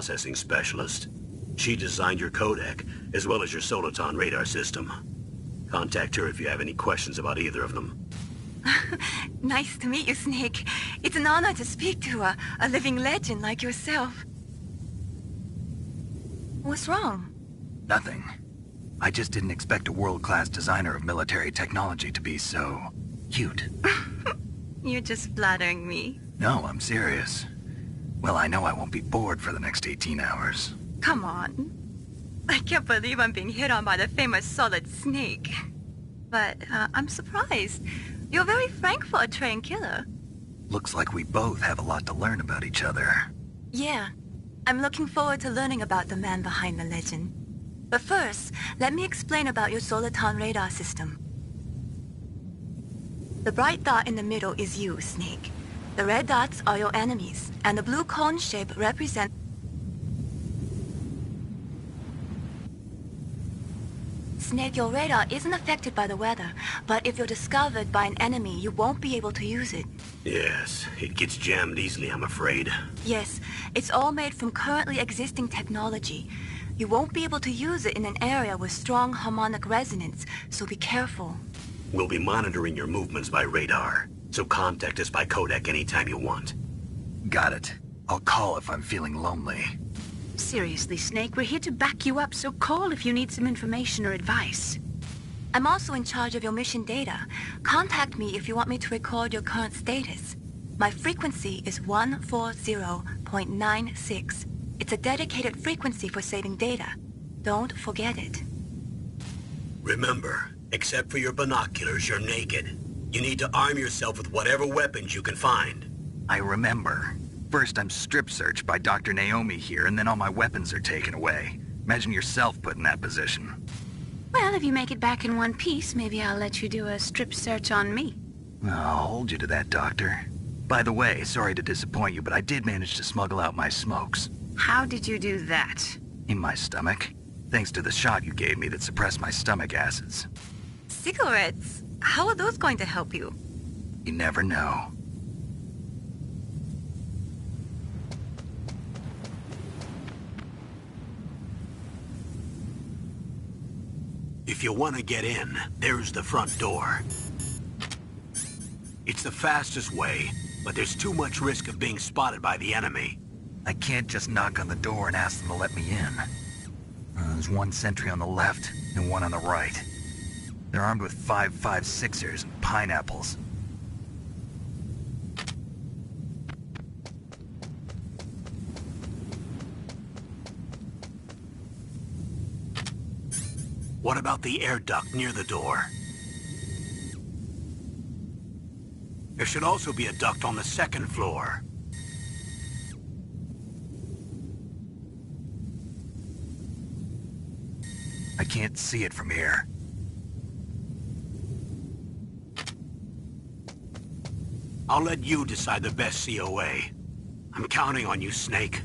processing specialist. She designed your codec, as well as your Soliton radar system. Contact her if you have any questions about either of them. Nice to meet you, Snake. It's an honor to speak to a living legend like yourself. What's wrong? Nothing. I just didn't expect a world-class designer of military technology to be so... cute. You're just flattering me. No, I'm serious. Well, I know I won't be bored for the next 18 hours. Come on. I can't believe I'm being hit on by the famous Solid Snake. But I'm surprised. You're very frank for a trained killer. Looks like we both have a lot to learn about each other. Yeah. I'm looking forward to learning about the man behind the legend. But first, let me explain about your Soliton radar system. The bright dot in the middle is you, Snake. The red dots are your enemies, and the blue cone shape represents... Snake, your radar isn't affected by the weather, but if you're discovered by an enemy, you won't be able to use it. Yes, it gets jammed easily, I'm afraid. Yes, it's all made from currently existing technology. You won't be able to use it in an area with strong harmonic resonance, so be careful. We'll be monitoring your movements by radar, so contact us by codec anytime you want. Got it. I'll call if I'm feeling lonely. Seriously, Snake, we're here to back you up, so call if you need some information or advice. I'm also in charge of your mission data. Contact me if you want me to record your current status. My frequency is 140.96. It's a dedicated frequency for saving data. Don't forget it. Remember, except for your binoculars, you're naked. You need to arm yourself with whatever weapons you can find. I remember. First I'm strip searched by Dr. Naomi here, and then all my weapons are taken away. Imagine yourself put in that position. Well, if you make it back in one piece, maybe I'll let you do a strip search on me. I'll hold you to that, Doctor. By the way, sorry to disappoint you, but I did manage to smuggle out my smokes. How did you do that? In my stomach. Thanks to the shot you gave me that suppressed my stomach acids. Cigarettes? How are those going to help you? You never know. If you want to get in, there's the front door. It's the fastest way, but there's too much risk of being spotted by the enemy. I can't just knock on the door and ask them to let me in. There's one sentry on the left and one on the right. They're armed with 5.56ers and pineapples. What about the air duct near the door? There should also be a duct on the second floor. I can't see it from here. I'll let you decide the best COA. I'm counting on you, Snake.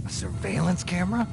Surveillance camera?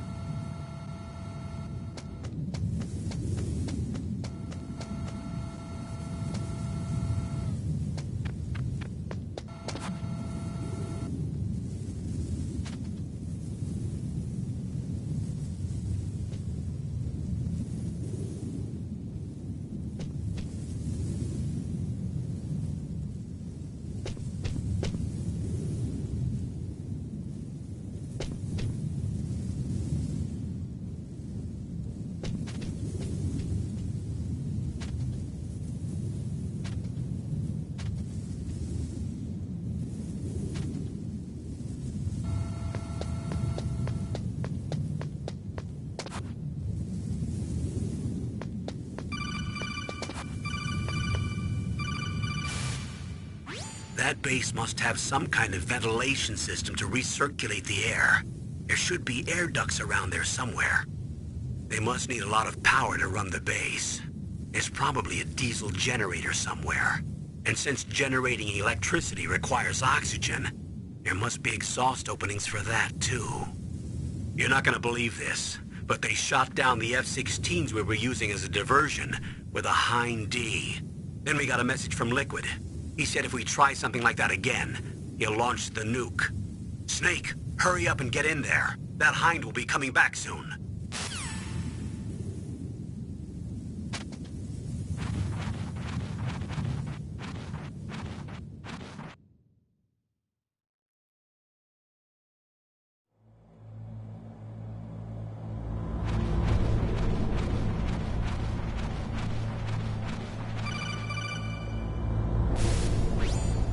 That base must have some kind of ventilation system to recirculate the air. There should be air ducts around there somewhere. They must need a lot of power to run the base. There's probably a diesel generator somewhere. And since generating electricity requires oxygen, there must be exhaust openings for that too. You're not gonna believe this, but they shot down the F-16s we were using as a diversion with a Hind D. Then we got a message from Liquid. He said if we try something like that again, he'll launch the nuke. Snake, hurry up and get in there. That Hind will be coming back soon.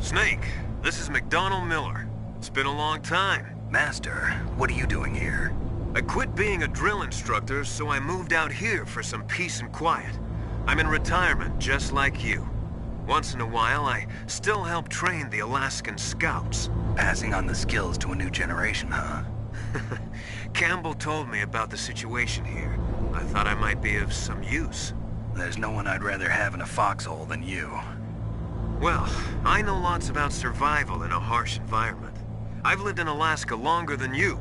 Snake, this is McDonald Miller. It's been a long time. Master, what are you doing here? I quit being a drill instructor, so I moved out here for some peace and quiet. I'm in retirement, just like you. Once in a while, I still help train the Alaskan Scouts. Passing on the skills to a new generation, huh? Campbell told me about the situation here. I thought I might be of some use. There's no one I'd rather have in a foxhole than you. Well, I know lots about survival in a harsh environment. I've lived in Alaska longer than you,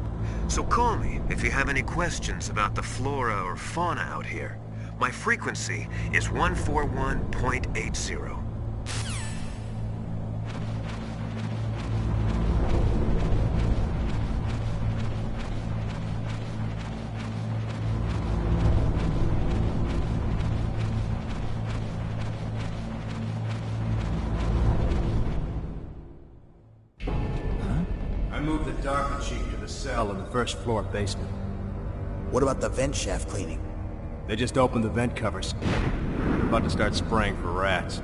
so call me if you have any questions about the flora or fauna out here. My frequency is 141.80. I moved the Darker Chief to the cell in the first floor basement. What about the vent shaft cleaning? They just opened the vent covers. They're about to start spraying for rats.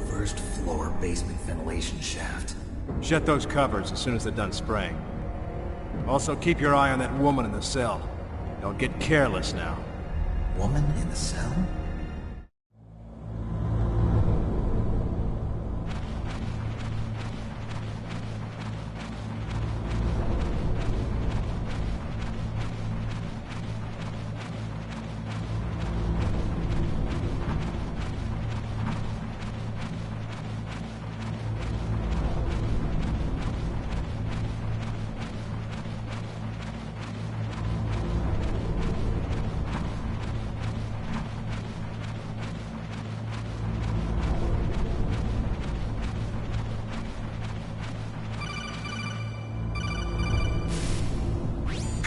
First floor basement ventilation shaft. Shut those covers as soon as they're done spraying. Also, keep your eye on that woman in the cell. Don't get careless now. Woman in the cell?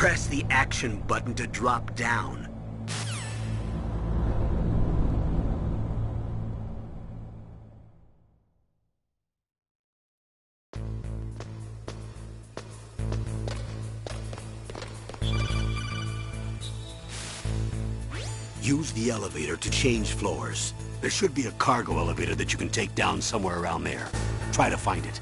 Press the action button to drop down. Use the elevator to change floors. There should be a cargo elevator that you can take down somewhere around there. Try to find it.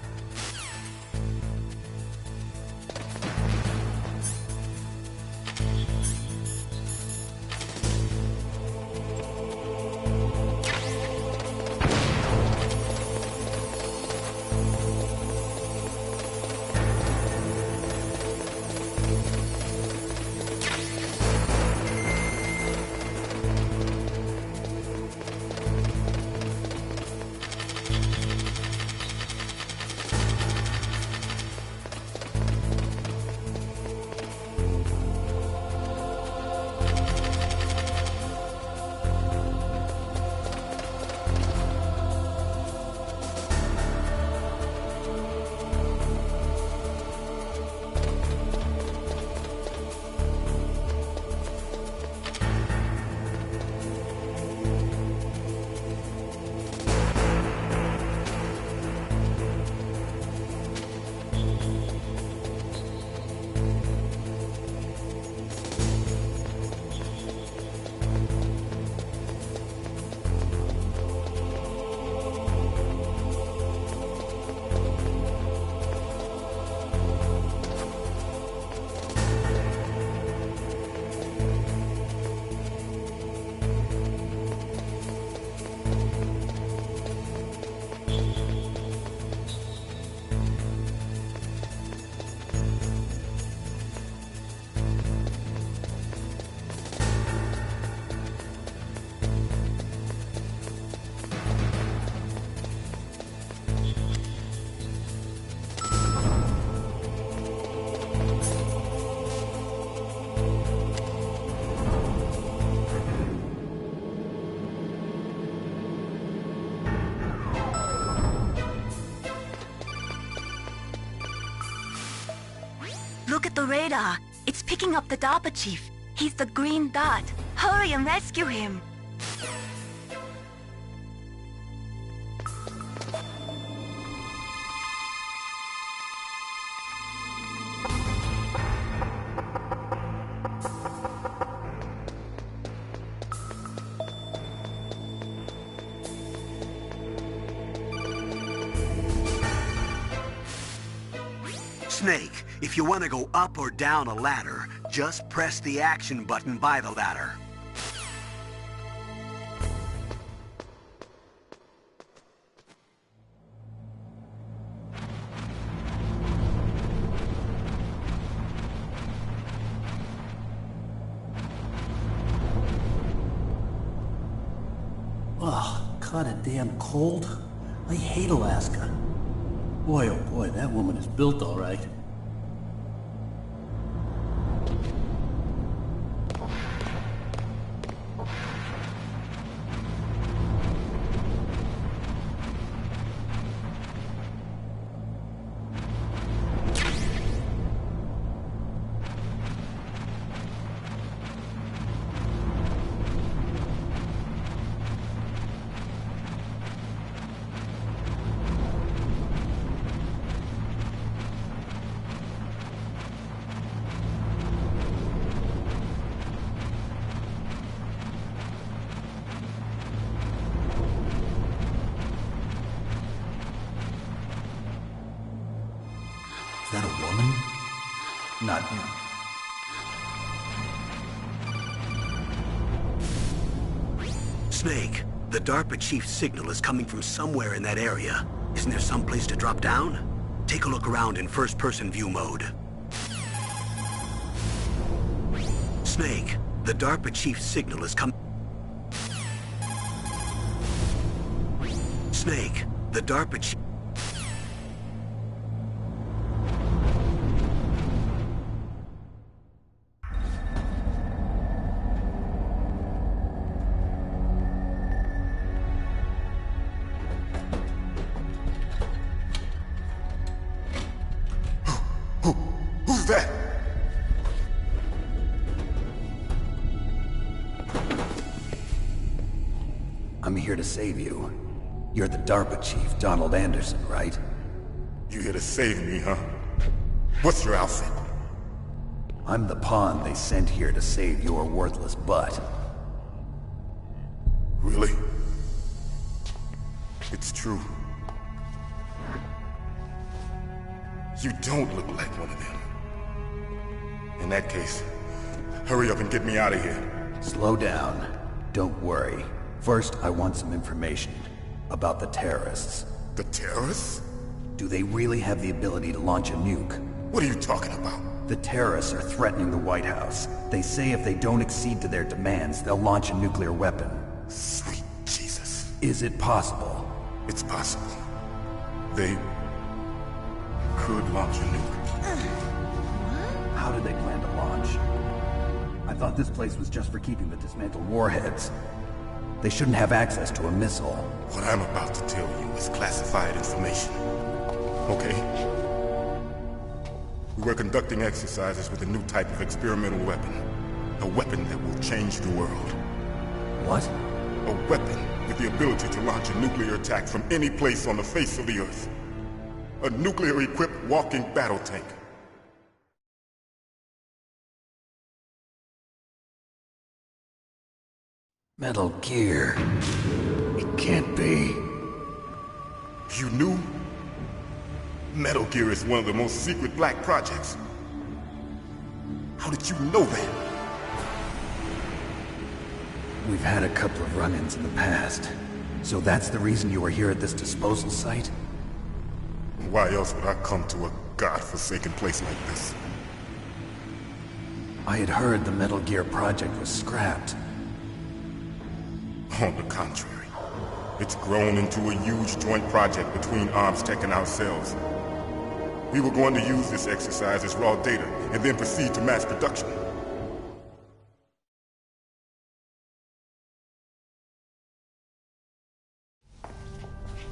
Look at the radar. It's picking up the DARPA chief. He's the green dot. Hurry and rescue him. Snake, if you want to go up or down a ladder, just press the action button by the ladder. Ugh, kinda damn cold. I hate Alaska. Boy, oh boy, that woman is built all right. Is that a woman? Not him. Snake, the DARPA chief's signal is coming from somewhere in that area. Isn't there some place to drop down? Take a look around in first-person view mode. Snake, the DARPA chief's signal is coming... Snake, the DARPA chief... Who's that? I'm here to save you. You're the DARPA chief, Donald Anderson, right? You here to save me, huh? What's your outfit? I'm the pawn they sent here to save your worthless butt. Really? It's true. You don't look like one of them. In that case, hurry up and get me out of here. Slow down. Don't worry. First, I want some information about the terrorists. The terrorists? Do they really have the ability to launch a nuke? What are you talking about? The terrorists are threatening the White House. They say if they don't accede to their demands, they'll launch a nuclear weapon. Sweet Jesus. Is it possible? It's possible. They could launch a nuke. How do they plan to launch? I thought this place was just for keeping the dismantled warheads. They shouldn't have access to a missile. What I'm about to tell you is classified information. Okay? We were conducting exercises with a new type of experimental weapon. A weapon that will change the world. What? A weapon with the ability to launch a nuclear attack from any place on the face of the Earth. A nuclear-equipped walking battle tank. Metal Gear. It can't be. You knew? Metal Gear is one of the most secret black projects. How did you know that? We've had a couple of run-ins in the past. So that's the reason you were here at this disposal site? Why else would I come to a godforsaken place like this? I had heard the Metal Gear project was scrapped. On the contrary, it's grown into a huge joint project between ArmsTech and ourselves. We were going to use this exercise as raw data and then proceed to mass production.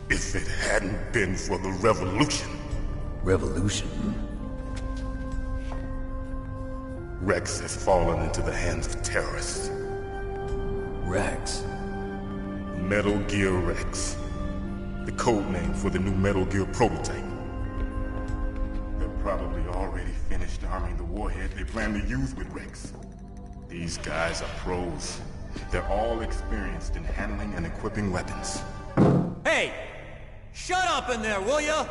If it hadn't been for the revolution. Revolution? Rex has fallen into the hands of terrorists. Rex? Metal Gear Rex. The code name for the new Metal Gear prototype. They're probably already finished arming the warhead they plan to use with Rex. These guys are pros. They're all experienced in handling and equipping weapons. Hey! Shut up in there, will ya?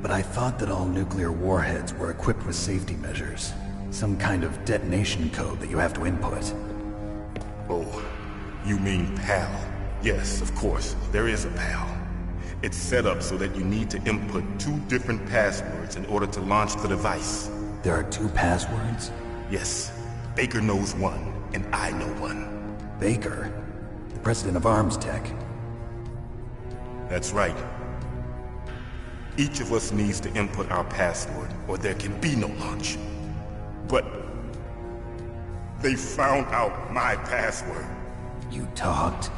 But I thought that all nuclear warheads were equipped with safety measures. Some kind of detonation code that you have to input. Oh, you mean PAL? Yes, of course, there is a PAL. It's set up so that you need to input 2 different passwords in order to launch the device. There are 2 passwords? Yes, Baker knows one, and I know one. Baker? The president of Arms Tech? That's right. Each of us needs to input our password, or there can be no launch. But they found out my password. You talked?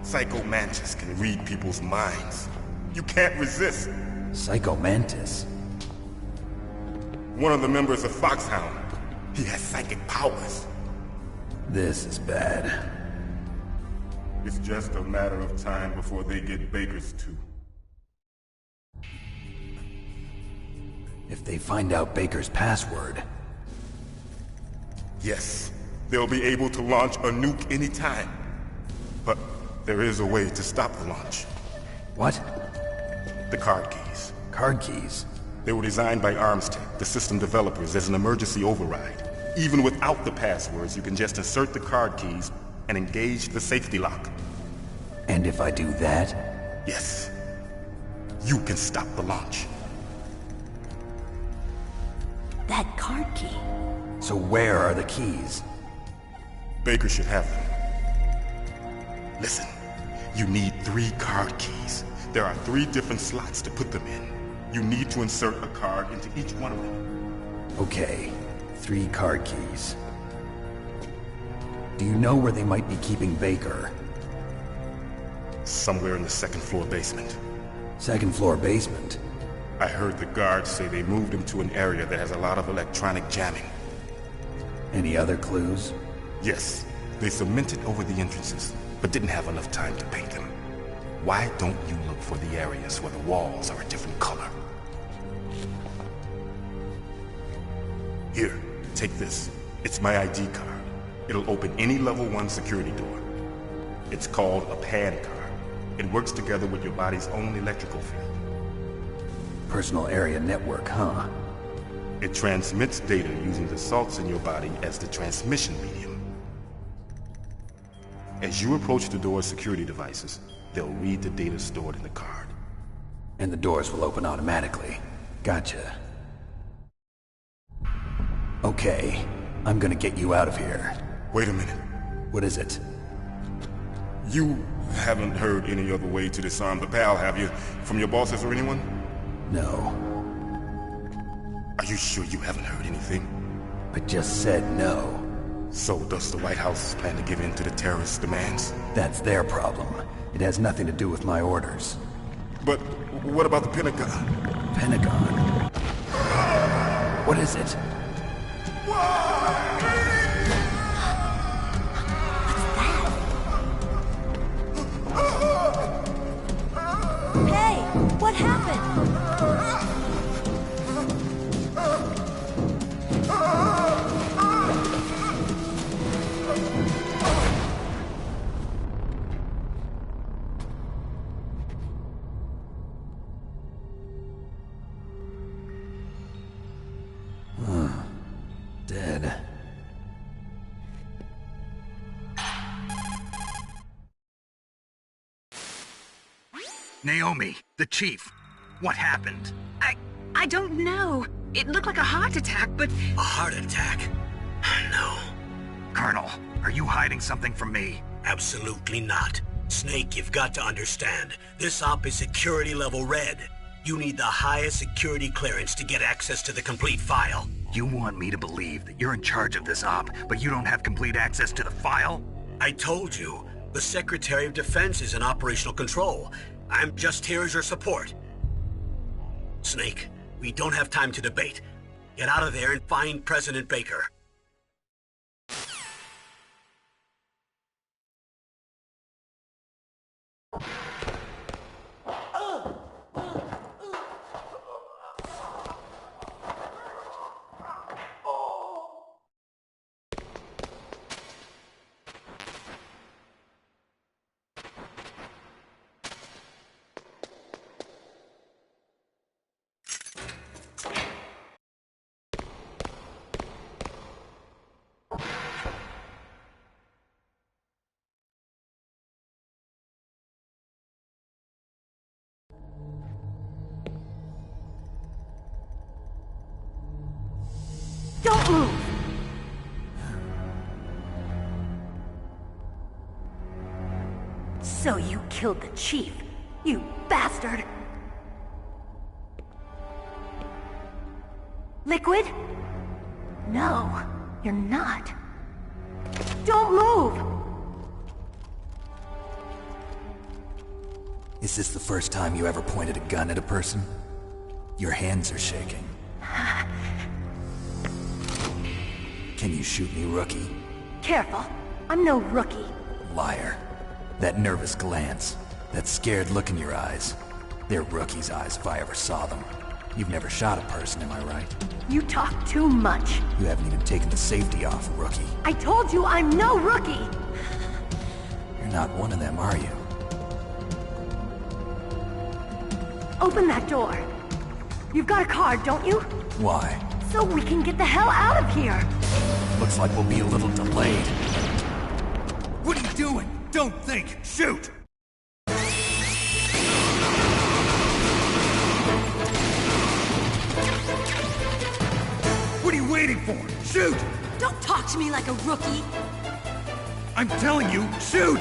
Psycho Mantis can read people's minds. You can't resist. Psycho Mantis? One of the members of Foxhound. He has psychic powers. This is bad. It's just a matter of time before they get Baker's too. If they find out Baker's password... Yes, they'll be able to launch a nuke anytime. But there is a way to stop the launch. What? The card keys. Card keys? They were designed by ArmsTech, the system developers, as an emergency override. Even without the passwords, you can just insert the card keys and engage the safety lock. And if I do that? Yes. You can stop the launch. That card key. So where are the keys? Baker should have them. Listen, you need 3 card keys. There are 3 different slots to put them in. You need to insert a card into each one of them. Okay, 3 card keys. Do you know where they might be keeping Baker? Somewhere in the 2nd floor basement. 2nd floor basement? I heard the guards say they moved him to an area that has a lot of electronic jamming. Any other clues? Yes. They cemented over the entrances, but didn't have enough time to paint them. Why don't you look for the areas where the walls are a different color? Here, take this. It's my ID card. It'll open any level 1 security door. It's called a PAN card. It works together with your body's own electrical field. Personal area network, huh? It transmits data using the salts in your body as the transmission medium. As you approach the door's security devices, they'll read the data stored in the card. And the doors will open automatically. Gotcha. Okay, I'm gonna get you out of here. Wait a minute. What is it? You haven't heard any other way to disarm the PAL, have you? From your bosses or anyone? No. Are you sure you haven't heard anything? I just said no. So does the White House plan to give in to the terrorists' demands? That's their problem. It has nothing to do with my orders. But what about the Pentagon? Pentagon? What is it? Hey, what happened? Dead. Naomi, the chief. What happened? I don't know. It looked like a heart attack, but... A heart attack? No. Colonel, are you hiding something from me? Absolutely not. Snake, you've got to understand. This op is security level red. You need the highest security clearance to get access to the complete file. You want me to believe that you're in charge of this op, but you don't have complete access to the file? I told you, the Secretary of Defense is in operational control. I'm just here as your support. Snake, we don't have time to debate. Get out of there and find President Baker. Don't move! So you killed the chief, you bastard! Liquid? No, you're not. Don't move! Is this the first time you ever pointed a gun at a person? Your hands are shaking. Can you shoot me, rookie? Careful, I'm no rookie. Liar. That nervous glance, that scared look in your eyes. They're rookie's eyes if I ever saw them. You've never shot a person, am I right? You talk too much. You haven't even taken the safety off, rookie. I told you I'm no rookie! You're not one of them, are you? Open that door. You've got a card, don't you? Why? So we can get the hell out of here! Looks like we'll be a little delayed. What are you doing? Don't think! Shoot! What are you waiting for? Shoot! Don't talk to me like a rookie! I'm telling you, shoot!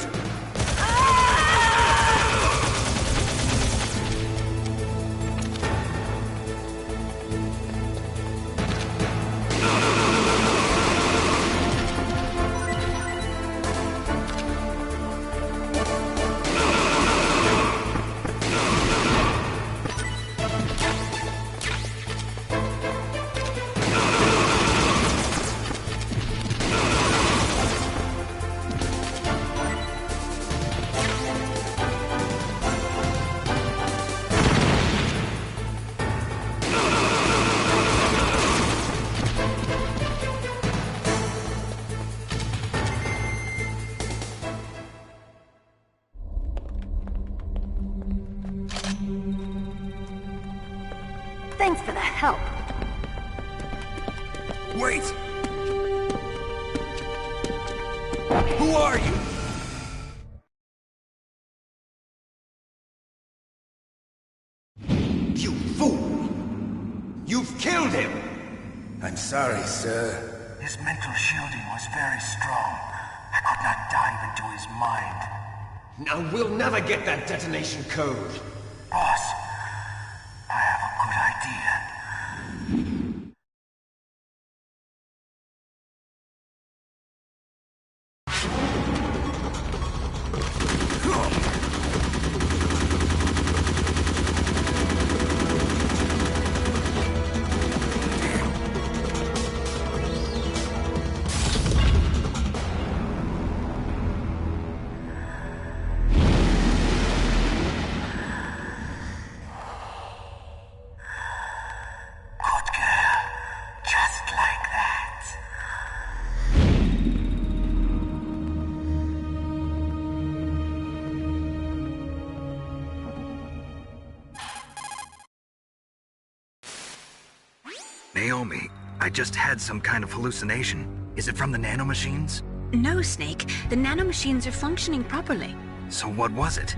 Thanks for the help. Wait! Who are you? You fool! You've killed him! I'm sorry, sir. His mental shielding was very strong. I could not dive into his mind. Now we'll never get that detonation code. Boss, I have a good idea. Naomi, I just had some kind of hallucination. Is it from the nanomachines? No, Snake. The nanomachines are functioning properly. So what was it?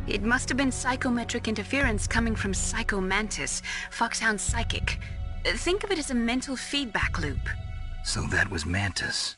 It must have been psychometric interference coming from Psycho Mantis, Foxhound's psychic. Think of it as a mental feedback loop. So that was Mantis.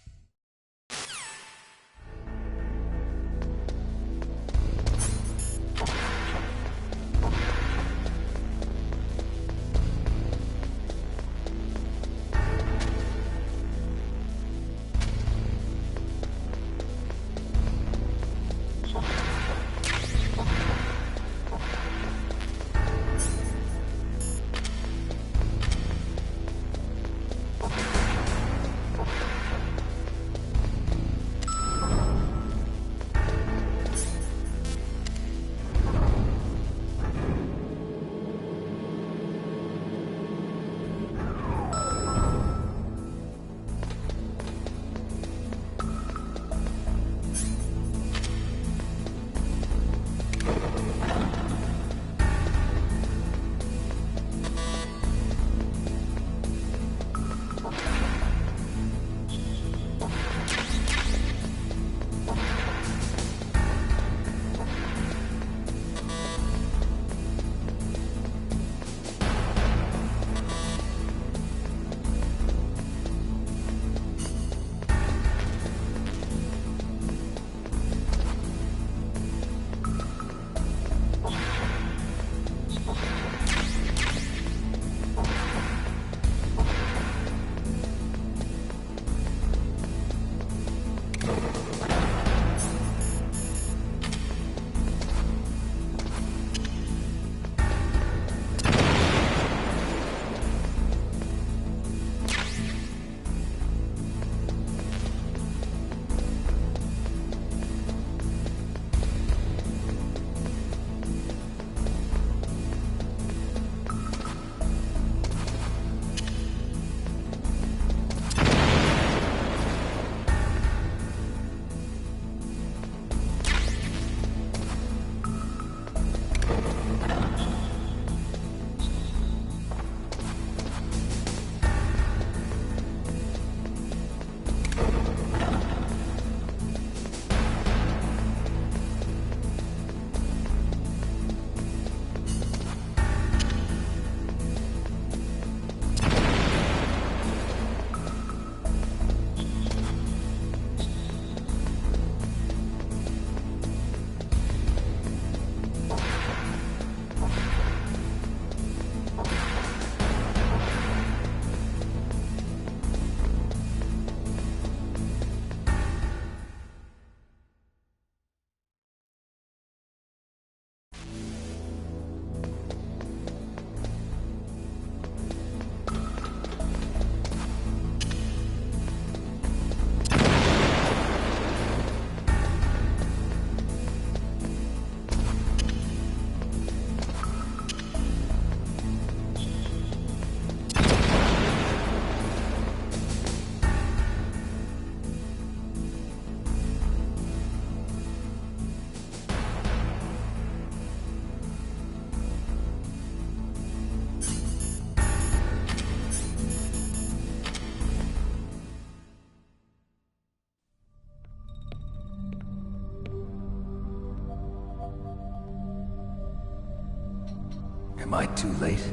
Am I too late?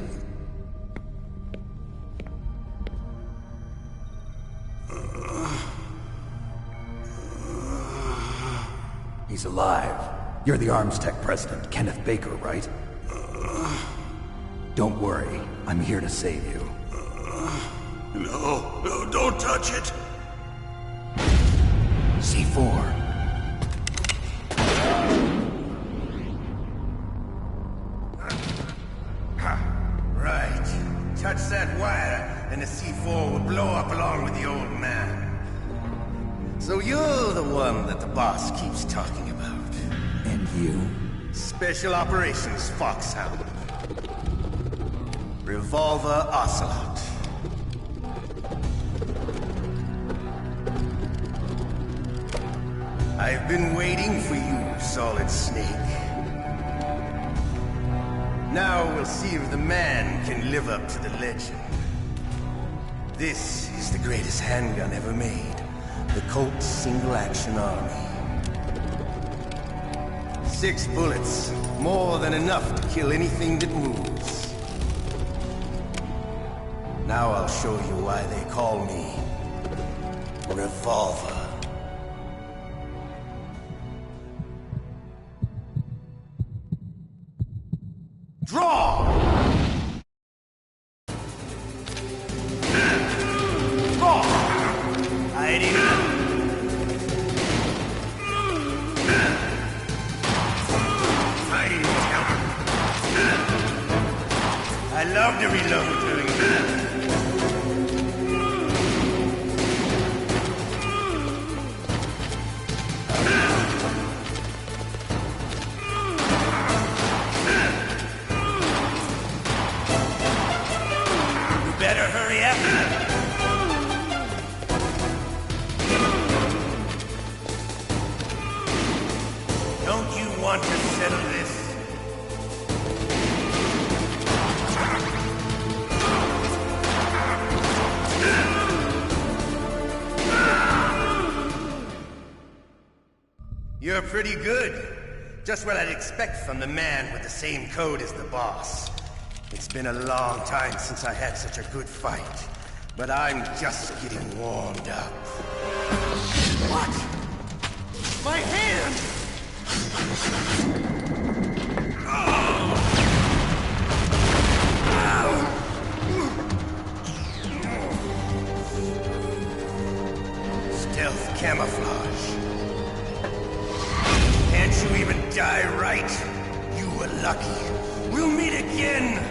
He's alive. You're the Arms Tech president, Kenneth Baker, right? Don't worry. I'm here to save you. No, don't touch it! C4. Right. Touch that wire, and the C4 will blow up along with the old man. So you're the one that the boss keeps talking about. And you? Special Operations Foxhound. Revolver Ocelot. I've been waiting for you, Solid Snake. Now we'll see if the man can live up to the legend. This is the greatest handgun ever made. The Colt Single Action Army. 6 bullets, more than enough to kill anything that moves. Now I'll show you why they call me Revolver. Draw! Draw! Hiding. I love to reload doing that. You better hurry up. Don't you want to settle this? You're pretty good. Just what I'd expect from the man with the same code as the boss. It's been a long time since I had such a good fight, but I'm just getting warmed up. What? My hand! Stealth camouflage. Can't you even die right? You were lucky. We'll meet again!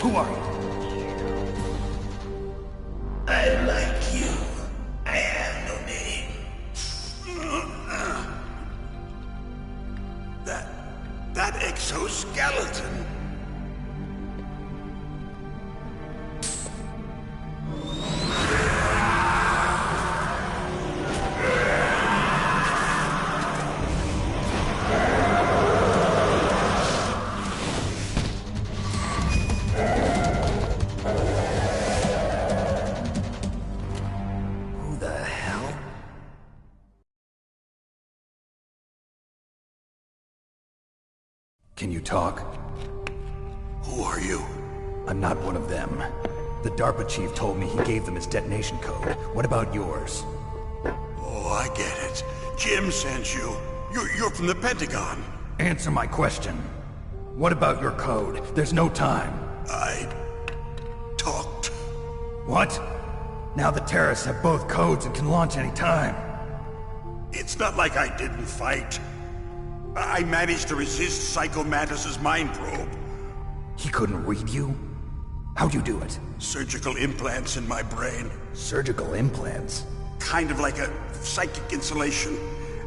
Who are you? I'm like you. I have no name. That exoskeleton. Can you talk? Who are you? I'm not one of them. The DARPA chief told me he gave them his detonation code. What about yours? Oh, I get it. Jim sent you. You're from the Pentagon. Answer my question. What about your code? There's no time. I talked. What? Now the terrorists have both codes and can launch any time. It's not like I didn't fight. I managed to resist Psycho Mantis's mind probe. He couldn't read you? How'd you do it? Surgical implants in my brain. Surgical implants? Kind of like a psychic insulation.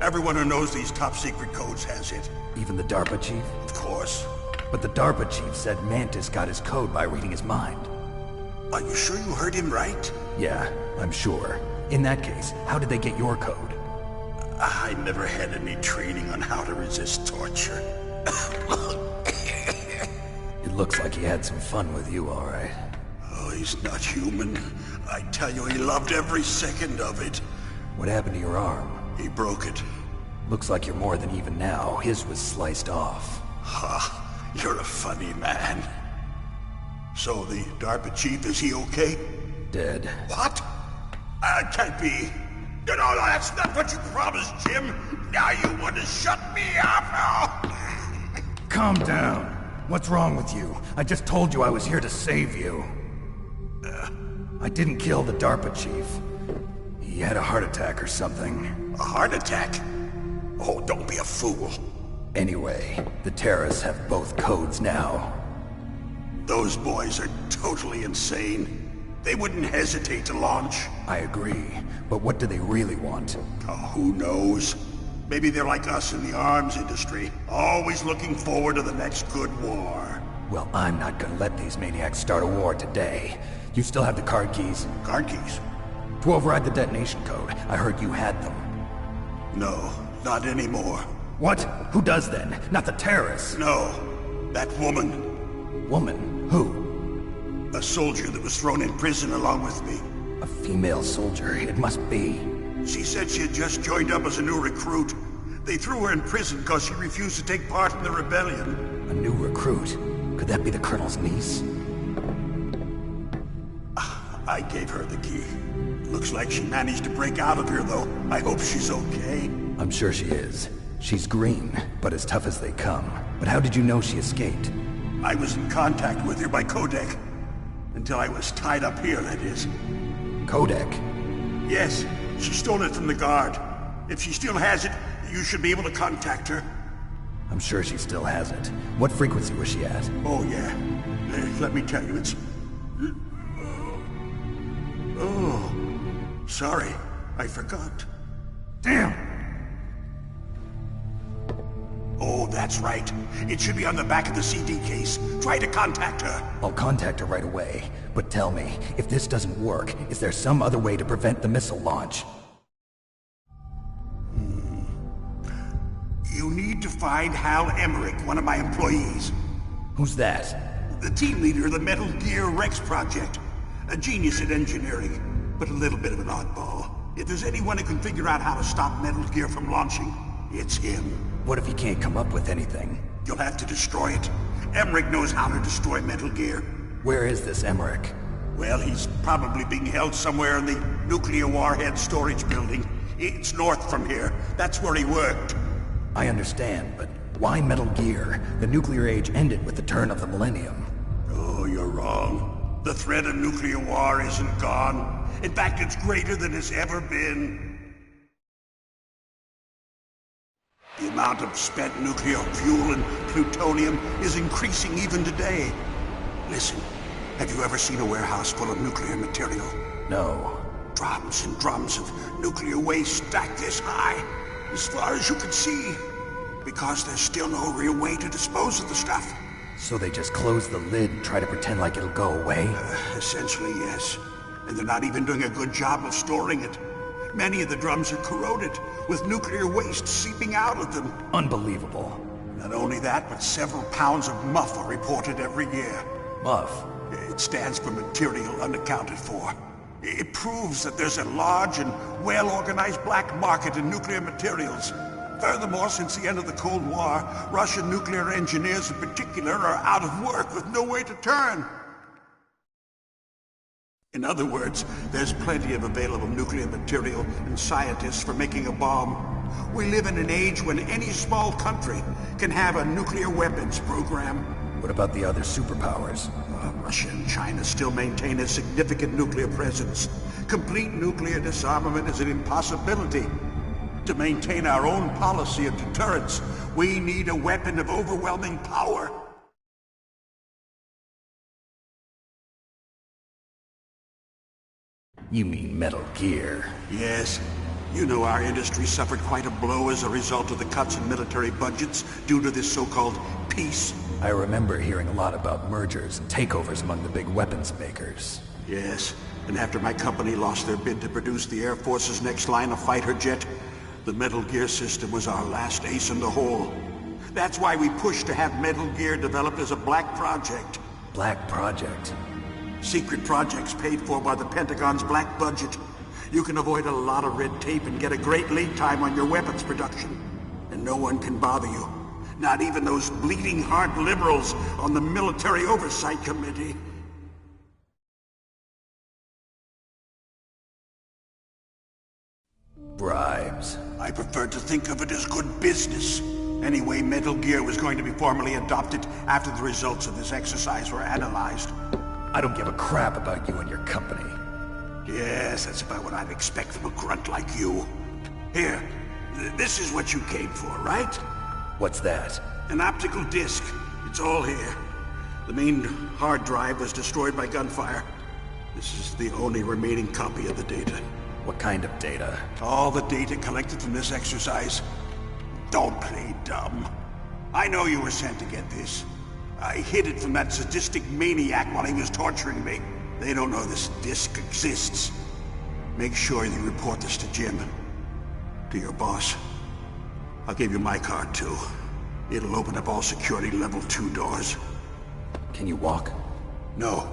Everyone who knows these top-secret codes has it. Even the DARPA chief? Of course. But the DARPA chief said Mantis got his code by reading his mind. Are you sure you heard him right? Yeah, I'm sure. In that case, how did they get your code? I never had any training on how to resist torture. It looks like he had some fun with you, all right. Oh, he's not human. I tell you, he loved every second of it. What happened to your arm? He broke it. Looks like you're more than even now. His was sliced off. Ha! You're a funny man. So the DARPA chief, is he okay? Dead. What? That can't be. No, that's not what you promised, Jim. Now you want to shut me up? Calm down. What's wrong with you? I just told you I was here to save you. I didn't kill the DARPA chief. He had a heart attack or something. A heart attack? Oh, don't be a fool. Anyway, the terrorists have both codes now. Those boys are totally insane. They wouldn't hesitate to launch. I agree, but what do they really want? Oh, who knows? Maybe they're like us in the arms industry, always looking forward to the next good war. Well, I'm not gonna let these maniacs start a war today. You still have the card keys? Card keys? To override the detonation code. I heard you had them. No, not anymore. What? Who does then? Not the terrorists? No, that woman. Woman? Who? A soldier that was thrown in prison along with me. A female soldier, it must be. She said she had just joined up as a new recruit. They threw her in prison because she refused to take part in the rebellion. A new recruit? Could that be the Colonel's niece? I gave her the key. Looks like she managed to break out of here, though. I hope she's okay. I'm sure she is. She's green, but as tough as they come. But how did you know she escaped? I was in contact with her by codec. Until I was tied up here, that is. Codec? Yes, she stole it from the guard. If she still has it, you should be able to contact her. I'm sure she still has it. What frequency was she at? Oh, yeah. Let me tell you, it's... Oh, sorry. I forgot. Damn! Oh, that's right. It should be on the back of the CD case. Try to contact her. I'll contact her right away. But tell me, if this doesn't work, is there some other way to prevent the missile launch? You need to find Hal Emmerich, one of my employees. Who's that? The team leader of the Metal Gear Rex project. A genius at engineering, but a little bit of an oddball. If there's anyone who can figure out how to stop Metal Gear from launching, it's him. What if he can't come up with anything? You'll have to destroy it. Emmerich knows how to destroy Metal Gear. Where is this Emmerich? Well, he's probably being held somewhere in the nuclear warhead storage building. It's north from here. That's where he worked. I understand, but why Metal Gear? The nuclear age ended with the turn of the millennium. Oh, you're wrong. The threat of nuclear war isn't gone. In fact, it's greater than it's ever been. The amount of spent nuclear fuel and plutonium is increasing even today. Listen, have you ever seen a warehouse full of nuclear material? No. Drums and drums of nuclear waste stacked this high, as far as you can see. Because there's still no real way to dispose of the stuff. So they just close the lid and try to pretend like it'll go away? Essentially, yes. And they're not even doing a good job of storing it. Many of the drums are corroded, with nuclear waste seeping out of them. Unbelievable. Not only that, but several pounds of MUF are reported every year. MUF? It stands for material unaccounted for. It proves that there's a large and well-organized black market in nuclear materials. Furthermore, since the end of the Cold War, Russian nuclear engineers in particular are out of work with no way to turn. In other words, there's plenty of available nuclear material and scientists for making a bomb. We live in an age when any small country can have a nuclear weapons program. What about the other superpowers? Russia and China still maintain a significant nuclear presence. Complete nuclear disarmament is an impossibility. To maintain our own policy of deterrence, we need a weapon of overwhelming power. You mean Metal Gear? Yes. You know our industry suffered quite a blow as a result of the cuts in military budgets due to this so-called peace. I remember hearing a lot about mergers and takeovers among the big weapons makers. Yes, and after my company lost their bid to produce the Air Force's next line of fighter jet, the Metal Gear system was our last ace in the hole. That's why we pushed to have Metal Gear developed as a black project. Black project? Secret projects paid for by the Pentagon's black budget. You can avoid a lot of red tape and get a great lead time on your weapons production. And no one can bother you. Not even those bleeding heart liberals on the Military Oversight Committee. Bribes. I prefer to think of it as good business. Anyway, Metal Gear was going to be formally adopted after the results of this exercise were analyzed. I don't give a crap about you and your company. Yes, that's about what I'd expect from a grunt like you. Here, this is what you came for, right? What's that? An optical disc. It's all here. The main hard drive was destroyed by gunfire. This is the only remaining copy of the data. What kind of data? All the data collected from this exercise. Don't play dumb. I know you were sent to get this. I hid it from that sadistic maniac while he was torturing me. They don't know this disc exists. Make sure you report this to Jim. To your boss. I'll give you my card, too. It'll open up all security level 2 doors. Can you walk? No.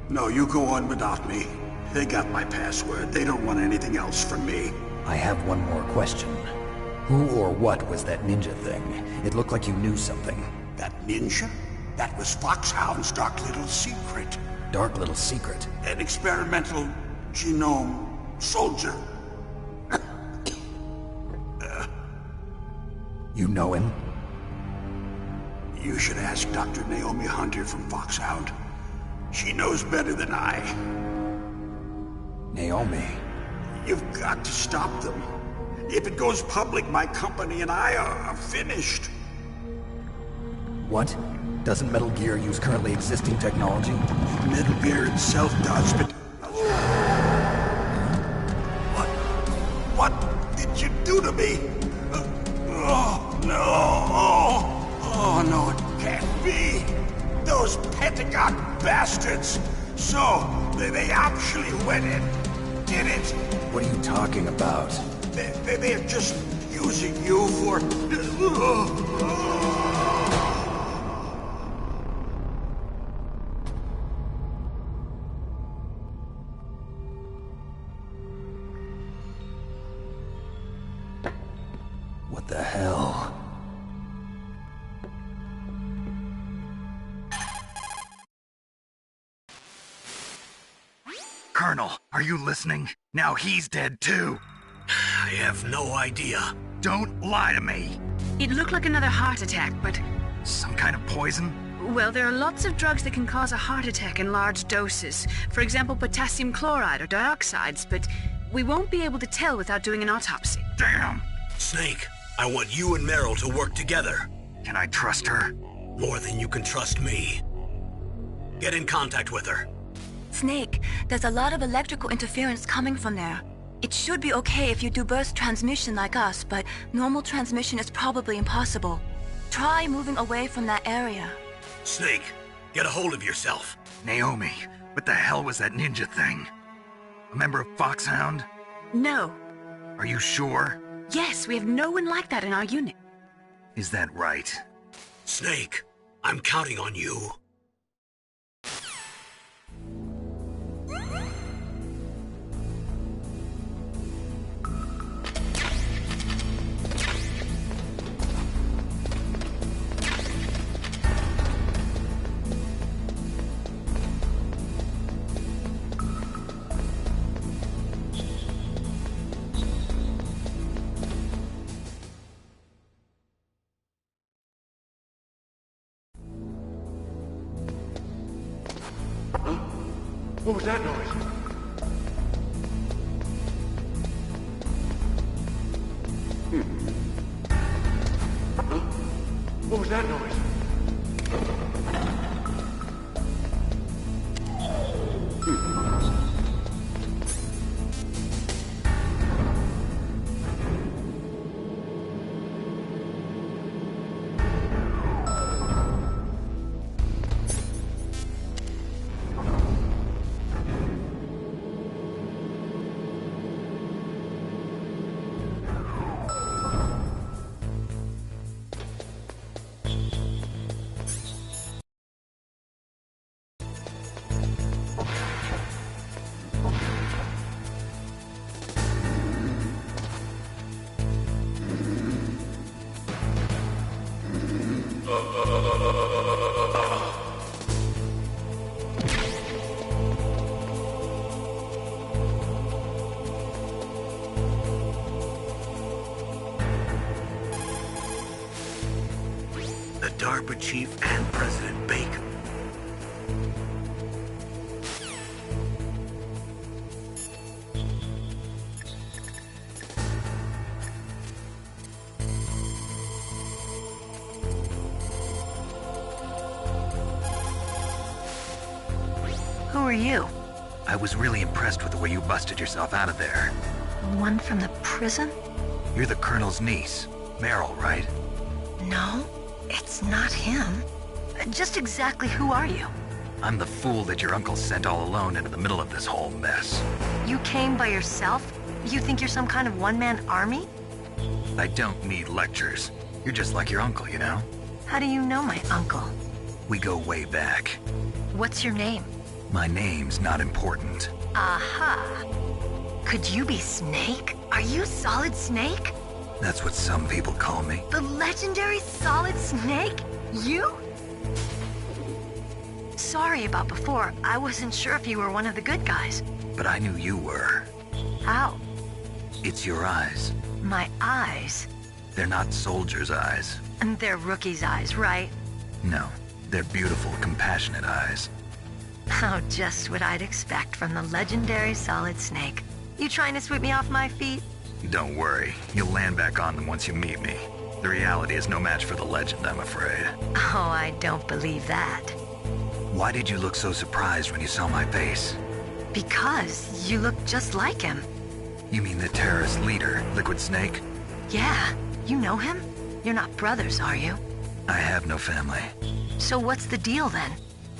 No, you go on without me. They got my password. They don't want anything else from me. I have one more question. Who or what was that ninja thing? It looked like you knew something. That ninja? That was Foxhound's dark little secret. Dark little secret? An experimental genome soldier. You know him? You should ask Dr. Naomi Hunter from Foxhound. She knows better than I. Naomi? You've got to stop them. If it goes public, my company and I are finished. What? Doesn't Metal Gear use currently existing technology? Metal Gear itself does, but... What did you do to me? Oh, no. Oh, no, it can't be. Those Pentagon bastards. So, they actually went in, did it. What are you talking about? They're just using you for... What the hell? Colonel, are you listening? Now he's dead too. I have no idea. Don't lie to me. It looked like another heart attack, but... Some kind of poison? Well, there are lots of drugs that can cause a heart attack in large doses. For example, potassium chloride or dioxides, but we won't be able to tell without doing an autopsy. Damn! Snake, I want you and Meryl to work together. Can I trust her? More than you can trust me. Get in contact with her. Snake, there's a lot of electrical interference coming from there. It should be okay if you do burst transmission like us, but normal transmission is probably impossible. Try moving away from that area. Snake, get a hold of yourself. Naomi, what the hell was that ninja thing? A member of Foxhound? No. Are you sure? Yes, we have no one like that in our unit. Is that right? Snake, I'm counting on you. What was that noise? Huh? What was that noise? DARPA chief and President Baker. Who are you? I was really impressed with the way you busted yourself out of there. The one from the prison? You're the Colonel's niece, Meryl, right? No, it's not him. Just exactly who are you? I'm the fool that your uncle sent all alone into the middle of this whole mess. You came by yourself? You think you're some kind of one-man army? I don't need lectures. You're just like your uncle, you know? How do you know my uncle? We go way back. What's your name? My name's not important. Aha. Could you be Snake? Are you Solid Snake? That's what some people call me. The legendary Solid Snake? You? Sorry about before. I wasn't sure if you were one of the good guys. But I knew you were. How? It's your eyes. My eyes? They're not soldiers' eyes. And they're rookies' eyes, right? No, they're beautiful, compassionate eyes. Oh, just what I'd expect from the legendary Solid Snake. You trying to sweep me off my feet? Don't worry, you'll land back on them once you meet me. The reality is no match for the legend, I'm afraid. Oh, I don't believe that. Why did you look so surprised when you saw my face? Because you look just like him. You mean the terrorist leader, Liquid Snake? Yeah, you know him? You're not brothers, are you? I have no family. So what's the deal then?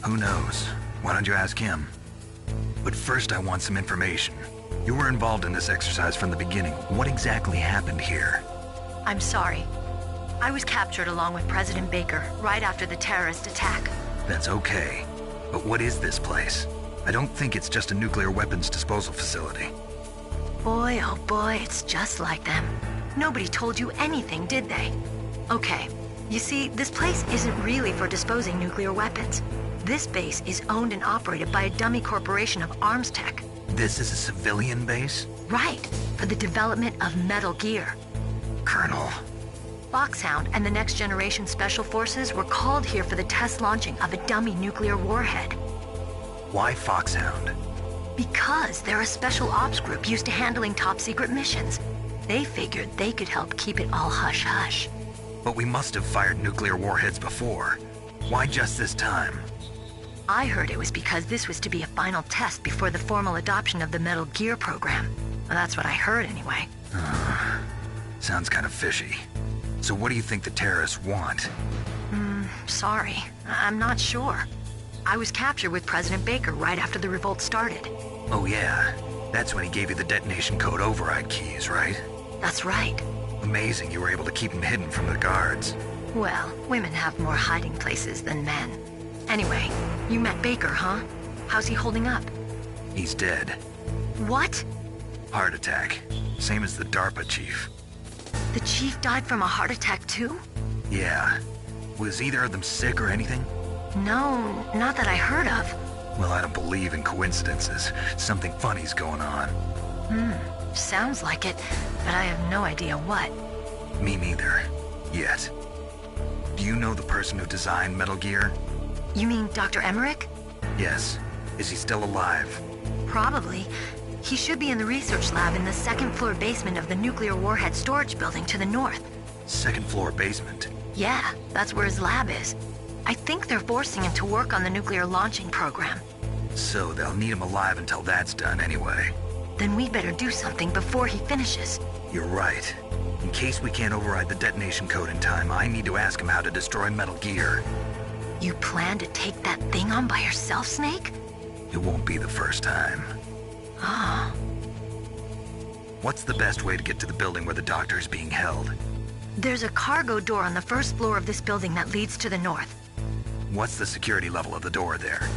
Who knows? Why don't you ask him? But first I want some information. You were involved in this exercise from the beginning. What exactly happened here? I'm sorry. I was captured along with President Baker right after the terrorist attack. That's okay. But what is this place? I don't think it's just a nuclear weapons disposal facility. Boy, oh boy, it's just like them. Nobody told you anything, did they? Okay, you see, this place isn't really for disposing nuclear weapons. This base is owned and operated by a dummy corporation of arms tech. This is a civilian base? Right, for the development of Metal Gear. Colonel. Foxhound and the Next Generation Special Forces were called here for the test launching of a dummy nuclear warhead. Why Foxhound? Because they're a special ops group used to handling top-secret missions. They figured they could help keep it all hush-hush. But we must have fired nuclear warheads before. Why just this time? I heard it was because this was to be a final test before the formal adoption of the Metal Gear program. Well, that's what I heard anyway. Sounds kind of fishy. So what do you think the terrorists want? Sorry. I'm not sure. I was captured with President Baker right after the revolt started. Oh yeah, that's when he gave you the detonation code override keys, right? That's right. Amazing you were able to keep him hidden from the guards. Well, women have more hiding places than men. Anyway, you met Baker, huh? How's he holding up? He's dead. What? Heart attack. Same as the DARPA chief. The chief died from a heart attack too? Yeah. Was either of them sick or anything? No, not that I heard of. Well, I don't believe in coincidences. Something funny's going on. Sounds like it, but I have no idea what. Me neither. Yet. Do you know the person who designed Metal Gear? You mean Dr. Emmerich? Yes. Is he still alive? Probably. He should be in the research lab in the second-floor basement of the nuclear warhead storage building to the north. Second-floor basement? Yeah, that's where his lab is. I think they're forcing him to work on the nuclear launching program. So they'll need him alive until that's done anyway. Then we'd better do something before he finishes. You're right. In case we can't override the detonation code in time, I need to ask him how to destroy Metal Gear. You plan to take that thing on by yourself, Snake? It won't be the first time. Ah. What's the best way to get to the building where the doctor is being held? There's a cargo door on the first floor of this building that leads to the north. What's the security level of the door there?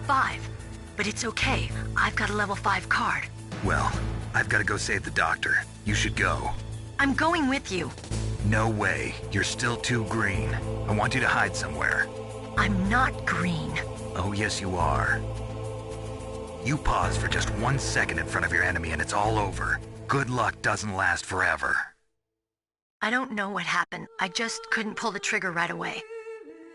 5. But it's okay. I've got a level 5 card. Well, I've got to go save the doctor. You should go. I'm going with you. No way. You're still too green. I want you to hide somewhere. I'm not green. Oh, yes, you are. You pause for just 1 second in front of your enemy and it's all over. Good luck doesn't last forever. I don't know what happened. I just couldn't pull the trigger right away.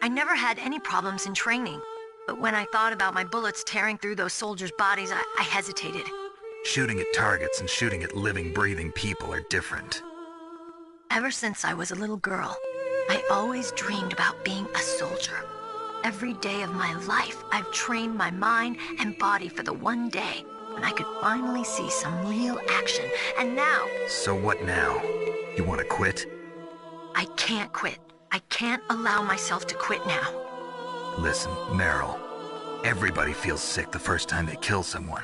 I never had any problems in training. But when I thought about my bullets tearing through those soldiers' bodies, I hesitated. Shooting at targets and shooting at living, breathing people are different. Ever since I was a little girl, I always dreamed about being a soldier. Every day of my life, I've trained my mind and body for the one day when I could finally see some real action. And now... So what now? You want to quit? I can't quit. I can't allow myself to quit now. Listen, Meryl. Everybody feels sick the first time they kill someone.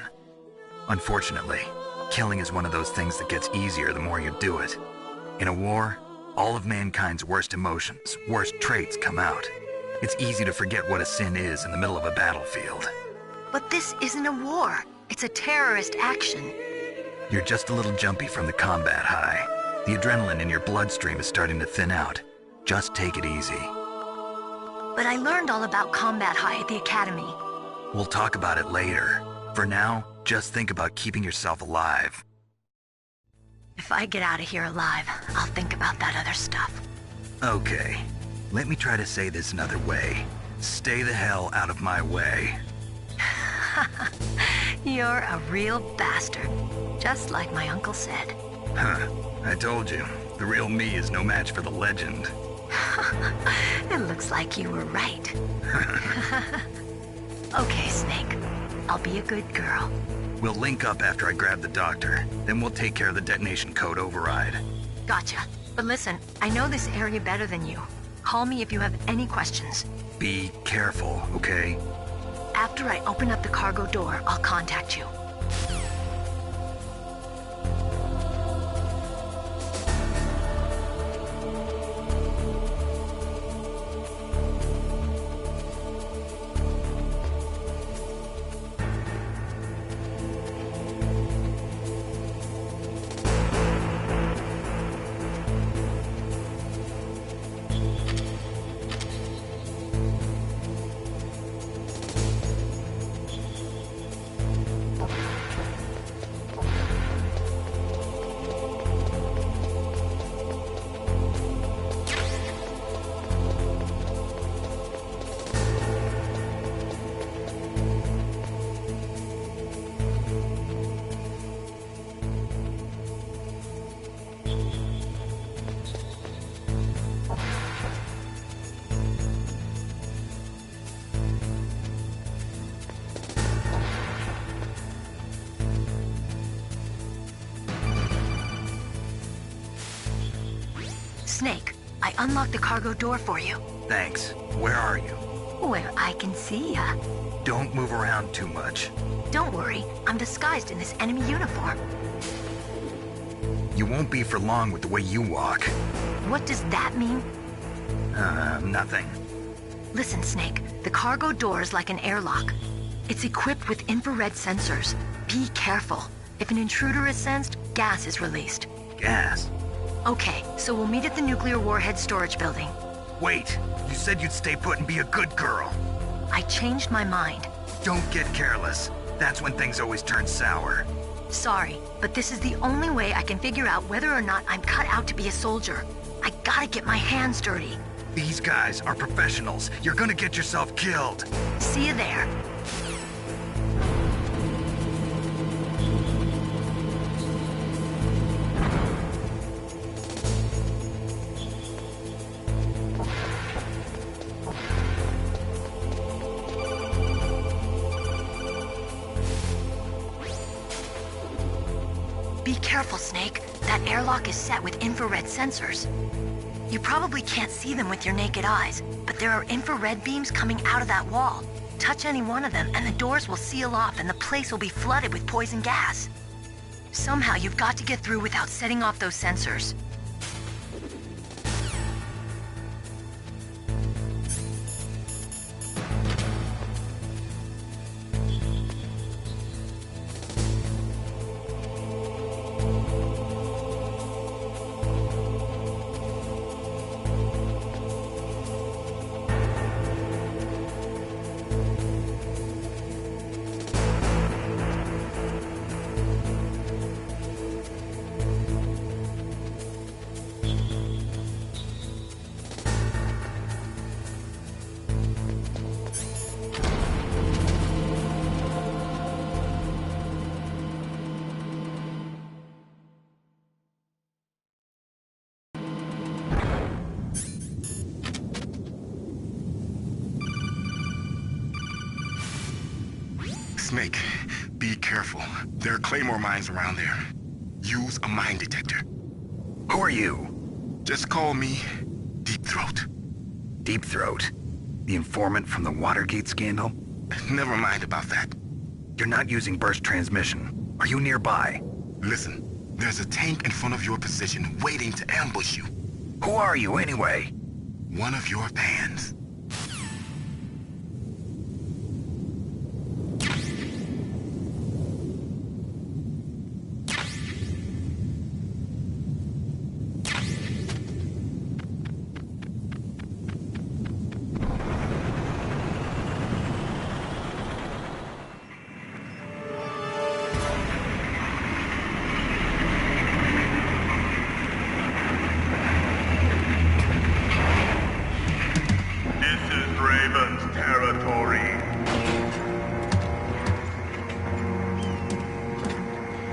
Unfortunately, killing is one of those things that gets easier the more you do it. In a war, all of mankind's worst emotions, worst traits come out. It's easy to forget what a sin is in the middle of a battlefield. But this isn't a war. It's a terrorist action. You're just a little jumpy from the combat high. The adrenaline in your bloodstream is starting to thin out. Just take it easy. But I learned all about combat high at the academy. We'll talk about it later. For now, just think about keeping yourself alive. If I get out of here alive, I'll think about that other stuff. Okay. Let me try to say this another way. Stay the hell out of my way. You're a real bastard. Just like my uncle said. Huh. I told you. The real me is no match for the legend. It looks like you were right. Okay, Snake. I'll be a good girl. We'll link up after I grab the doctor. Then we'll take care of the detonation code override. Gotcha. But listen, I know this area better than you. Call me if you have any questions. Be careful, okay? After I open up the cargo door, I'll contact you. Snake, I unlocked the cargo door for you. Thanks. Where are you? Where I can see ya. Don't move around too much. Don't worry, I'm disguised in this enemy uniform. You won't be for long with the way you walk. What does that mean? Nothing. Listen, Snake, the cargo door is like an airlock. It's equipped with infrared sensors. Be careful. If an intruder is sensed, gas is released. Gas? Okay, so we'll meet at the nuclear warhead storage building. Wait, you said you'd stay put and be a good girl. I changed my mind. Don't get careless. That's when things always turn sour. Sorry, but this is the only way I can figure out whether or not I'm cut out to be a soldier. I gotta get my hands dirty. These guys are professionals. You're gonna get yourself killed. See you there. Be careful, Snake. That airlock is set with infrared sensors. You probably can't see them with your naked eyes, but there are infrared beams coming out of that wall. Touch any one of them and the doors will seal off and the place will be flooded with poison gas. Somehow you've got to get through without setting off those sensors. Snake, be careful. There are claymore mines around there. Use a mine detector. Who are you? Just call me Deep Throat. Deep Throat? The informant from the Watergate scandal? Never mind about that. You're not using burst transmission. Are you nearby? Listen, there's a tank in front of your position waiting to ambush you. Who are you anyway? One of your fans.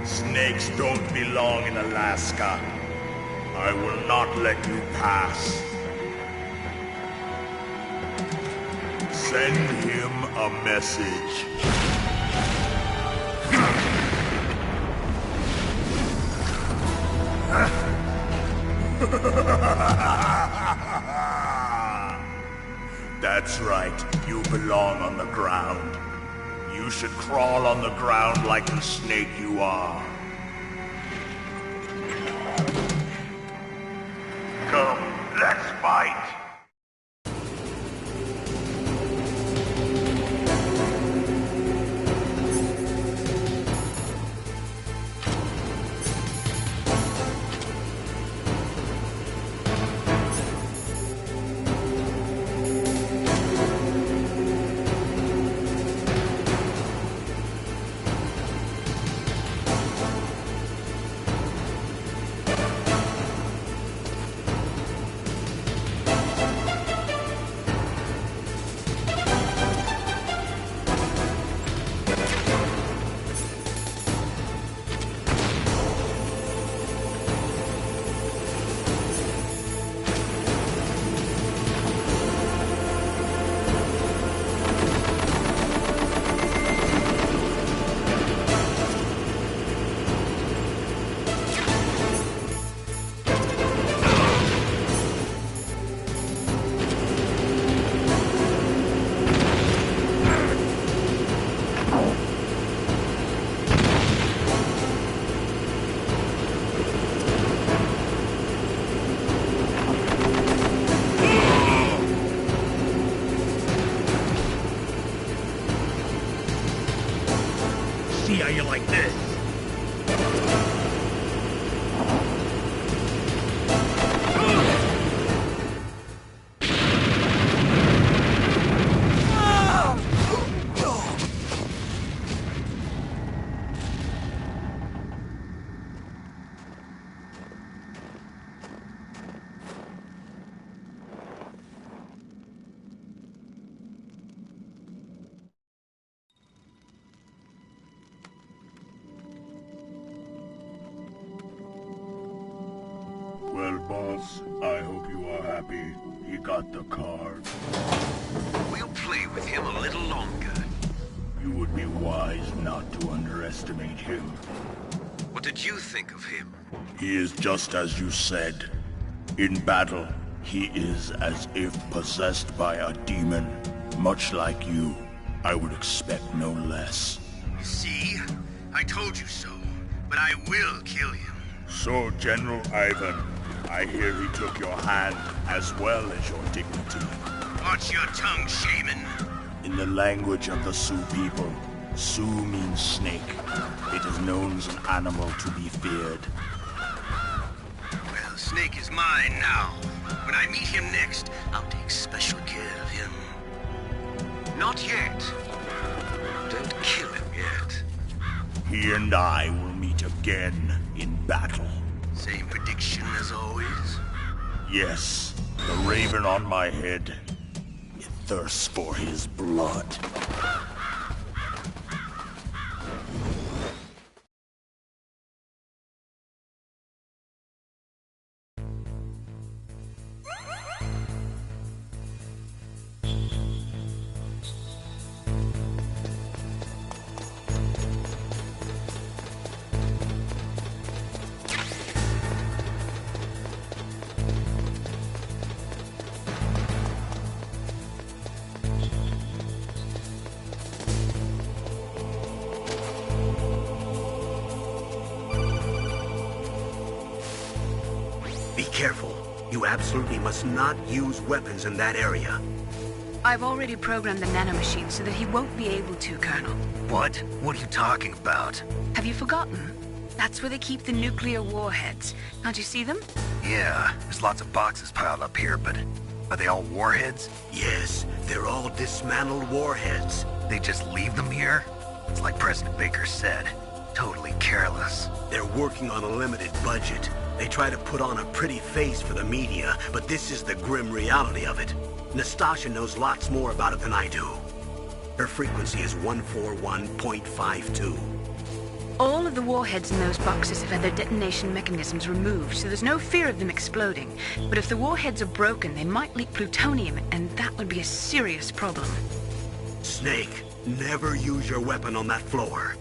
Snakes don't belong in Alaska. I will not let you pass. Send him a message. That's right, you belong on the ground. You should crawl on the ground like the snake you are. Come, let's fight! See how you like this. Well, boss, I hope you are happy. He got the card. We'll play with him a little longer. You would be wise not to underestimate him. What did you think of him? He is just as you said. In battle, he is as if possessed by a demon. Much like you, I would expect no less. See? I told you so. But I will kill him. So, General Ivan, I hear he took your hand as well as your dignity. Watch your tongue, shaman. In the language of the Sioux people, Sioux means snake. It is known as an animal to be feared. Well, Snake is mine now. When I meet him next, I'll take special care of him. Not yet. Don't kill him yet. He and I will meet again in battle. Same prediction as always? Yes, the raven on my head. It thirsts for his blood. Be careful. You absolutely must not use weapons in that area. I've already programmed the nanomachine so that he won't be able to, Colonel. What? What are you talking about? Have you forgotten? That's where they keep the nuclear warheads. Can't you see them? Yeah, there's lots of boxes piled up here, but are they all warheads? Yes, they're all dismantled warheads. They just leave them here? It's like President Baker said, totally careless. They're working on a limited budget. They try to put on a pretty face for the media, but this is the grim reality of it. Nastasha knows lots more about it than I do. Her frequency is 141.52. All of the warheads in those boxes have had their detonation mechanisms removed, so there's no fear of them exploding. But if the warheads are broken, they might leak plutonium, and that would be a serious problem. Snake, never use your weapon on that floor.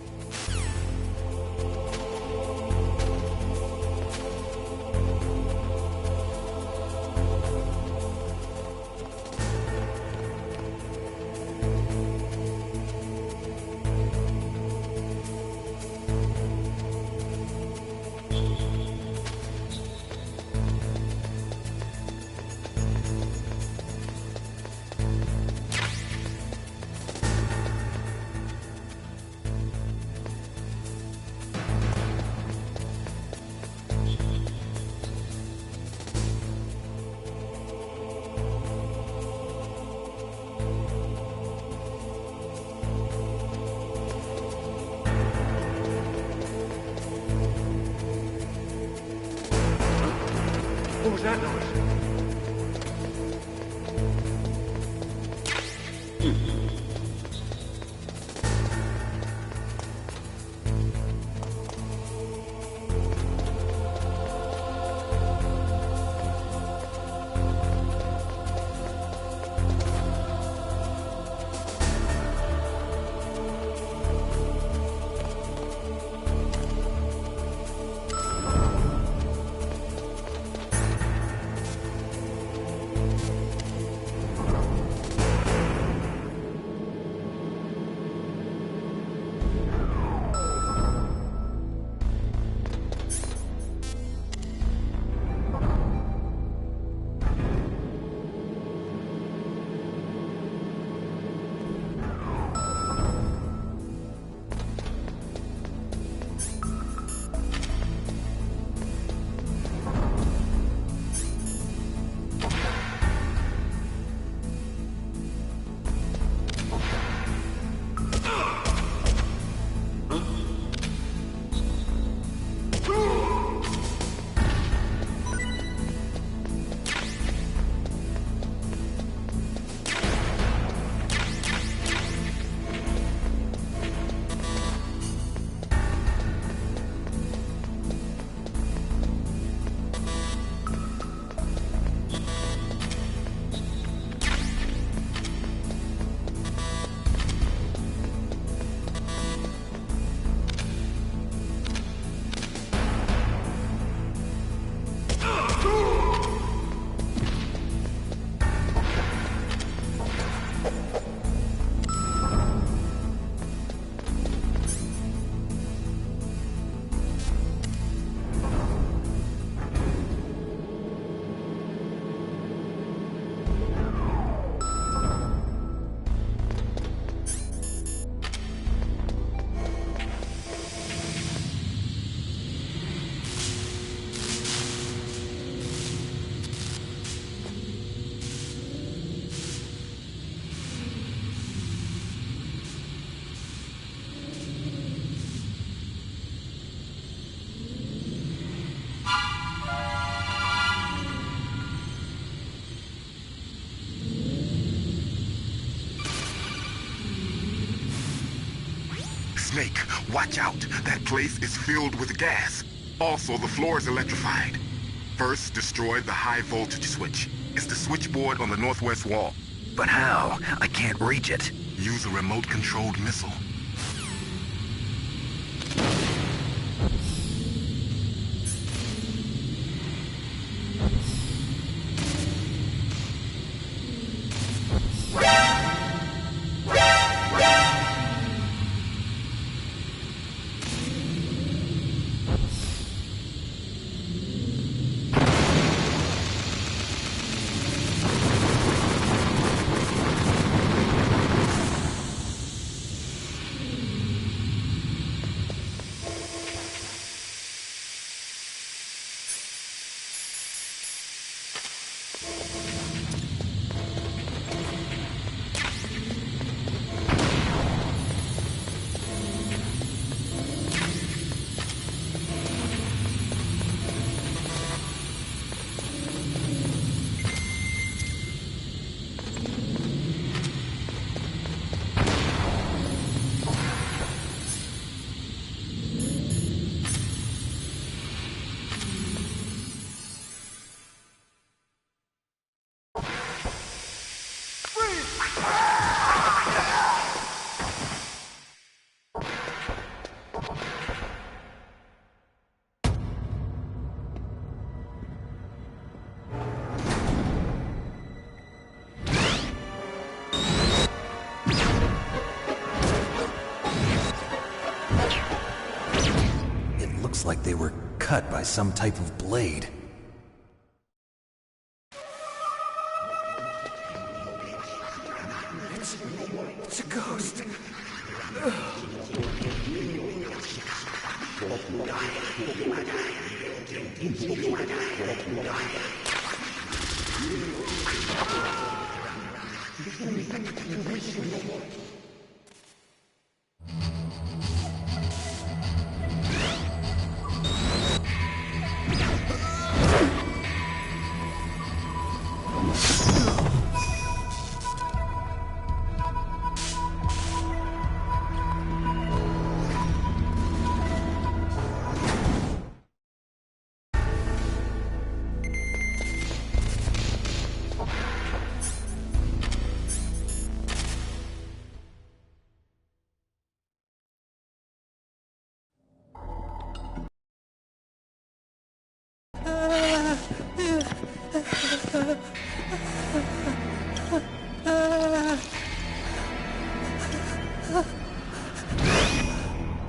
What was that noise? Snake, watch out. That place is filled with gas. Also, the floor is electrified. First, destroy the high voltage switch. It's the switchboard on the northwest wall. But how? I can't reach it. Use a remote-controlled missile. they were cut by some type of blade. It's a ghost.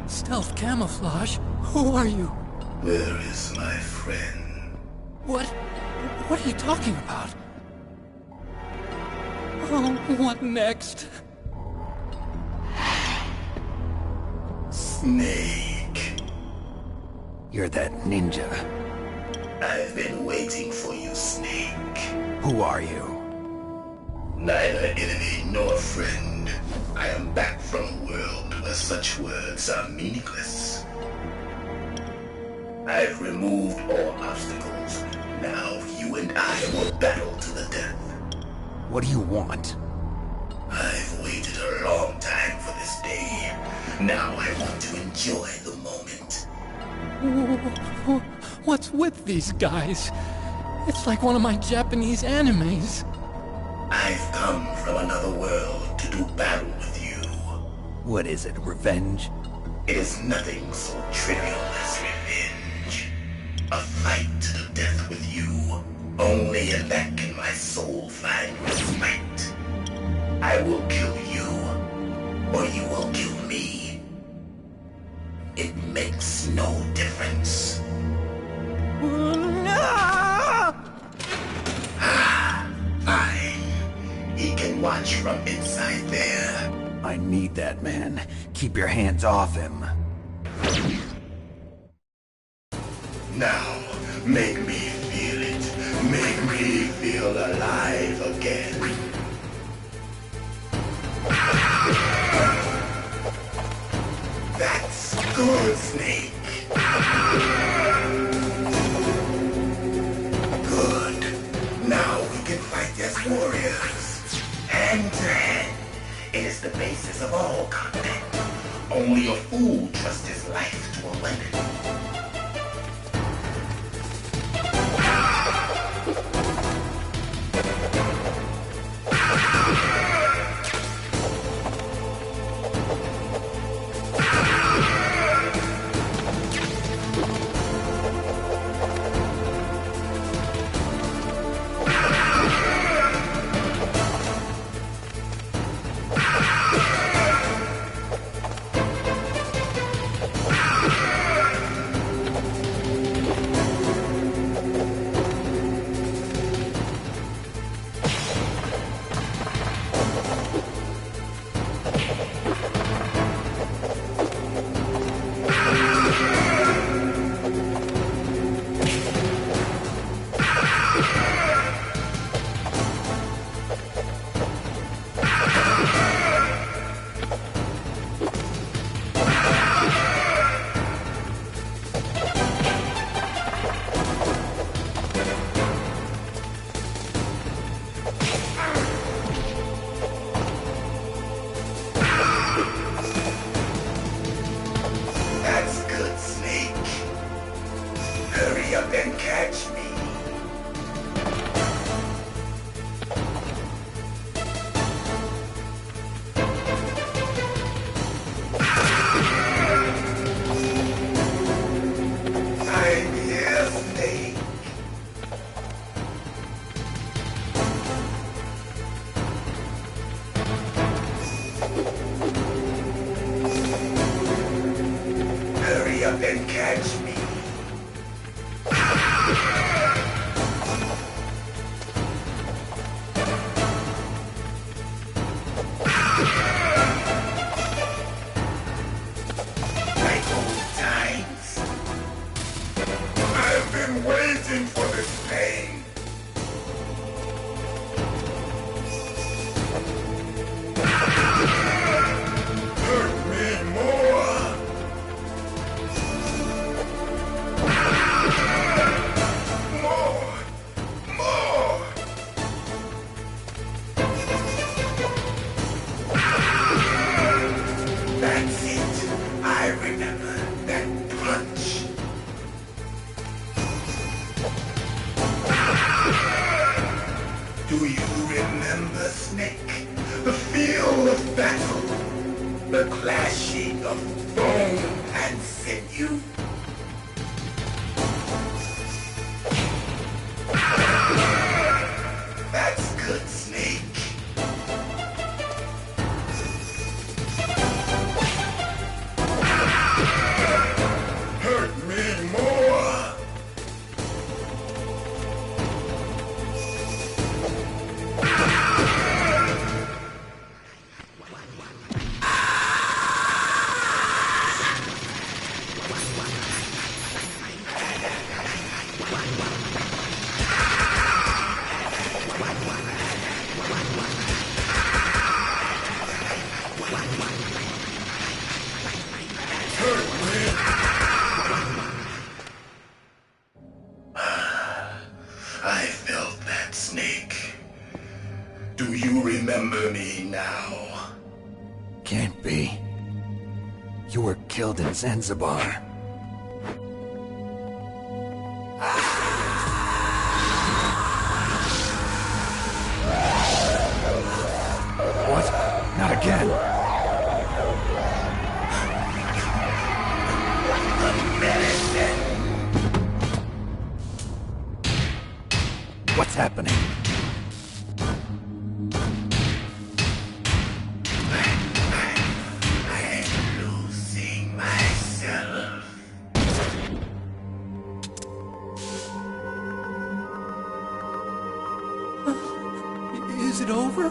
Stealth camouflage? Who are you? Where is my friend? What are you talking about? Oh, what next? Snake. You're that ninja. I've been waiting for you, Snake. Who are you? Neither enemy nor friend. I am back from a world where such words are meaningless. I've removed all obstacles. Now you and I will battle to the death. What do you want? I've waited a long time for this day. Now I want to enjoy the moment. What's with these guys? It's like one of my Japanese animes. I've come from another world to do battle with you. What is it, revenge? It is nothing so trivial as revenge. A fight to the death with you. Only in that can my soul find respite. I will kill you, or you will kill me. It makes no difference. Fine. He can watch from inside there. I need that man. Keep your hands off him. Now, make me feel it. Make me feel alive again. That's good, Snake. Good. Now we can fight as warriors. Hand to hand. It is the basis of all combat. Only a fool trusts his life to a weapon. remember, Snake? The feel of battle, the clashing of bone and sinew. That's good, Snake. Hurt me more. I felt that, Snake. Do you remember me now? Can't be. You were killed in Zanzibar. What? Not again. What's happening? I'm losing myself. Is it over?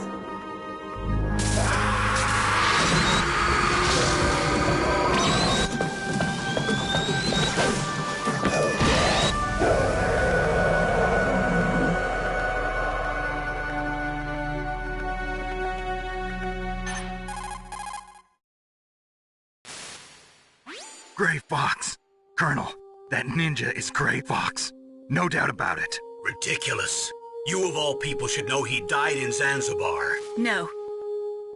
Gray Fox. Colonel, that ninja is Gray Fox. No doubt about it. Ridiculous. You of all people should know he died in Zanzibar. No.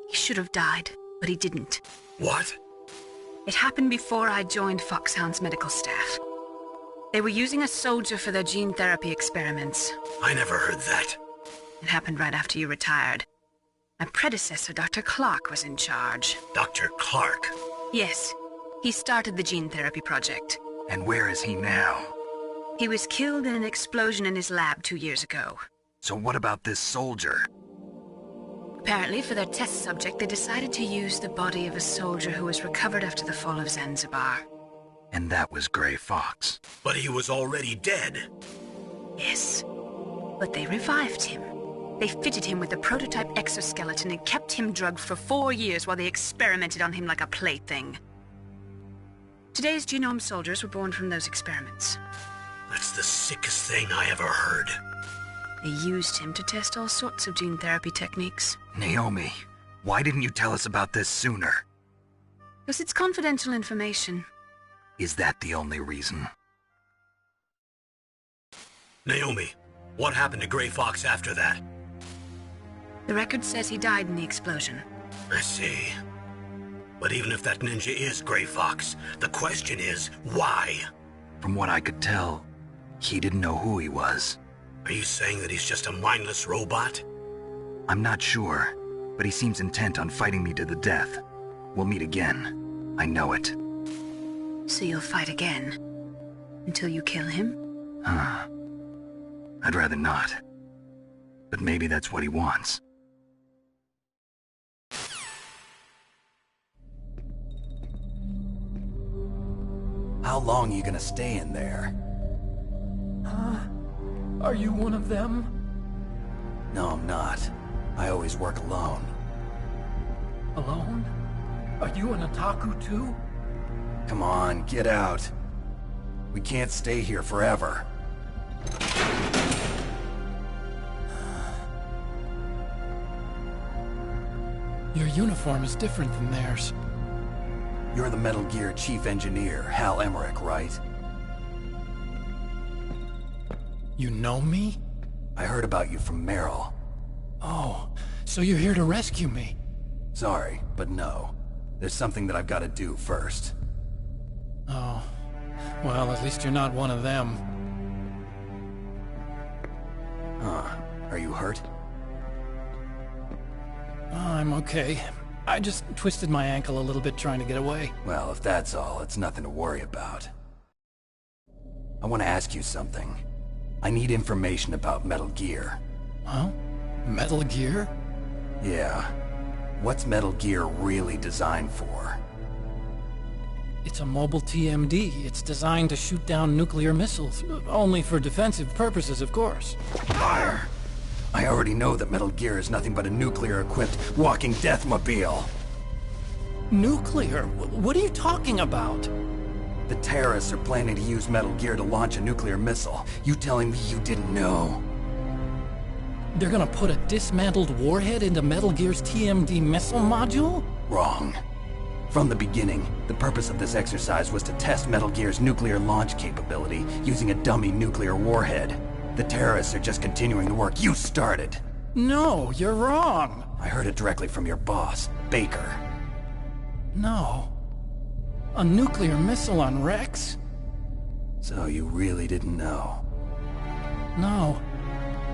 He should have died, but he didn't. What? It happened before I joined Foxhound's medical staff. They were using a soldier for their gene therapy experiments. I never heard that. It happened right after you retired. My predecessor, Dr. Clark, was in charge. Dr. Clark? Yes. He started the gene therapy project. And where is he now? He was killed in an explosion in his lab 2 years ago. So what about this soldier? Apparently, for their test subject, they decided to use the body of a soldier who was recovered after the fall of Zanzibar. And that was Gray Fox. But he was already dead. Yes. But they revived him. They fitted him with a prototype exoskeleton and kept him drugged for 4 years while they experimented on him like a plaything. Today's genome soldiers were born from those experiments. That's the sickest thing I ever heard. They used him to test all sorts of gene therapy techniques. Naomi, why didn't you tell us about this sooner? Because it's confidential information. Is that the only reason? Naomi, what happened to Gray Fox after that? The record says he died in the explosion. I see. But even if that ninja is Gray Fox, the question is, why? From what I could tell, he didn't know who he was. Are you saying that he's just a mindless robot? I'm not sure, but he seems intent on fighting me to the death. We'll meet again. I know it. So you'll fight again? Until you kill him? I'd rather not. But maybe that's what he wants. How long are you gonna stay in there? Are you one of them? No, I'm not. I always work alone. Alone? Are you an otaku too? Come on, get out. We can't stay here forever. Your uniform is different than theirs. You're the Metal Gear Chief Engineer, Hal Emmerich, right? You know me? I heard about you from Meryl. Oh, so you're here to rescue me? Sorry, but no. There's something that I've got to do first. Oh. Well, at least you're not one of them. Huh. Are you hurt? I'm okay. I just twisted my ankle a little bit trying to get away. Well, if that's all, it's nothing to worry about. I want to ask you something. I need information about Metal Gear. Huh? Metal Gear? Yeah. What's Metal Gear really designed for? It's a mobile TMD. It's designed to shoot down nuclear missiles. Only for defensive purposes, of course. Fire! I already know that Metal Gear is nothing but a nuclear-equipped walking deathmobile. Nuclear? What are you talking about? The terrorists are planning to use Metal Gear to launch a nuclear missile. You telling me you didn't know? They're gonna put a dismantled warhead into Metal Gear's TMD missile module? Wrong. From the beginning, the purpose of this exercise was to test Metal Gear's nuclear launch capability using a dummy nuclear warhead. The terrorists are just continuing the work you started. No, you're wrong. I heard it directly from your boss, Baker. No. A nuclear missile on Rex? So you really didn't know? No.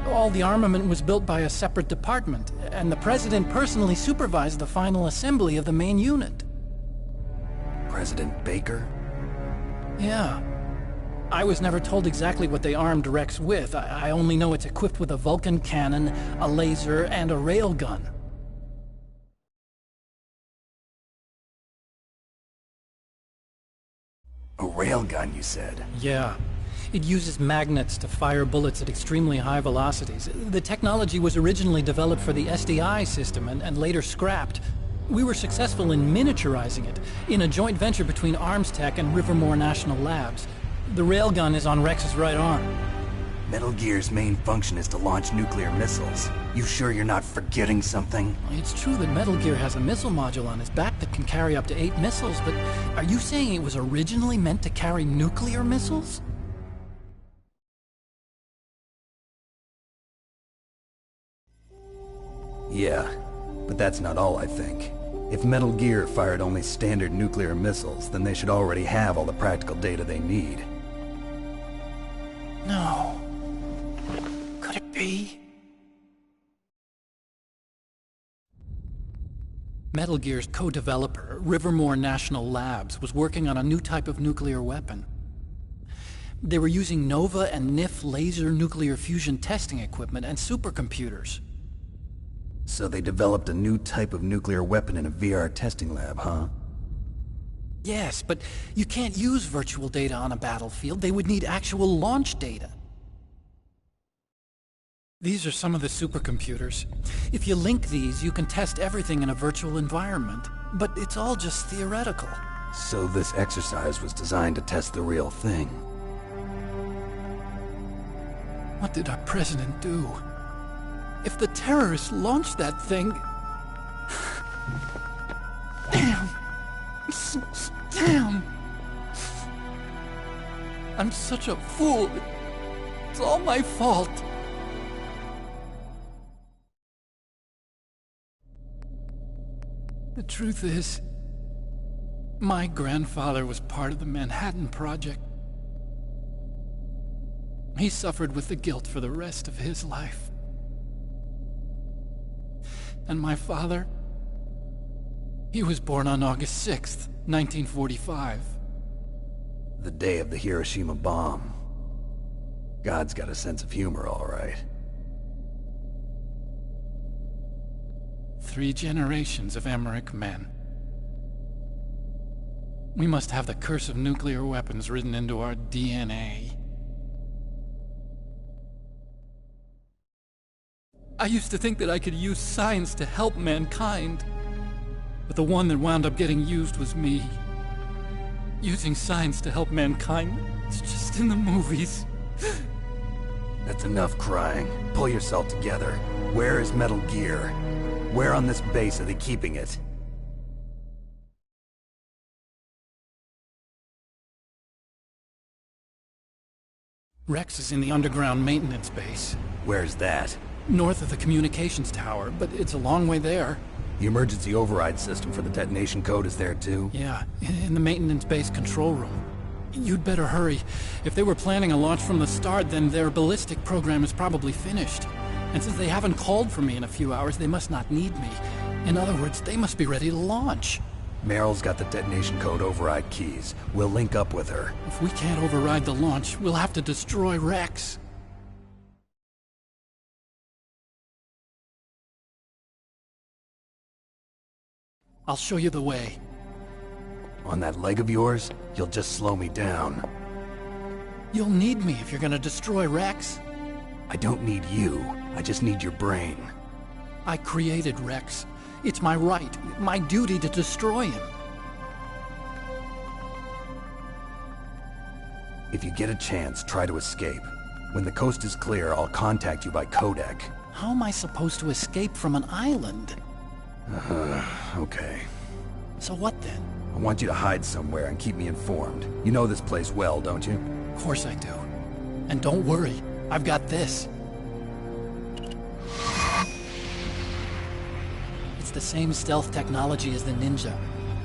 All the armament was built by a separate department, and the President personally supervised the final assembly of the main unit. President Baker? Yeah. I was never told exactly what they armed Rex with. I only know it's equipped with a Vulcan cannon, a laser, and a railgun. A railgun, you said? Yeah. It uses magnets to fire bullets at extremely high velocities. The technology was originally developed for the SDI system and later scrapped. We were successful in miniaturizing it, in a joint venture between Armstech and Rivermore National Labs. The railgun is on Rex's right arm. Metal Gear's main function is to launch nuclear missiles. You sure you're not forgetting something? It's true that Metal Gear has a missile module on his back that can carry up to 8 missiles, but are you saying it was originally meant to carry nuclear missiles? Yeah, but that's not all I think. If Metal Gear fired only standard nuclear missiles, then they should already have all the practical data they need. No. Could it be? Metal Gear's co-developer, Rivermore National Labs, was working on a new type of nuclear weapon. They were using NOVA and NIF laser nuclear fusion testing equipment and supercomputers. So they developed a new type of nuclear weapon in a VR testing lab, huh? Yes, but you can't use virtual data on a battlefield. They would need actual launch data. These are some of the supercomputers. If you link these, you can test everything in a virtual environment. But it's all just theoretical. So this exercise was designed to test the real thing. What did our president do? If the terrorists launched that thing... Damn! Damn! I'm such a fool. It's all my fault. The truth is, my grandfather was part of the Manhattan Project. He suffered with the guilt for the rest of his life. And my father, he was born on August 6th, 1945. The day of the Hiroshima bomb. God's got a sense of humor, all right. 3 generations of Emmerich men. We must have the curse of nuclear weapons written into our DNA. I used to think that I could use science to help mankind. But the one that wound up getting used was me. Using science to help mankind, it's just in the movies. That's enough crying. Pull yourself together. Where is Metal Gear? Where on this base are they keeping it? Rex is in the underground maintenance base. Where's that? North of the communications tower, but it's a long way there. The emergency override system for the detonation code is there too? Yeah, in the maintenance base control room. You'd better hurry. If they were planning a launch from the start, then their ballistic program is probably finished. And since they haven't called for me in a few hours, they must not need me. In other words, they must be ready to launch. Meryl's got the detonation code override keys. We'll link up with her. If we can't override the launch, we'll have to destroy Rex. I'll show you the way. On that leg of yours, you'll just slow me down. You'll need me if you're gonna destroy Rex. I don't need you. I just need your brain. I created Rex. It's my right, my duty to destroy him. If you get a chance, try to escape. When the coast is clear, I'll contact you by codec. How am I supposed to escape from an island? Okay. So what then? I want you to hide somewhere and keep me informed. You know this place well, don't you? Of course I do. And don't worry, I've got this. It's the same stealth technology as the Ninja.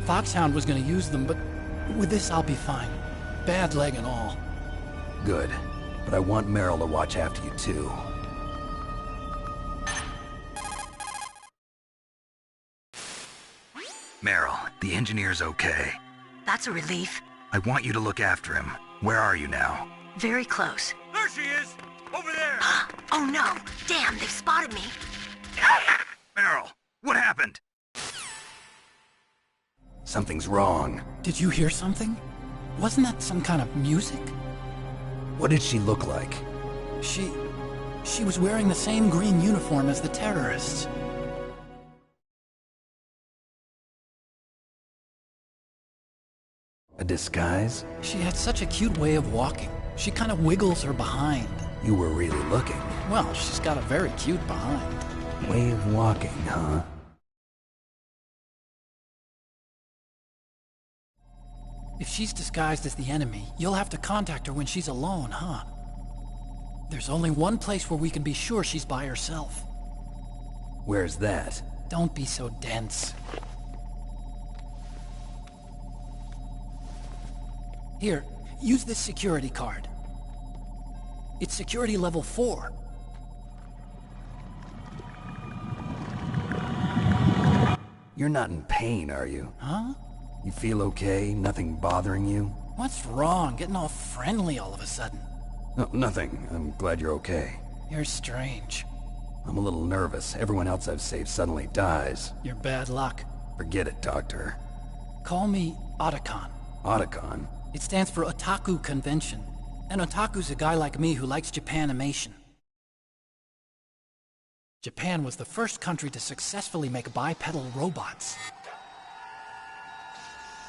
Foxhound was gonna use them, but with this I'll be fine. Bad leg and all. Good. But I want Meryl to watch after you too. Meryl, the engineer's okay. That's a relief. I want you to look after him. Where are you now? Very close. There she is! Over there! Oh no! Damn, they've spotted me! Meryl, what happened? Something's wrong. Did you hear something? Wasn't that some kind of music? What did she look like? She was wearing the same green uniform as the terrorists. A disguise? She had such a cute way of walking. She kind of wiggles her behind. You were really looking. Well, she's got a very cute behind. Way of walking, huh? If she's disguised as the enemy, you'll have to contact her when she's alone, huh? There's only one place where we can be sure she's by herself. Where's that? Don't be so dense. Here, use this security card. It's security level 4. You're not in pain, are you? Huh? You feel okay? Nothing bothering you? What's wrong? Getting all friendly all of a sudden. No, nothing. I'm glad you're okay. You're strange. I'm a little nervous. Everyone else I've saved suddenly dies. You're bad luck. Forget it, Doctor. Call me Otacon. Otacon? It stands for Otaku Convention. An otaku's a guy like me who likes Japanimation. Japan was the first country to successfully make bipedal robots.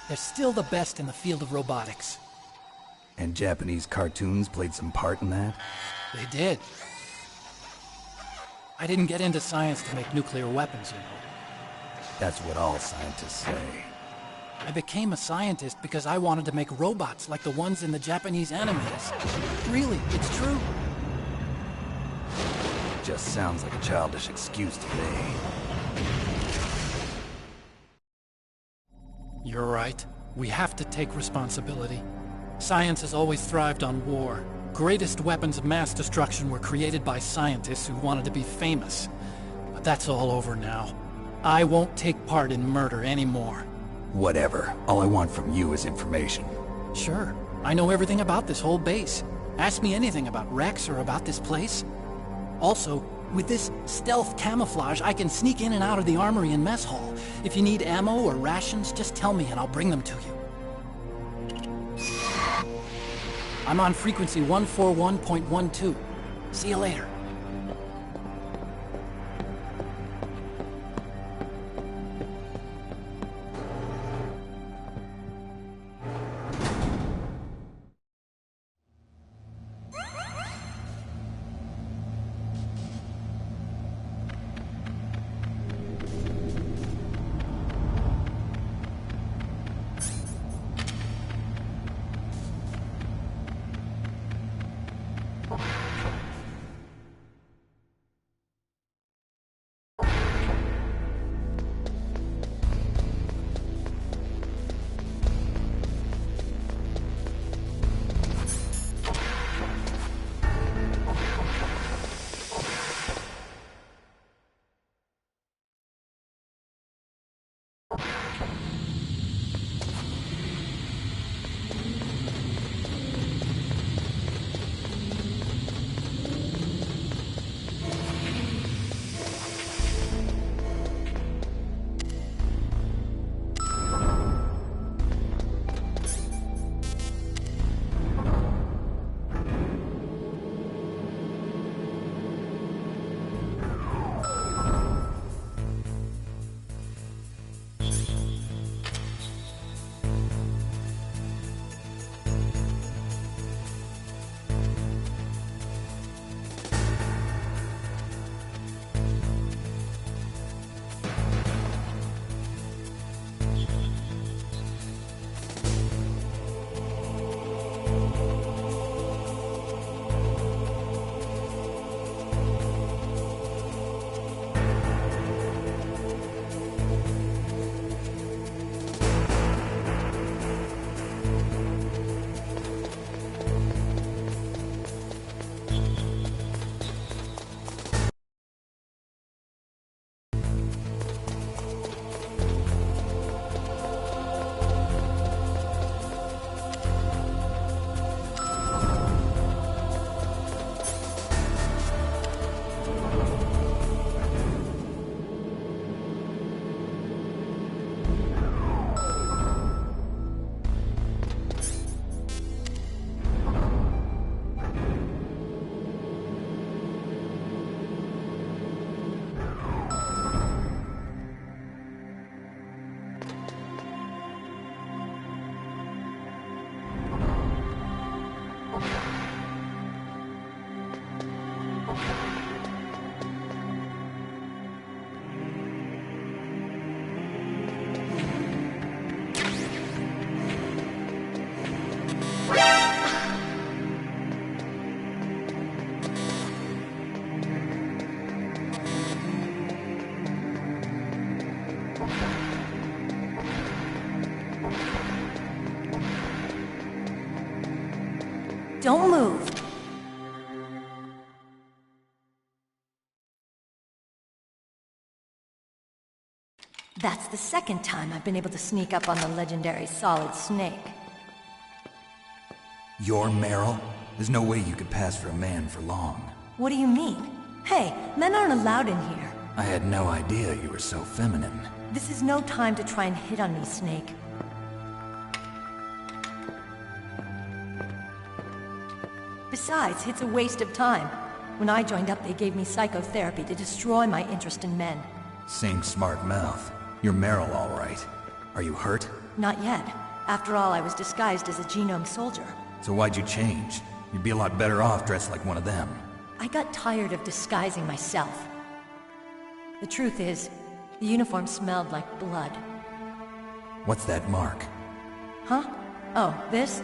They're still the best in the field of robotics. And Japanese cartoons played some part in that? They did. I didn't get into science to make nuclear weapons, you know. That's what all scientists say. I became a scientist because I wanted to make robots like the ones in the Japanese animes. Really, it's true. Just sounds like a childish excuse to me. You're right. We have to take responsibility. Science has always thrived on war. Greatest weapons of mass destruction were created by scientists who wanted to be famous. But that's all over now. I won't take part in murder anymore. Whatever. All I want from you is information. Sure. I know everything about this whole base. Ask me anything about Rex or about this place. Also, with this stealth camouflage, I can sneak in and out of the armory and mess hall. If you need ammo or rations, just tell me and I'll bring them to you. I'm on frequency 141.12. See you later. don't move. That's the second time I've been able to sneak up on the legendary Solid Snake. You're Meryl? There's no way you could pass for a man for long. What do you mean? Hey, men aren't allowed in here. I had no idea you were so feminine. This is no time to try and hit on me, Snake. Besides, it's a waste of time. When I joined up, they gave me psychotherapy to destroy my interest in men. Same smart mouth. You're Meryl, all right. Are you hurt? Not yet. After all, I was disguised as a genome soldier. So why'd you change? You'd be a lot better off dressed like one of them. I got tired of disguising myself. The truth is, the uniform smelled like blood. What's that mark? Huh? Oh, this?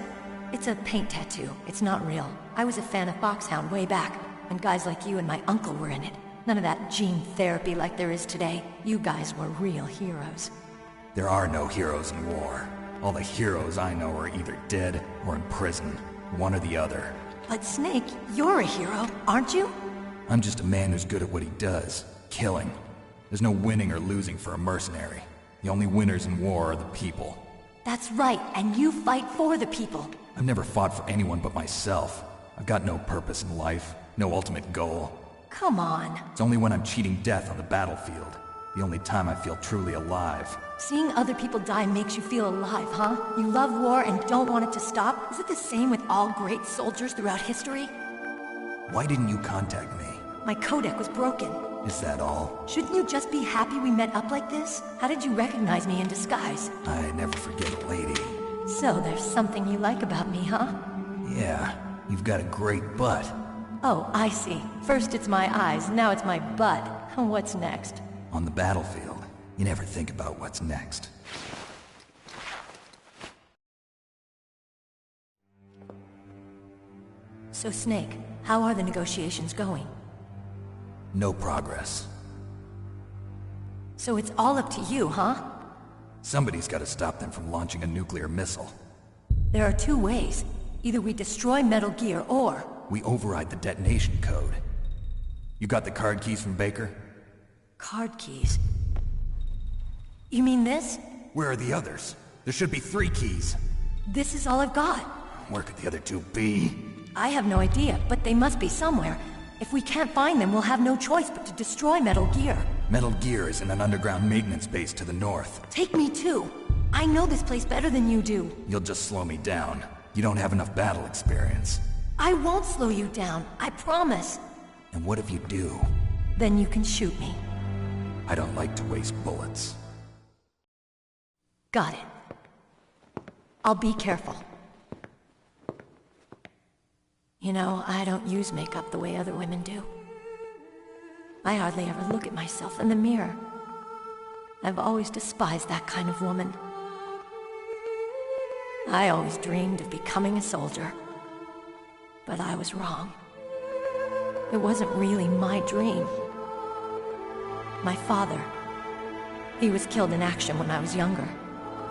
It's a paint tattoo. It's not real. I was a fan of Foxhound way back, when guys like you and my uncle were in it. None of that gene therapy like there is today. You guys were real heroes. There are no heroes in war. All the heroes I know are either dead or in prison. One or the other. But Snake, you're a hero, aren't you? I'm just a man who's good at what he does. Killing. There's no winning or losing for a mercenary. The only winners in war are the people. That's right, and you fight for the people. I've never fought for anyone but myself. I've got no purpose in life, no ultimate goal. Come on. It's only when I'm cheating death on the battlefield. The only time I feel truly alive. Seeing other people die makes you feel alive, huh? You love war and don't want it to stop? Is it the same with all great soldiers throughout history? Why didn't you contact me? My codec was broken. Is that all? Shouldn't you just be happy we met up like this? How did you recognize me in disguise? I never forget a lady. So there's something you like about me, huh? Yeah, you've got a great butt. Oh, I see. First it's my eyes, now it's my butt. What's next? On the battlefield, you never think about what's next. So Snake, how are the negotiations going? No progress. So it's all up to you, huh? Somebody's got to stop them from launching a nuclear missile. There are two ways. Either we destroy Metal Gear, or... we override the detonation code. You got the card keys from Baker? Card keys? You mean this? Where are the others? There should be 3 keys. This is all I've got. Where could the other 2 be? I have no idea, but they must be somewhere. If we can't find them, we'll have no choice but to destroy Metal Gear. Metal Gear is in an underground maintenance base to the north. Take me too. I know this place better than you do. You'll just slow me down. You don't have enough battle experience. I won't slow you down, I promise. And what if you do? Then you can shoot me. I don't like to waste bullets. Got it. I'll be careful. You know, I don't use makeup the way other women do. I hardly ever look at myself in the mirror. I've always despised that kind of woman. I always dreamed of becoming a soldier. But I was wrong. It wasn't really my dream. My father, he was killed in action when I was younger.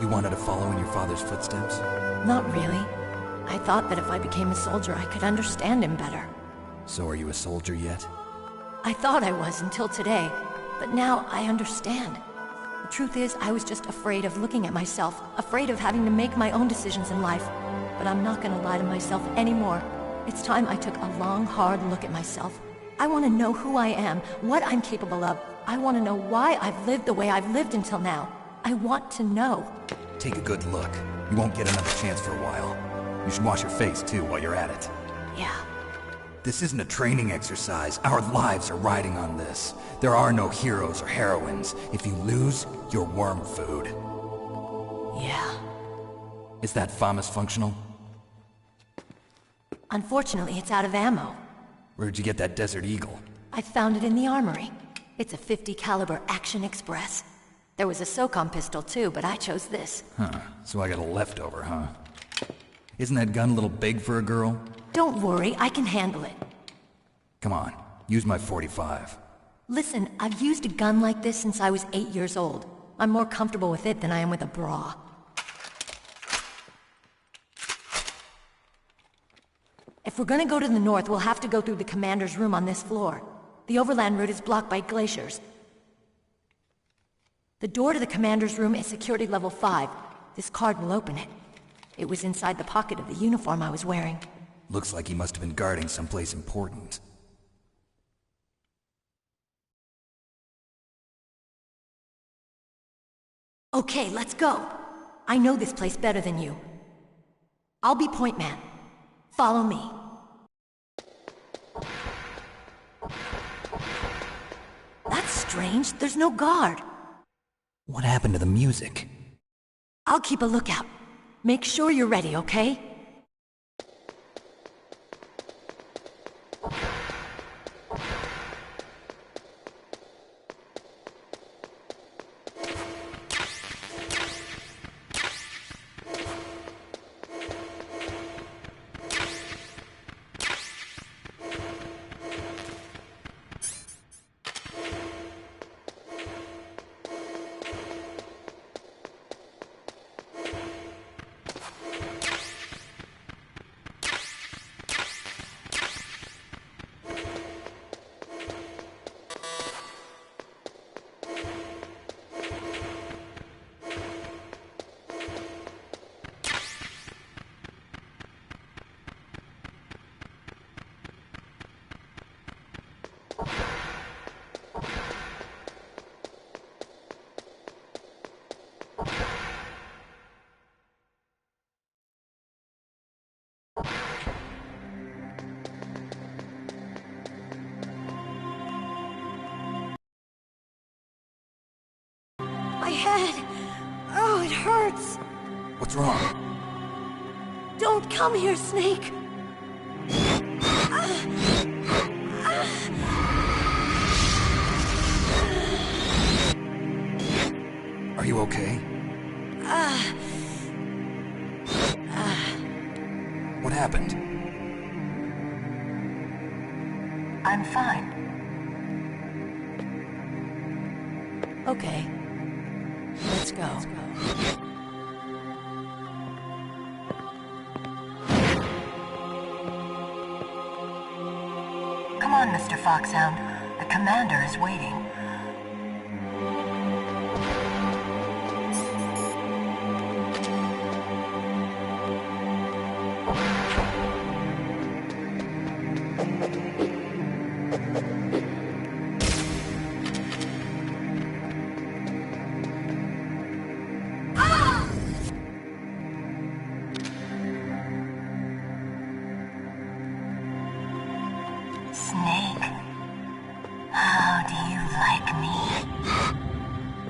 You wanted to follow in your father's footsteps? Not really. I thought that if I became a soldier, I could understand him better. So are you a soldier yet? I thought I was until today, but now I understand. The truth is, I was just afraid of looking at myself, afraid of having to make my own decisions in life. But I'm not gonna lie to myself anymore. It's time I took a long, hard look at myself. I want to know who I am, what I'm capable of. I want to know why I've lived the way I've lived until now. I want to know. Take a good look. You won't get another chance for a while. You should wash your face, too, while you're at it. Yeah. This isn't a training exercise. Our lives are riding on this. There are no heroes or heroines. If you lose, you're worm food. Yeah. Is that FAMAS functional? Unfortunately, it's out of ammo. Where'd you get that Desert Eagle? I found it in the armory. It's a .50 caliber Action Express. There was a SOCOM pistol too, but I chose this. Huh, so I got a leftover, huh? Isn't that gun a little big for a girl? Don't worry, I can handle it. Come on, use my .45. Listen, I've used a gun like this since I was 8 years old. I'm more comfortable with it than I am with a bra. If If we're gonna go to the north, we'll have to go through the commander's room on this floor. The overland route is blocked by glaciers. The door to the commander's room is security level 5. This card will open it. It was inside the pocket of the uniform I was wearing. Looks like he must have been guarding someplace important. Okay, let's go. I know this place better than you. I'll be point man. Follow me. That's strange. There's no guard. What happened to the music? I'll keep a lookout. Make sure you're ready, okay? My head! Oh, it hurts! What's wrong? Don't come here, Snake! Are you okay? What happened? I'm fine. Okay. Let's go. Come on, Mr. Foxhound. The commander is waiting. Snake, how do you like me?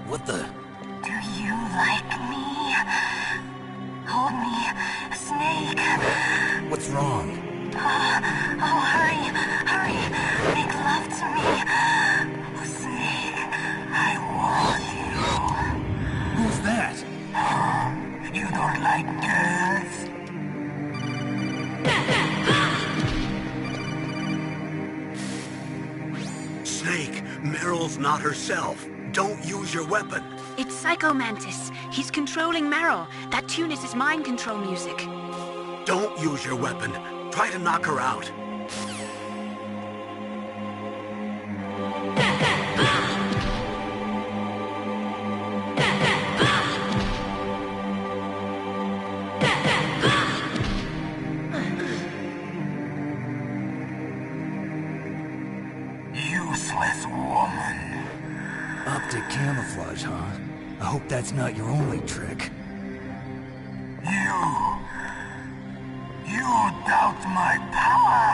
What the? Do you like me? Hold me, Snake. What's wrong? Oh, hurry, hurry. Make love to me. Oh, Snake, I want you. Who's that? You don't like girls? Snake, Meryl's not herself. Don't use your weapon. It's Psycho Mantis. He's controlling Meryl. That tune is his mind control music. Don't use your weapon. Try to knock her out. Useless woman. Optic camouflage, huh? I hope that's not your only trick. You doubt my power?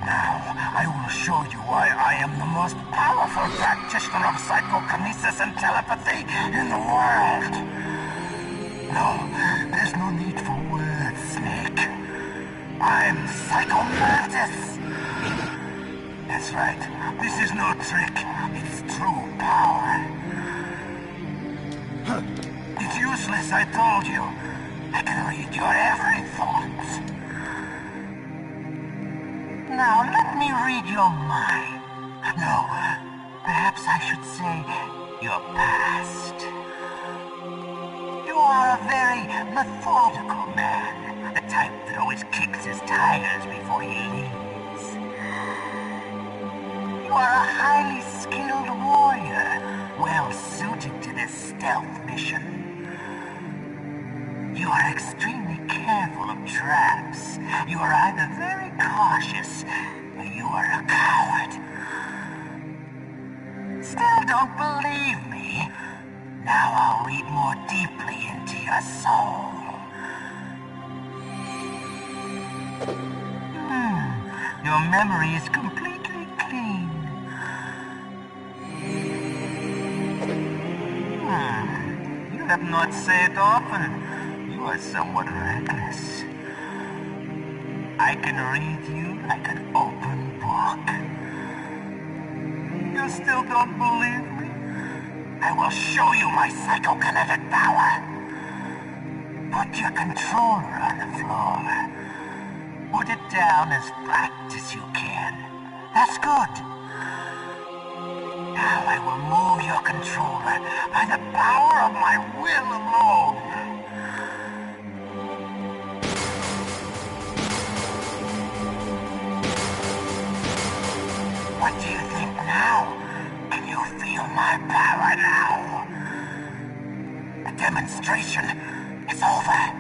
Now, I will show you why I am the most powerful practitioner of psychokinesis and telepathy in the world. No, there's no need for words, Snake. I'm Psycho Mantis. That's right. This is no trick. It's true power. It's useless, I told you. I can read your every thought. Now, let me read your mind. No, perhaps I should say your past. You are a very methodical man. The type that always kicks his tires before he leaves. You are a highly skilled warrior, well suited to this stealth mission. You are extremely careful of traps. You are either very cautious, or you are a coward. Still don't believe me? Now I'll read more deeply into your soul. Your memory is completely clean. You have not said often. You are somewhat reckless. I can read you like an open book. You still don't believe me? I will show you my psychokinetic power. Put your controller on the floor. Put it down as flat as you can. That's good. Now I will move your controller by the power of my will alone. What do you think now? Can you feel my power now? The demonstration is over.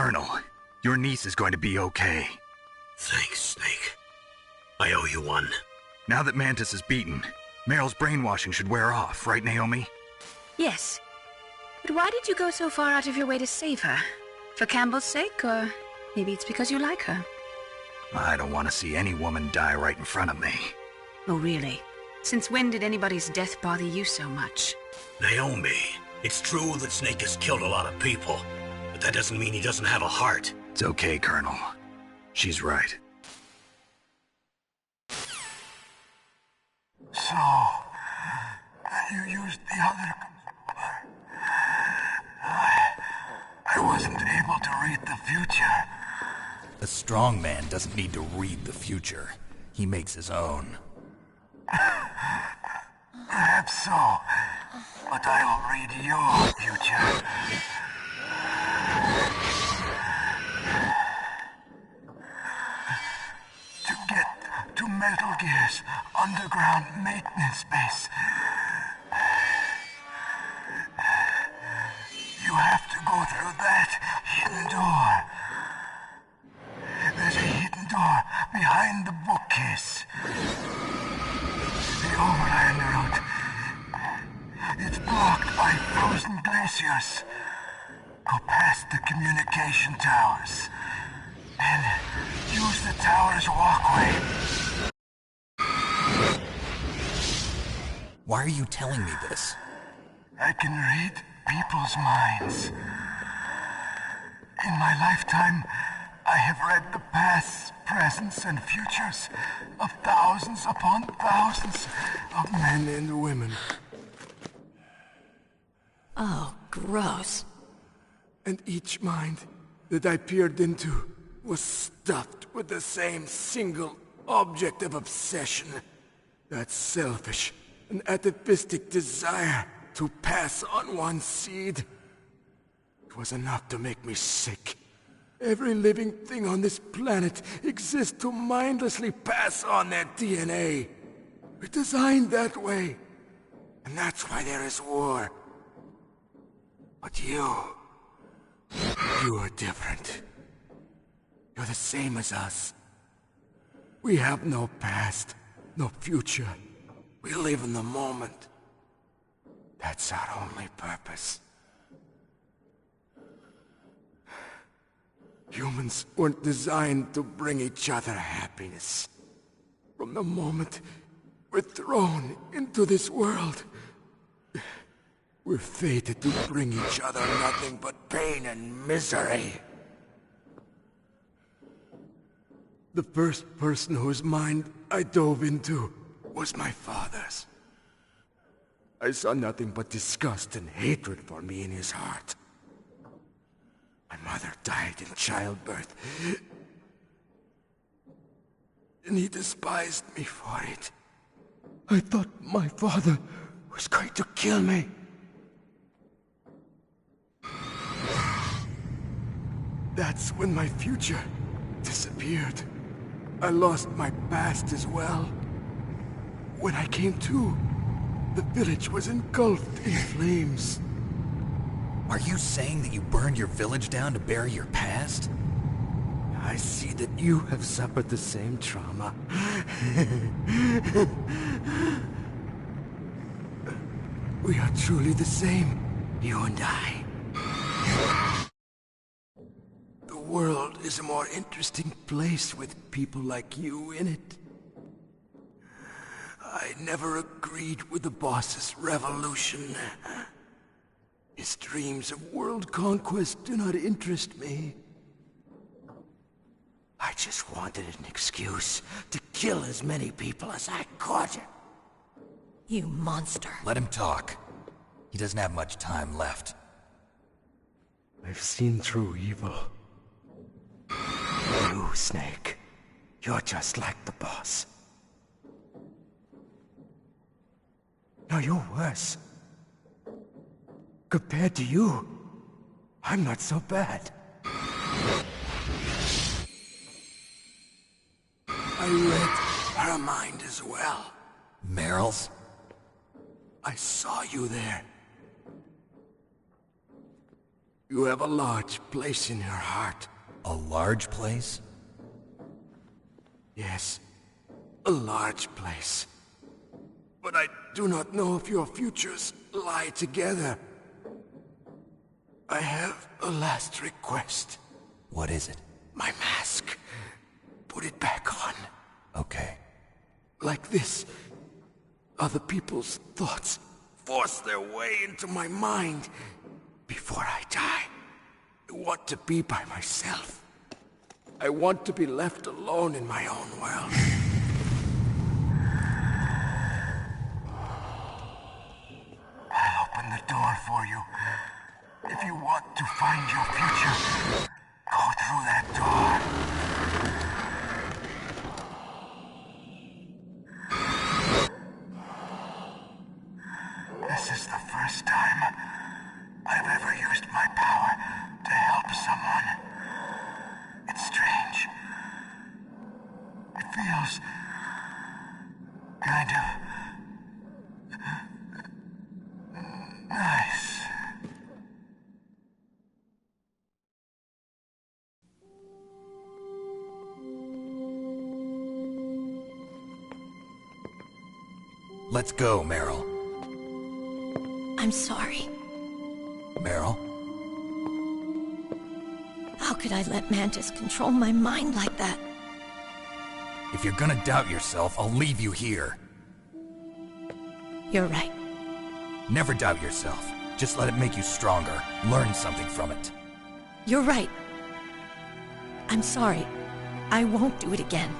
Colonel, your niece is going to be okay. Thanks, Snake. I owe you one. Now that Mantis is beaten, Meryl's brainwashing should wear off, right, Naomi? Yes. But why did you go so far out of your way to save her? For Campbell's sake, or maybe it's because you like her? I don't want to see any woman die right in front of me. Oh, really? Since when did anybody's death bother you so much? Naomi, it's true that Snake has killed a lot of people, but that doesn't mean he doesn't have a heart. It's okay, Colonel. She's right. So, you used the other controller. I wasn't able to read the future. A strong man doesn't need to read the future. He makes his own. Perhaps so, but I'll read your future. To get to Metal Gear's underground maintenance base, you have to go through that hidden door. There's a hidden door behind the bookcase. The overland route. It's blocked by frozen glaciers. Go past the communication towers. And use the tower's walkway. Why are you telling me this? I can read people's minds. In my lifetime, I have read the pasts, presents, and futures of thousands upon thousands of men and women. Oh, gross. And each mind that I peered into was stuffed with the same single object of obsession. That selfish and atavistic desire to pass on one seed. It was enough to make me sick. Every living thing on this planet exists to mindlessly pass on their DNA. We're designed that way. And that's why there is war. But you are different. You're the same as us. We have no past, no future. We live in the moment. That's our only purpose. Humans weren't designed to bring each other happiness. From the moment we're thrown into this world, we're fated to bring each other nothing but pain and misery. The first person whose mind I dove into was my father's. I saw nothing but disgust and hatred for me in his heart. My mother died in childbirth, and he despised me for it. I thought my father was going to kill me. That's when my future disappeared. I lost my past as well. When I came to, the village was engulfed in flames. Are you saying that you burned your village down to bury your past? I see that you have suffered the same trauma. We are truly the same, you and I. The world is a more interesting place with people like you in it. I never agreed with the boss's revolution. His dreams of world conquest do not interest me. I just wanted an excuse to kill as many people as I could. You monster. Let him talk. He doesn't have much time left. I've seen through evil. You, Snake, you're just like the boss. No, you're worse. Compared to you, I'm not so bad. I read her mind as well. Meryl's? I saw you there. You have a large place in your heart. A large place? Yes, a large place. But I do not know if your futures lie together. I have a last request. What is it? My mask. Put it back on. Okay. Like this, other people's thoughts force their way into my mind. Before I die, I want to be by myself. I want to be left alone in my own world. I'll open the door for you. If you want to find your future, go through that door. This is the first time I've ever used my power to help someone. It's strange. It feels kind of nice. Let's go, Meryl. I'm sorry. Meryl? How could I let Mantis control my mind like that? If you're gonna doubt yourself, I'll leave you here. You're right. Never doubt yourself. Just let it make you stronger. Learn something from it. You're right. I'm sorry. I won't do it again.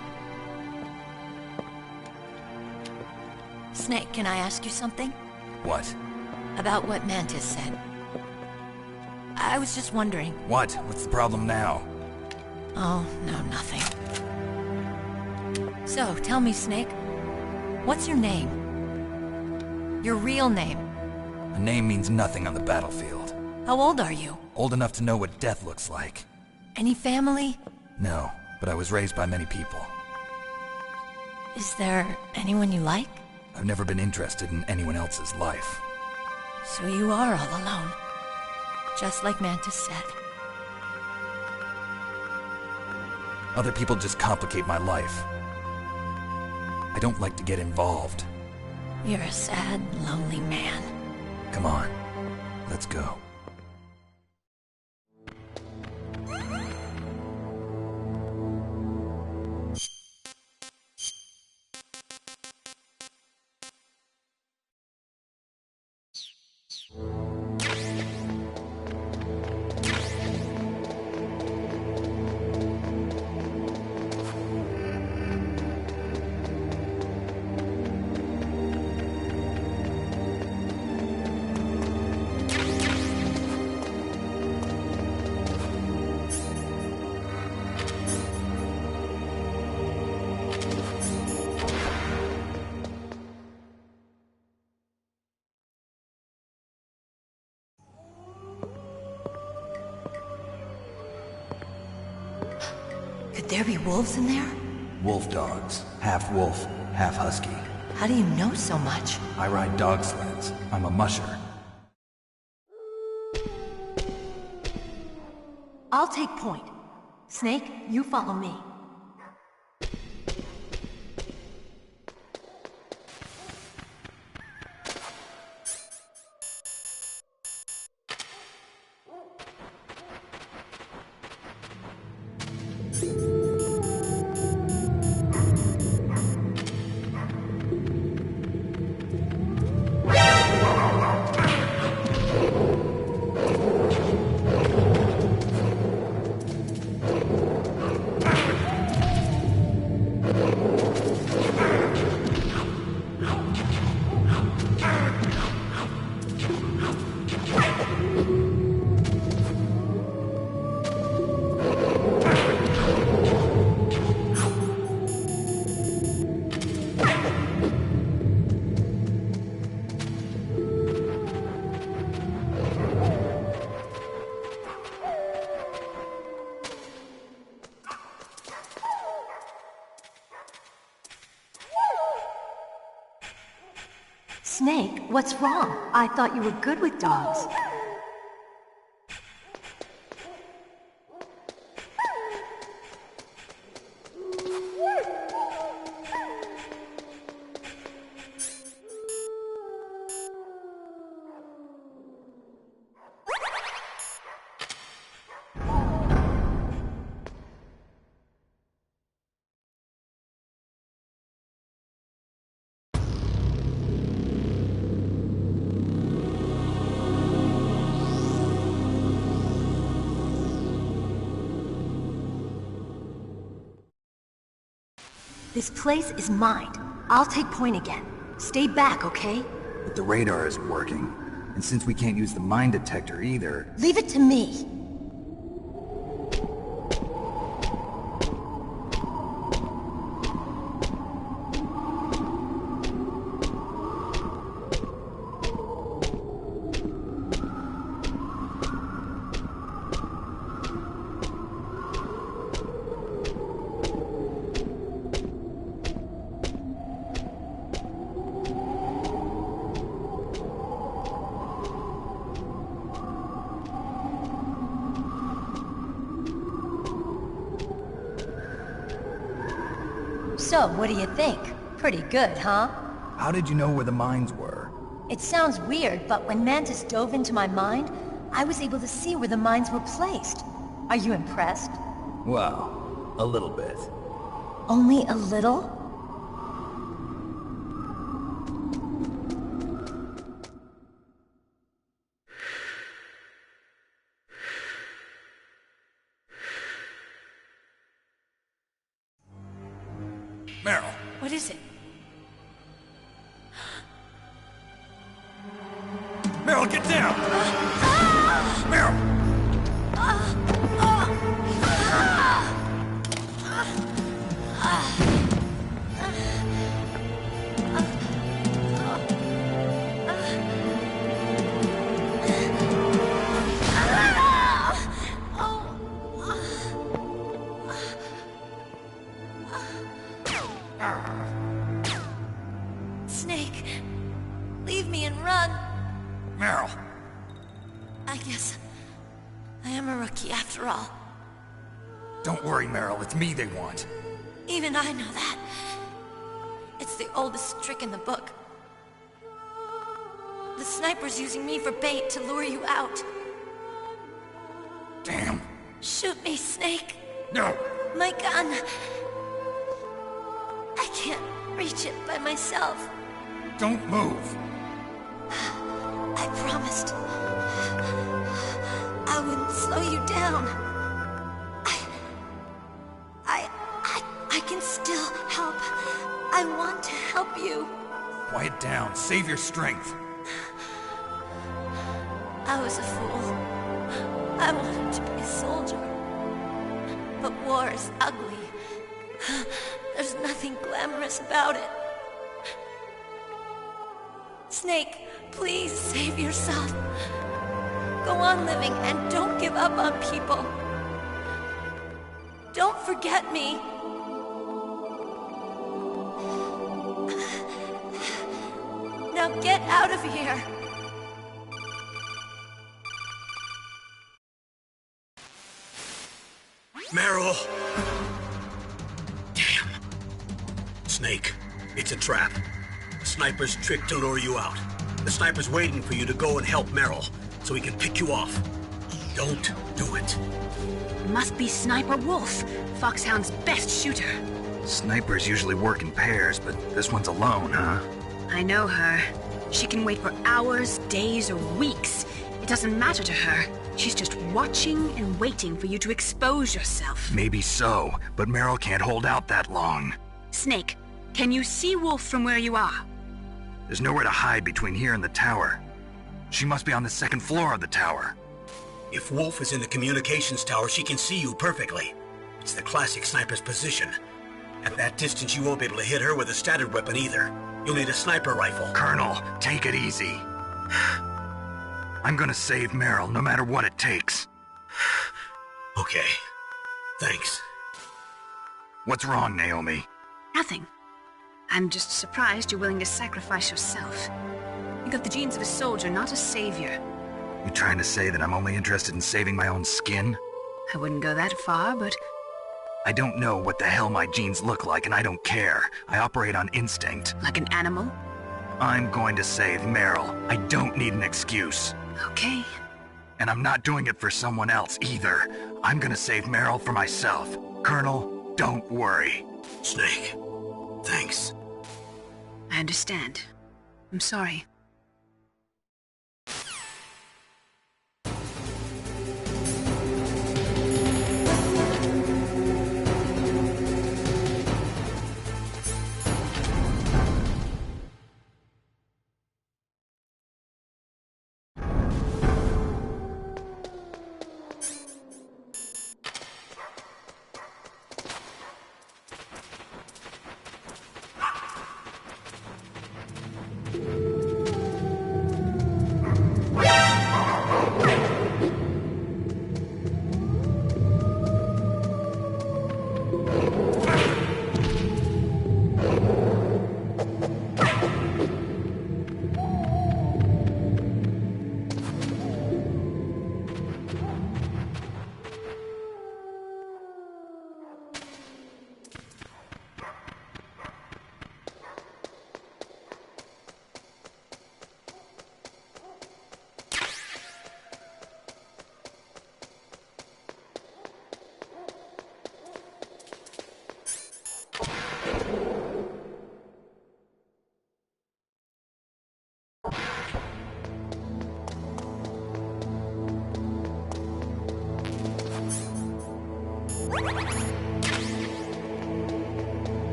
Snake, can I ask you something? What? About what Mantis said. I was just wondering. What? What's the problem now? Oh, no, nothing. So, tell me, Snake. What's your name? Your real name? A name means nothing on the battlefield. How old are you? Old enough to know what death looks like. Any family? No, but I was raised by many people. Is there anyone you like? I've never been interested in anyone else's life. So you are all alone. Just like Mantis said. Other people just complicate my life. I don't like to get involved. You're a sad, lonely man. Come on, let's go. Could there be wolves in there? Wolf dogs. Half wolf, half husky. How do you know so much? I ride dog sleds. I'm a musher. I'll take point. Snake, you follow me. Snake, what's wrong? I thought you were good with dogs. This place is mine. I'll take point again. Stay back, okay? But the radar isn't working. And since we can't use the mine detector either... Leave it to me. So, what do you think? Pretty good, huh? How did you know where the mines were? It sounds weird, but when Mantis dove into my mind, I was able to see where the mines were placed. Are you impressed? Well, a little bit. Only a little? Meryl. What is it? Meryl, get down! Meryl! Snake, leave me and run. Meryl. I guess I am a rookie after all. Don't worry, Meryl. It's me they want. Even I know that. It's the oldest trick in the book. The sniper's using me for bait to lure you out. Damn. Shoot me, Snake. No. My gun. I can't reach it by myself. Don't move. I promised. I wouldn't slow you down. I can still help. I want to help you. Quiet down. Save your strength. I was a fool. I wanted to be a soldier. But war is ugly. There's nothing glamorous about it. Snake, please save yourself. Go on living and don't give up on people. Don't forget me. Now get out of here. Meryl! Damn. Snake, it's a trap. The sniper's trick to lure you out. The sniper's waiting for you to go and help Meryl, so he can pick you off. Don't do it. Must be Sniper Wolf, Foxhound's best shooter. Snipers usually work in pairs, but this one's alone, huh? I know her. She can wait for hours, days, or weeks. It doesn't matter to her. She's just watching and waiting for you to expose yourself. Maybe so, but Meryl can't hold out that long. Snake, can you see Wolf from where you are? There's nowhere to hide between here and the tower. She must be on the second floor of the tower. If Wolf is in the communications tower, she can see you perfectly. It's the classic sniper's position. At that distance, you won't be able to hit her with a standard weapon either. You'll need a sniper rifle. Colonel, take it easy. I'm gonna save Meryl, no matter what it takes. Okay. Thanks. What's wrong, Naomi? Nothing. I'm just surprised you're willing to sacrifice yourself. You got the genes of a soldier, not a savior. You trying to say that I'm only interested in saving my own skin? I wouldn't go that far, but... I don't know what the hell my genes look like, and I don't care. I operate on instinct. Like an animal? I'm going to save Meryl. I don't need an excuse. Okay. And I'm not doing it for someone else either. I'm gonna save Meryl for myself. Colonel, don't worry. Snake, thanks. I understand. I'm sorry.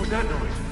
heard that noise?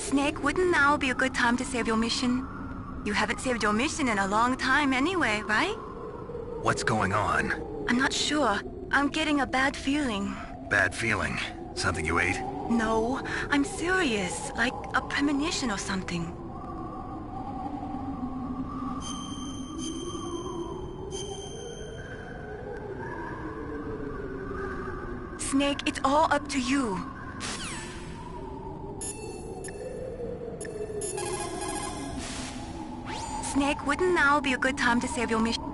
Snake, wouldn't now be a good time to save your mission? You haven't saved your mission in a long time anyway, right? What's going on? I'm not sure. I'm getting a bad feeling. Bad feeling? Something you ate? No, I'm serious. Like a premonition or something. Snake, it's all up to you. Snake, wouldn't now be a good time to save your mission?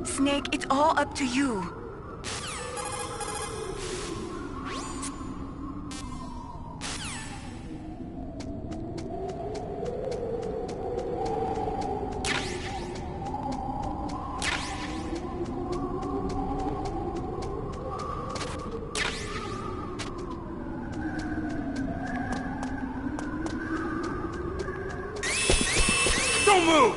Snake, it's all up to you. Don't move!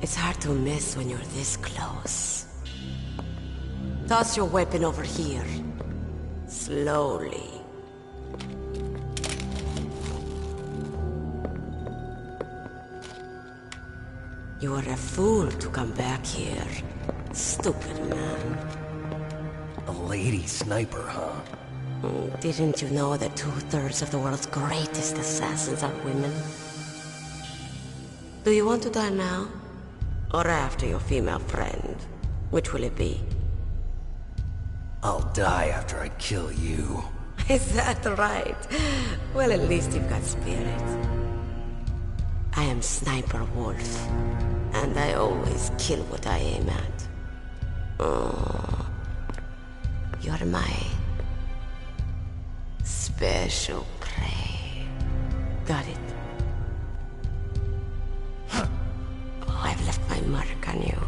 It's hard to miss when you're this close. Toss your weapon over here. Slowly. You are a fool to come back here. Stupid man. A lady sniper, huh? Didn't you know that 2/3 of the world's greatest assassins are women? Do you want to die now? Or after your female friend? Which will it be? I'll die after I kill you. Is that right? Well, at least you've got spirit. I am Sniper Wolf, and I always kill what I aim at. Oh, you're my special prey. Got it? I've left my mark on you.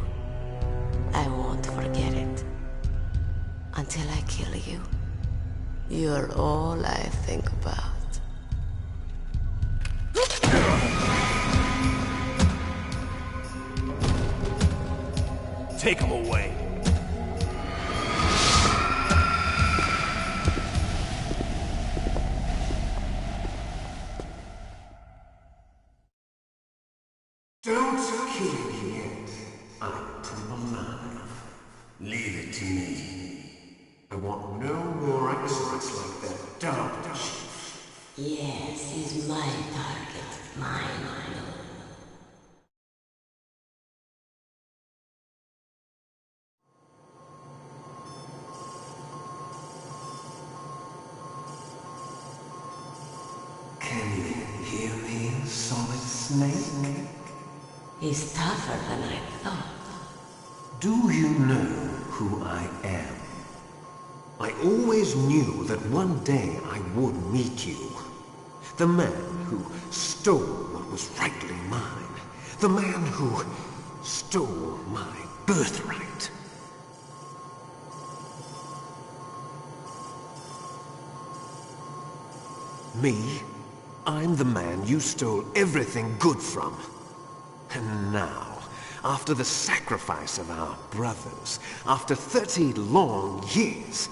I won't forget it. Until I kill you. You're all I think about. Take him away. Don't kill me yet. I'm too alive. Leave it to me. I want no more experts like that Dark Chief. Yes, he's my target. Mine. Can you hear me, Solid Snake? He's tougher than I thought. Do you know who I am? I always knew that one day I would meet you. The man who stole what was rightly mine. The man who stole my birthright. Me? I'm the man you stole everything good from. And now, after the sacrifice of our brothers, after 30 long years,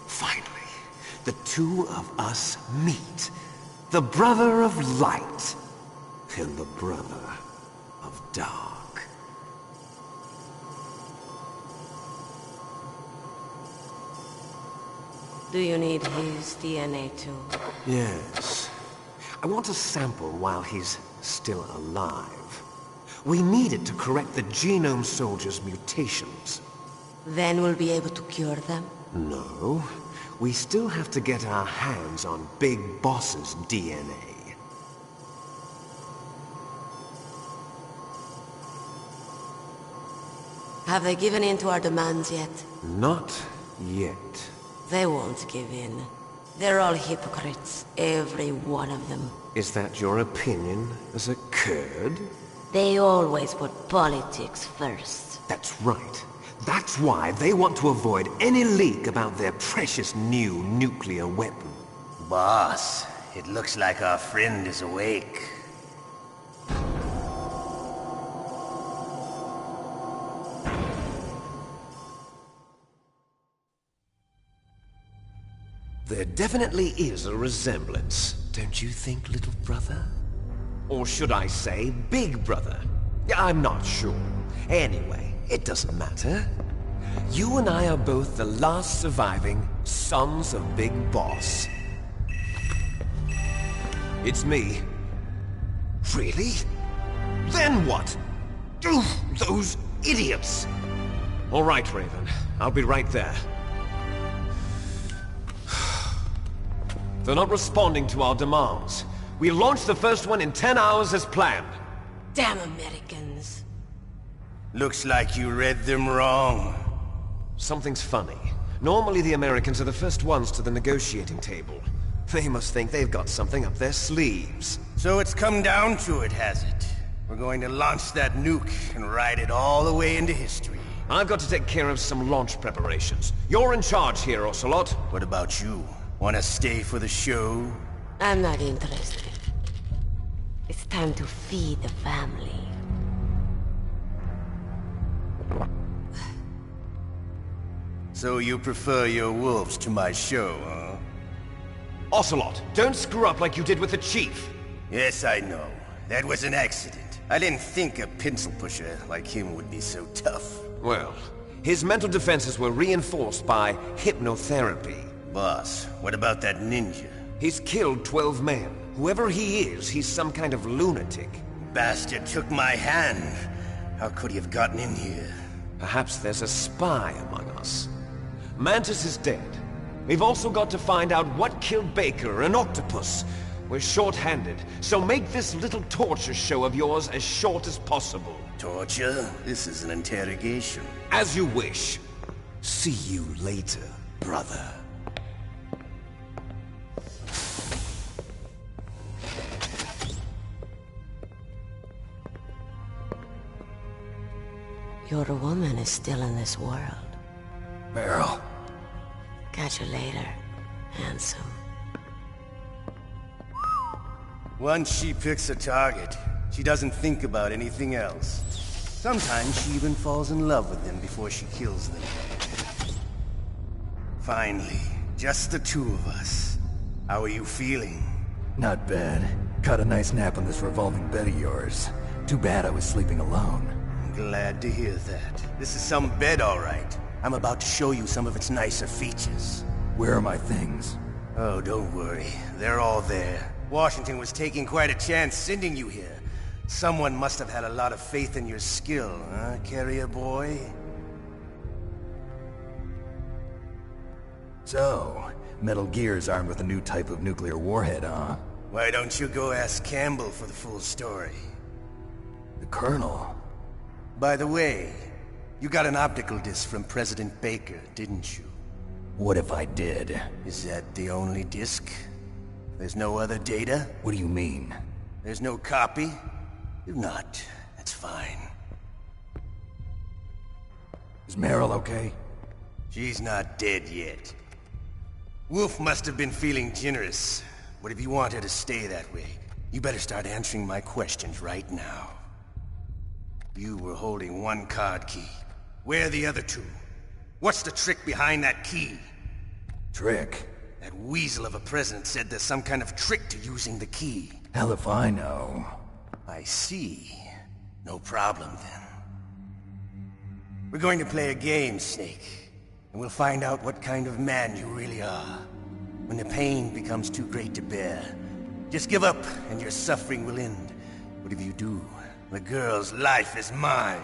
finally, the two of us meet. The brother of light and the brother of dark. Do you need his DNA too? Yes. I want a sample while he's still alive. We need it to correct the Genome Soldier's mutations. Then we'll be able to cure them? No. We still have to get our hands on Big Boss's DNA. Have they given in to our demands yet? Not yet. They won't give in. They're all hypocrites, every one of them. Is that your opinion as a Kurd? They always put politics first. That's right. That's why they want to avoid any leak about their precious new nuclear weapon. Boss, it looks like our friend is awake. There definitely is a resemblance, don't you think, little brother? Or should I say, big brother? I'm not sure. Anyway, it doesn't matter. You and I are both the last surviving sons of Big Boss. It's me. Really? Then what? Oof, those idiots! All right, Raven. I'll be right there. They're not responding to our demands. We launched the first one in 10 hours as planned. Damn Americans. Looks like you read them wrong. Something's funny. Normally the Americans are the first ones to the negotiating table. They must think they've got something up their sleeves. So it's come down to it, has it? We're going to launch that nuke and ride it all the way into history. I've got to take care of some launch preparations. You're in charge here, Ocelot. What about you? Want to stay for the show? I'm not interested. It's time to feed the family. So you prefer your wolves to my show, huh? Ocelot, don't screw up like you did with the Chief. Yes, I know. That was an accident. I didn't think a pencil pusher like him would be so tough. Well, his mental defenses were reinforced by hypnotherapy. Boss, what about that ninja? He's killed 12 men. Whoever he is, he's some kind of lunatic. Bastard took my hand. How could he have gotten in here? Perhaps there's a spy among us. Mantis is dead. We've also got to find out what killed Baker and Octopus. We're short-handed, so make this little torture show of yours as short as possible. Torture? This is an interrogation. As you wish. See you later, brother. Your woman is still in this world. Meryl. Catch you later, handsome. Once she picks a target, she doesn't think about anything else. Sometimes she even falls in love with them before she kills them. Finally, just the two of us. How are you feeling? Not bad. Caught a nice nap on this revolving bed of yours. Too bad I was sleeping alone. I'm glad to hear that. This is some bed, all right. I'm about to show you some of its nicer features. Where are my things? Oh, don't worry. They're all there. Washington was taking quite a chance sending you here. Someone must have had a lot of faith in your skill, huh, carrier boy? So, Metal Gear's armed with a new type of nuclear warhead, huh? Why don't you go ask Campbell for the full story? The Colonel? By the way, you got an optical disc from President Baker, didn't you? What if I did? Is that the only disc? There's no other data? What do you mean? There's no copy? If not, that's fine. Is Meryl okay? She's not dead yet. Wolf must have been feeling generous. But if you want her to stay that way, you better start answering my questions right now. You were holding one card key. Where are the other two? What's the trick behind that key? Trick? That weasel of a president said there's some kind of trick to using the key. Hell if I know. I see. No problem then. We're going to play a game, Snake. And we'll find out what kind of man you really are. When the pain becomes too great to bear, just give up and your suffering will end. But if you do, the girl's life is mine.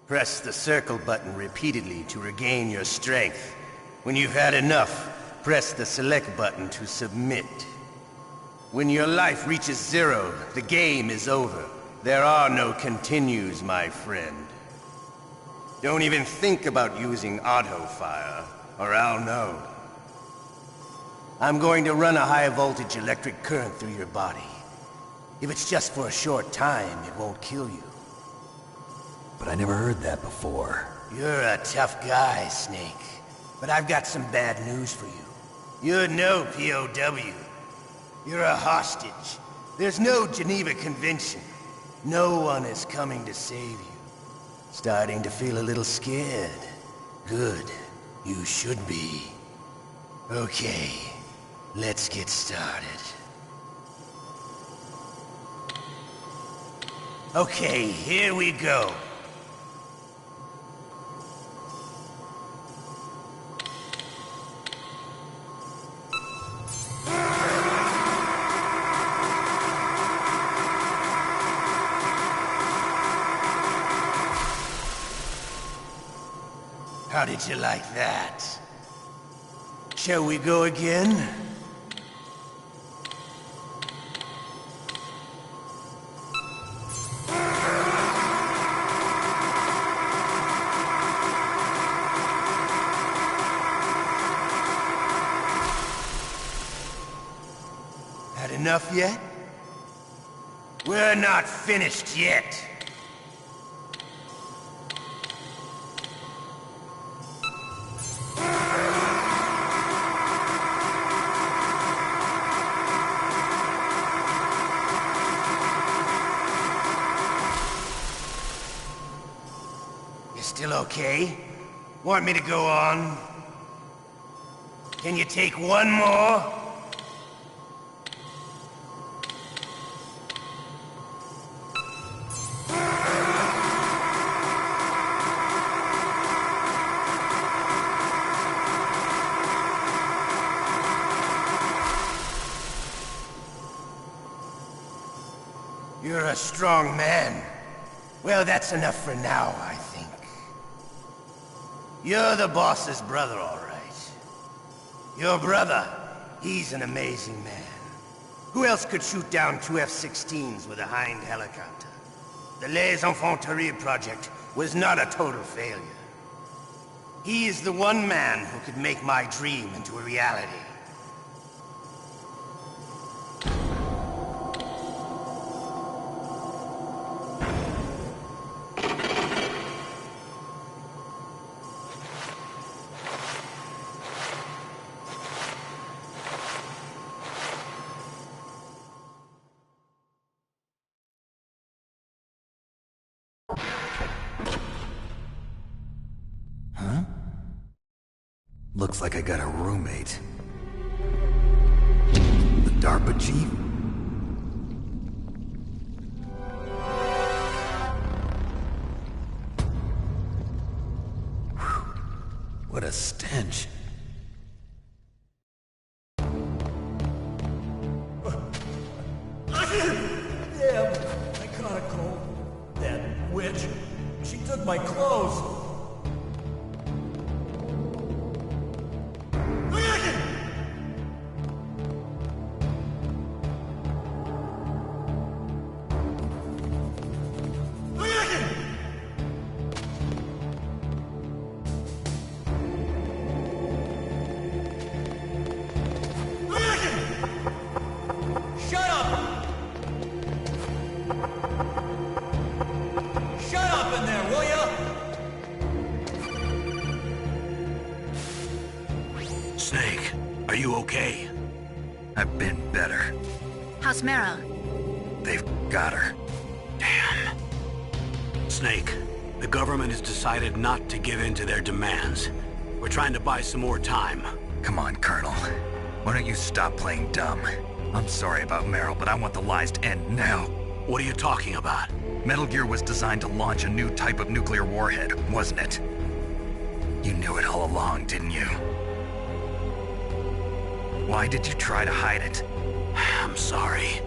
Press the circle button repeatedly to regain your strength. When you've had enough, press the select button to submit. When your life reaches 0, the game is over. There are no continues, my friend. Don't even think about using auto-fire, or I'll know. I'm going to run a high-voltage electric current through your body. If it's just for a short time, it won't kill you. But I never heard that before. You're a tough guy, Snake. But I've got some bad news for you. You're no POW. You're a hostage. There's no Geneva Convention. No one is coming to save you. Starting to feel a little scared. Good. You should be. Okay, let's get started. Okay, here we go. How did you like that? Shall we go again? Had enough yet? We're not finished yet. Still okay? Want me to go on? Can you take one more? You're a strong man. Well, that's enough for now, I think. You're the boss's brother, all right. Your brother, he's an amazing man. Who else could shoot down two F-16s with a Hind helicopter? The Les Infanteries project was not a total failure. He is the one man who could make my dream into a reality. Looks like I got a roommate. The DARPA chief? Whew. What a stench. Damn, I caught a cold. That witch. She took my clothes. Snake, are you okay? I've been better. How's Meryl? They've got her. Damn. Snake, the government has decided not to give in to their demands. We're trying to buy some more time. Come on, Colonel. Why don't you stop playing dumb? I'm sorry about Meryl, but I want the lies to end now. What are you talking about? Metal Gear was designed to launch a new type of nuclear warhead, wasn't it? You knew it all along, didn't you? Why did you try to hide it? I'm sorry.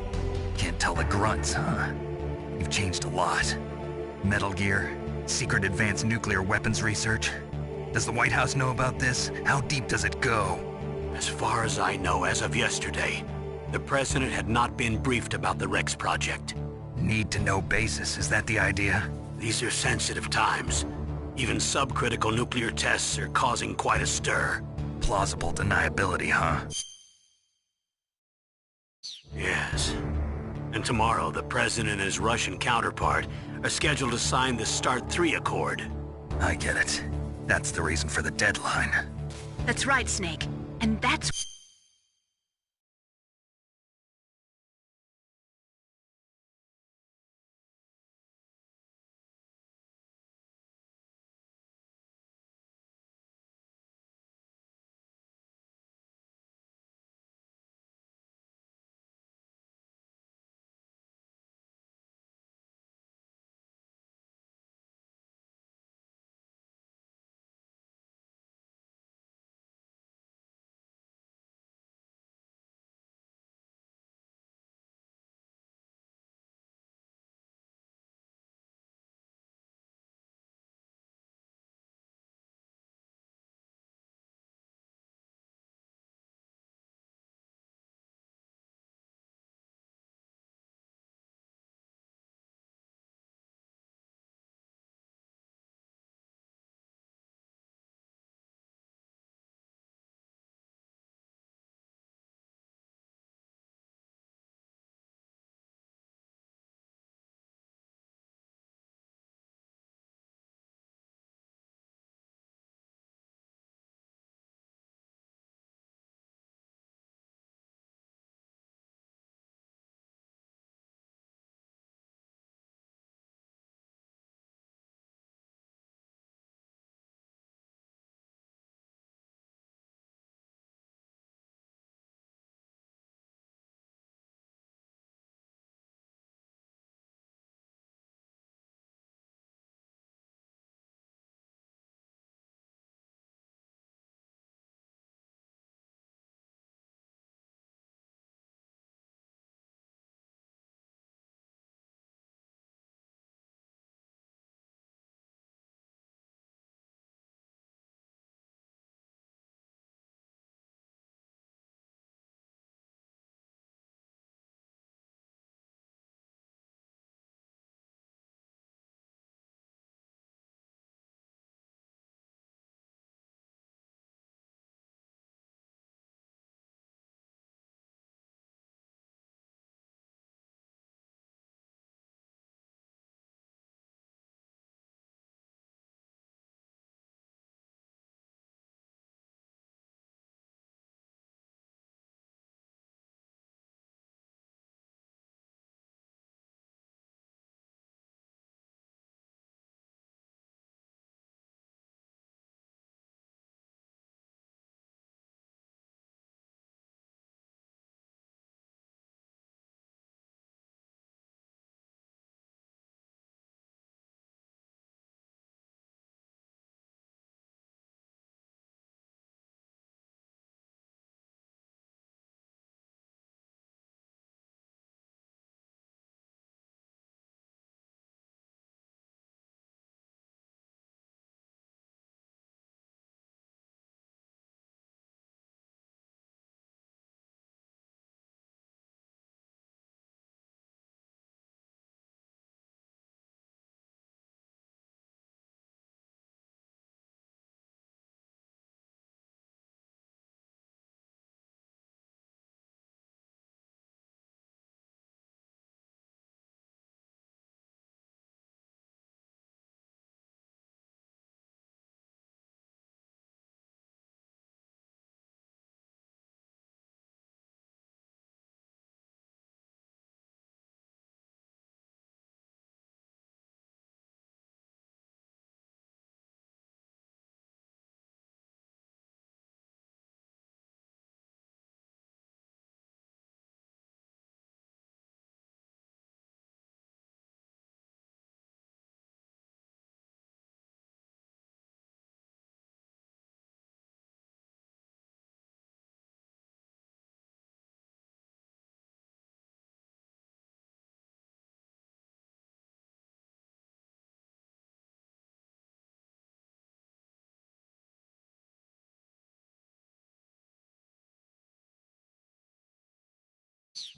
Can't tell the grunts, huh? You've changed a lot. Metal Gear, secret advanced nuclear weapons research. Does the White House know about this? How deep does it go? As far as I know, as of yesterday, the President had not been briefed about the Rex project. Need-to-know basis, is that the idea? These are sensitive times. Even subcritical nuclear tests are causing quite a stir. Plausible deniability, huh? Yes. And tomorrow, the President and his Russian counterpart are scheduled to sign the START 3 Accord. I get it. That's the reason for the deadline. That's right, Snake. And that's...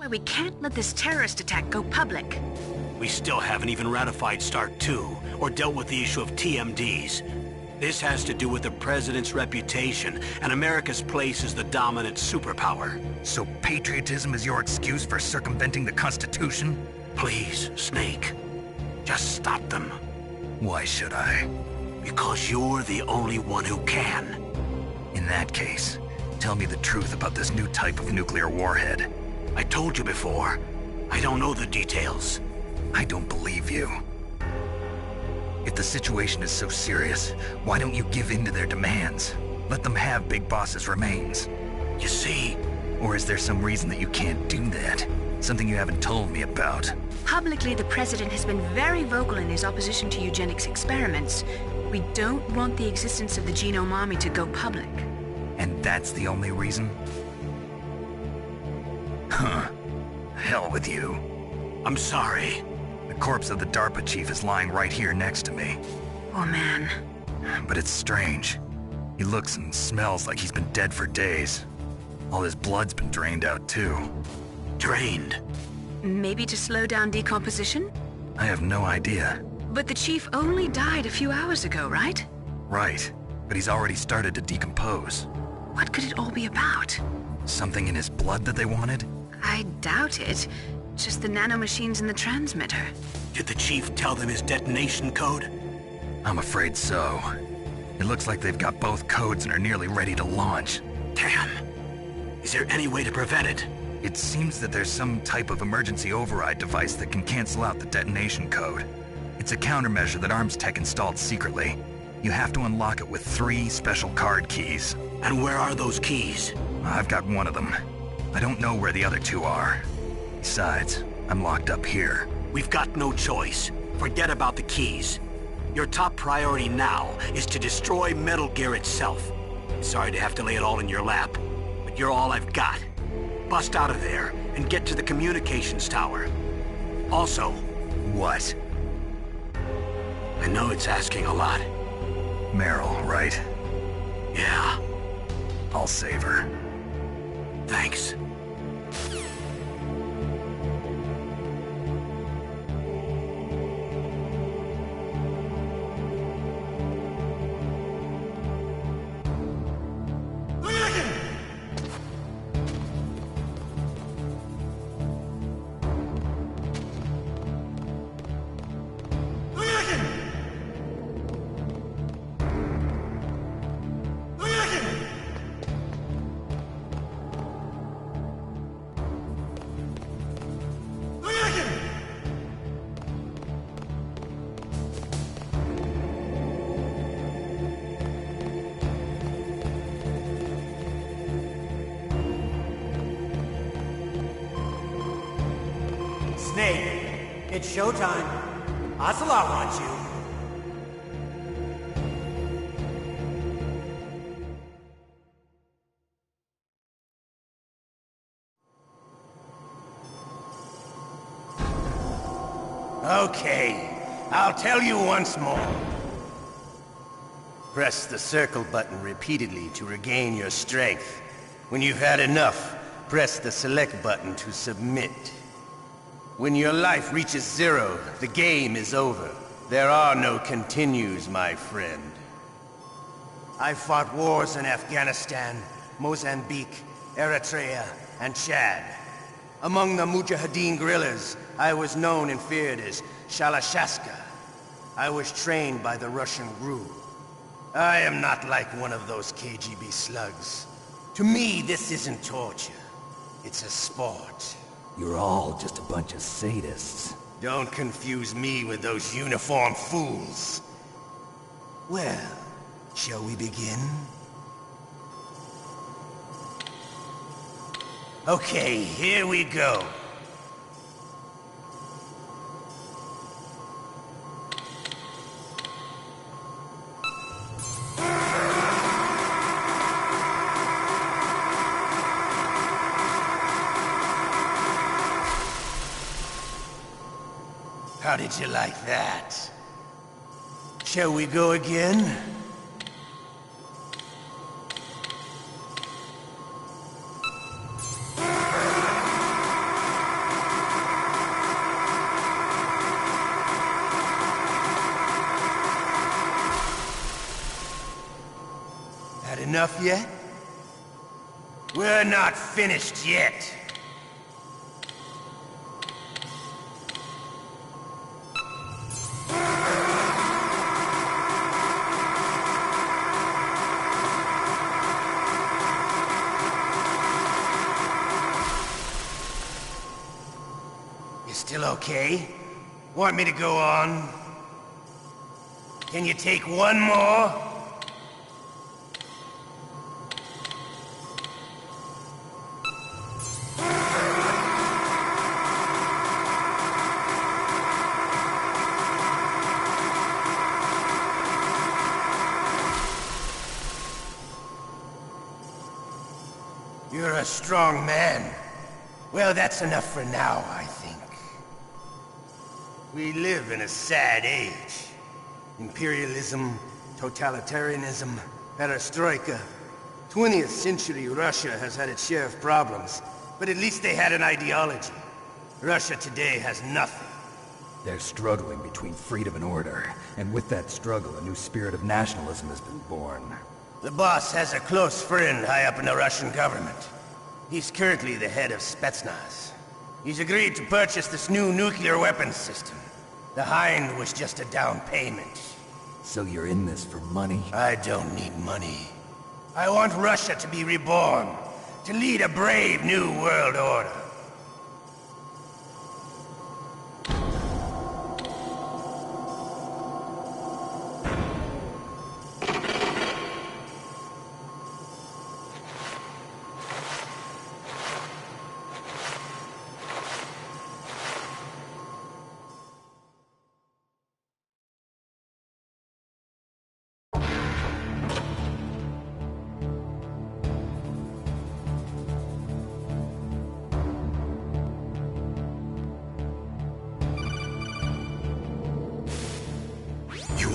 Well, we can't let this terrorist attack go public. We still haven't even ratified START 2 or dealt with the issue of TMDs. This has to do with the president's reputation and America's place as the dominant superpower. So patriotism is your excuse for circumventing the Constitution? Please, Snake. Just stop them. Why should I? Because you're the only one who can. In that case, tell me the truth about this new type of nuclear warhead. I told you before. I don't know the details. I don't believe you. If the situation is so serious, why don't you give in to their demands? Let them have Big Boss's remains. You see? Or is there some reason that you can't do that? Something you haven't told me about? Publicly, the president has been very vocal in his opposition to eugenics experiments. We don't want the existence of the Genome Army to go public. And that's the only reason? Huh. Hell with you. I'm sorry. The corpse of the DARPA chief is lying right here next to me. Oh, man. But it's strange. He looks and smells like he's been dead for days. All his blood's been drained out, too. Drained? Maybe to slow down decomposition? I have no idea. But the chief only died a few hours ago, right? Right. But he's already started to decompose. What could it all be about? Something in his blood that they wanted? I doubt it. Just the nanomachines in the transmitter. Did the chief tell them his detonation code? I'm afraid so. It looks like they've got both codes and are nearly ready to launch. Damn. Is there any way to prevent it? It seems that there's some type of emergency override device that can cancel out the detonation code. It's a countermeasure that Arms Tech installed secretly. You have to unlock it with 3 special card keys. And where are those keys? I've got one of them. I don't know where the other 2 are. Besides, I'm locked up here. We've got no choice. Forget about the keys. Your top priority now is to destroy Metal Gear itself. Sorry to have to lay it all in your lap, but you're all I've got. Bust out of there and get to the communications tower. Also... What? I know it's asking a lot. Meryl, right? Yeah. I'll save her. Thanks. Snake, it's showtime. Ocelot wants you. Okay, I'll tell you once more. Press the circle button repeatedly to regain your strength. When you've had enough, press the select button to submit. When your life reaches 0, the game is over. There are no continues, my friend. I fought wars in Afghanistan, Mozambique, Eritrea, and Chad. Among the Mujahideen guerrillas, I was known and feared as Shalashaska. I was trained by the Russian GRU. I am not like one of those KGB slugs. To me, this isn't torture. It's a sport. You're all just a bunch of sadists. Don't confuse me with those uniformed fools. Well, shall we begin? Okay, here we go. How did you like that? Shall we go again? enough yet? We're not finished yet. You still okay? Want me to go on? Can you take one more? You're a strong man. Well, that's enough for now, I think. We live in a sad age. Imperialism, totalitarianism, perestroika. 20th century Russia has had its share of problems, but at least they had an ideology. Russia today has nothing. They're struggling between freedom and order, and with that struggle, a new spirit of nationalism has been born. The boss has a close friend high up in the Russian government. He's currently the head of Spetsnaz. He's agreed to purchase this new nuclear weapons system. The Hind was just a down payment. So you're in this for money? I don't need money. I want Russia to be reborn, to lead a brave new world order.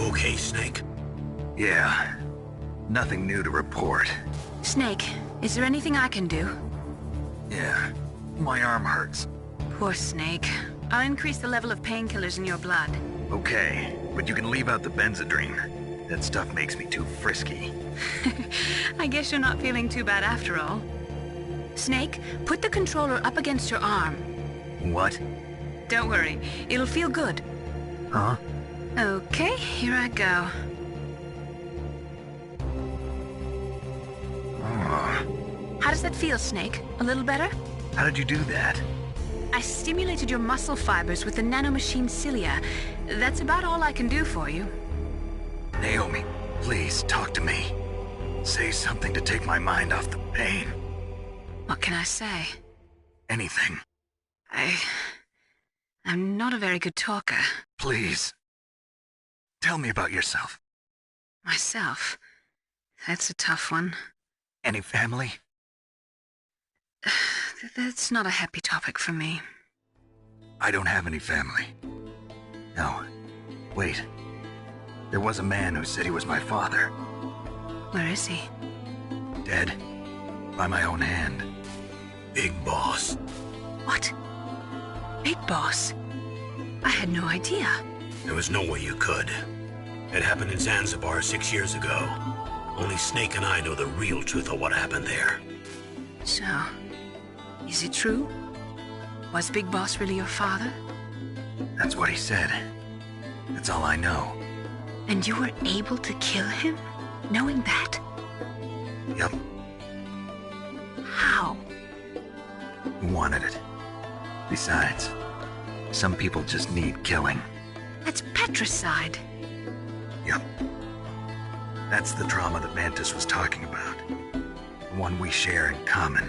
Okay, Snake? Yeah. Nothing new to report. Snake, is there anything I can do? Yeah. My arm hurts. Poor Snake. I'll increase the level of painkillers in your blood. Okay, but you can leave out the Benzedrine. That stuff makes me too frisky. I guess you're not feeling too bad after all. Snake, put the controller up against your arm. What? Don't worry, it'll feel good. Huh? Okay, here I go. How does that feel, Snake? A little better? How did you do that? I stimulated your muscle fibers with the nanomachine cilia. That's about all I can do for you. Naomi, please talk to me. Say something to take my mind off the pain. What can I say? Anything. I'm not a very good talker. Please. Tell me about yourself. Myself? That's a tough one. Any family? That's not a happy topic for me. I don't have any family. No. Wait. There was a man who said he was my father. Where is he? Dead. By my own hand. Big Boss. What? Big Boss? I had no idea. There was no way you could. It happened in Zanzibar 6 years ago. Only Snake and I know the real truth of what happened there. So, is it true? Was Big Boss really your father? That's what he said. That's all I know. And you were able to kill him, knowing that? Yup. How? He wanted it. Besides, some people just need killing. That's patricide. Yup. That's the trauma that Mantis was talking about. The one we share in common.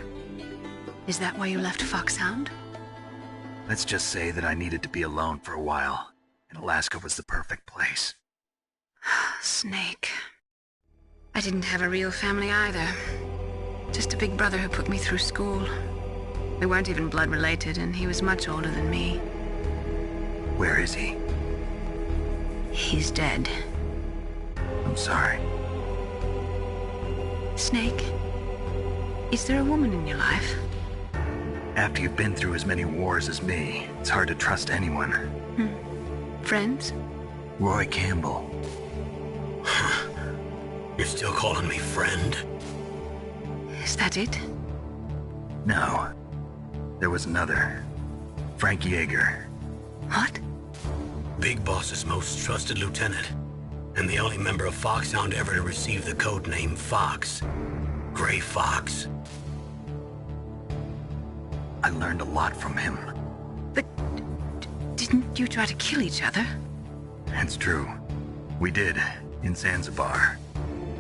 Is that why you left Foxhound? Let's just say that I needed to be alone for a while, and Alaska was the perfect place. Snake. I didn't have a real family either. Just a big brother who put me through school. We weren't even blood related, and he was much older than me. Where is he? He's dead. I'm sorry. Snake, is there a woman in your life? After you've been through as many wars as me, it's hard to trust anyone. Friends? Roy Campbell. You're still calling me friend? Was that it? No. There was another. Frank Yeager. What? Big Boss's most trusted lieutenant, and the only member of Foxhound ever to receive the code name Fox. Gray Fox. I learned a lot from him. But didn't you try to kill each other? It's true. We did, in Zanzibar.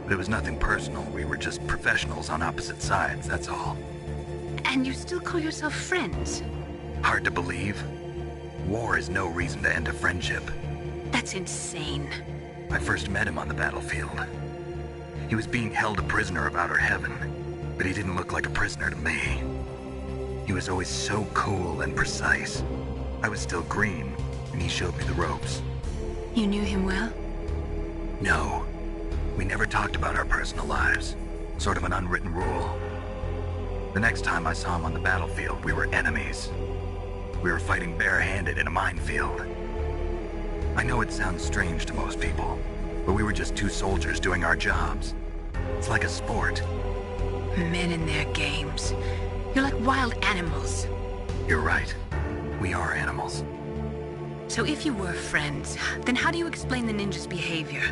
But it was nothing personal. We were just professionals on opposite sides, that's all. And you still call yourself friends? Hard to believe. War is no reason to end a friendship. That's insane. I first met him on the battlefield. He was being held a prisoner of outer heaven, but he didn't look like a prisoner to me. He was always so cool and precise. I was still green, and he showed me the ropes. You knew him well? No. We never talked about our personal lives. Sort of an unwritten rule. The next time I saw him on the battlefield, we were enemies. We were fighting barehanded in a minefield. I know it sounds strange to most people, but we were just two soldiers doing our jobs. It's like a sport. Men and their games. You're like wild animals. You're right. We are animals. So if you were friends, then how do you explain the ninja's behavior?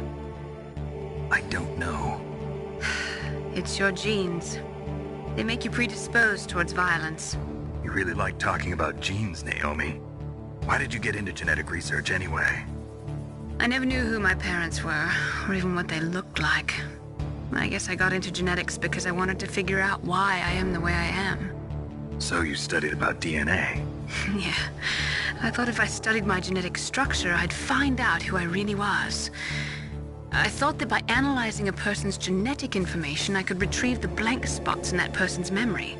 I don't know. It's your genes. They make you predisposed towards violence. You really like talking about genes, Naomi. Why did you get into genetic research anyway? I never knew who my parents were, or even what they looked like. I guess I got into genetics because I wanted to figure out why I am the way I am. So you studied about DNA? Yeah. I thought if I studied my genetic structure, I'd find out who I really was. I thought that by analyzing a person's genetic information, I could retrieve the blank spots in that person's memory.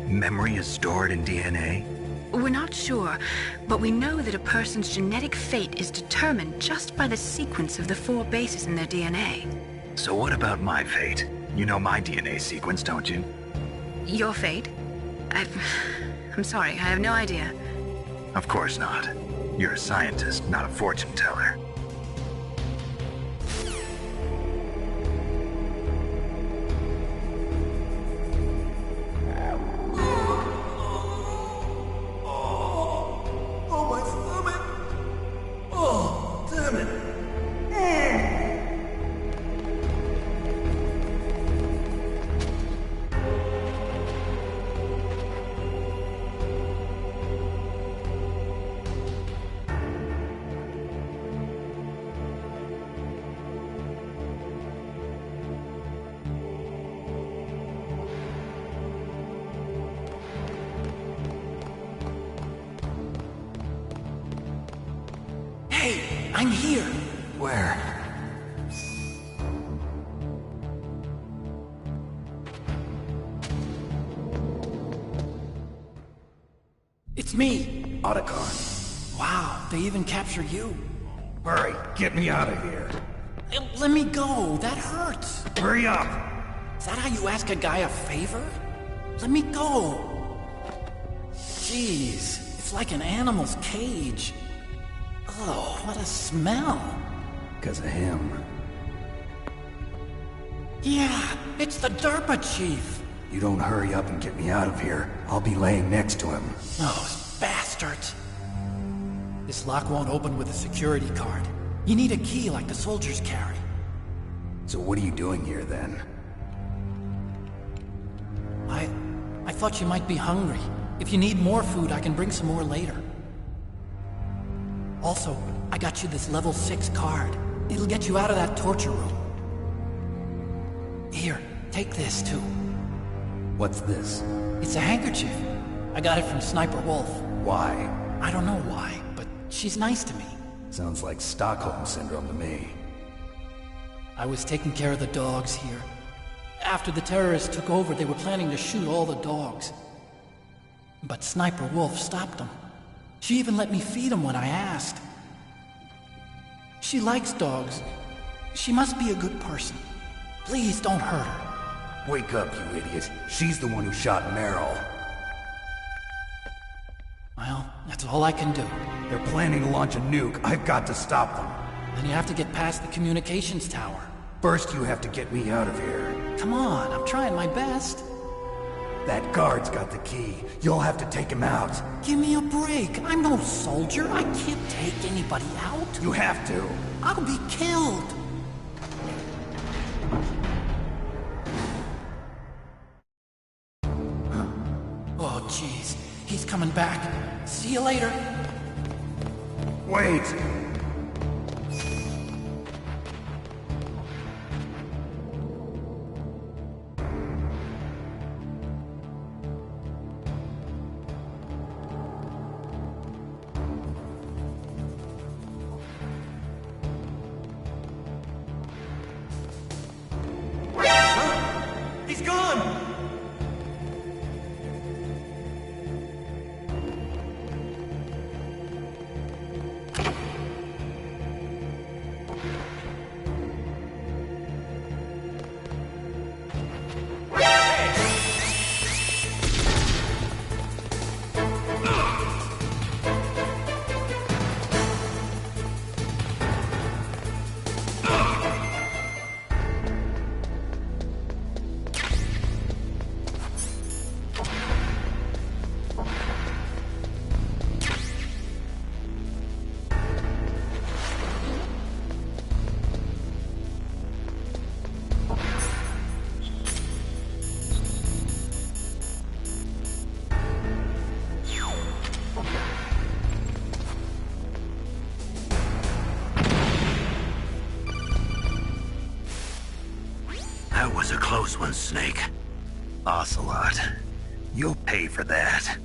Memory is stored in DNA? We're not sure, but we know that a person's genetic fate is determined just by the sequence of the 4 bases in their DNA. So what about my fate? You know my DNA sequence, don't you? Your fate? I'm sorry, I have no idea. Of course not. You're a scientist, not a fortune teller. Hey, I'm here. Where? It's me, Otacon. Wow, they even captured you. Hurry, get me out of here. Let me go, that hurts. Hurry up! Is that how you ask a guy a favor? Let me go. Jeez, it's like an animal's cage. Oh, what a smell. Because of him. Yeah, it's the DARPA chief. You don't hurry up and get me out of here, I'll be laying next to him. Those bastards. This lock won't open with a security card. You need a key like the soldiers carry. So what are you doing here then? I thought you might be hungry. If you need more food, I can bring some more later. Also, I got you this level 6 card. It'll get you out of that torture room. Here, take this too. What's this? It's a handkerchief. I got it from Sniper Wolf. Why? I don't know why, but she's nice to me. Sounds like Stockholm Syndrome to me. I was taking care of the dogs here. After the terrorists took over, they were planning to shoot all the dogs. But Sniper Wolf stopped them. She even let me feed them when I asked. She likes dogs. She must be a good person. Please don't hurt her. Wake up, you idiot. She's the one who shot Meryl. Well, that's all I can do. They're planning to launch a nuke. I've got to stop them. Then you have to get past the communications tower. First, you have to get me out of here. Come on, I'm trying my best. That guard's got the key. You'll have to take him out. Give me a break. I'm no soldier. I can't take anybody out. You have to. I'll be killed. Oh, jeez. He's coming back. See you later. Wait! He's gone! That was a close one, Snake. Ocelot, you'll pay for that.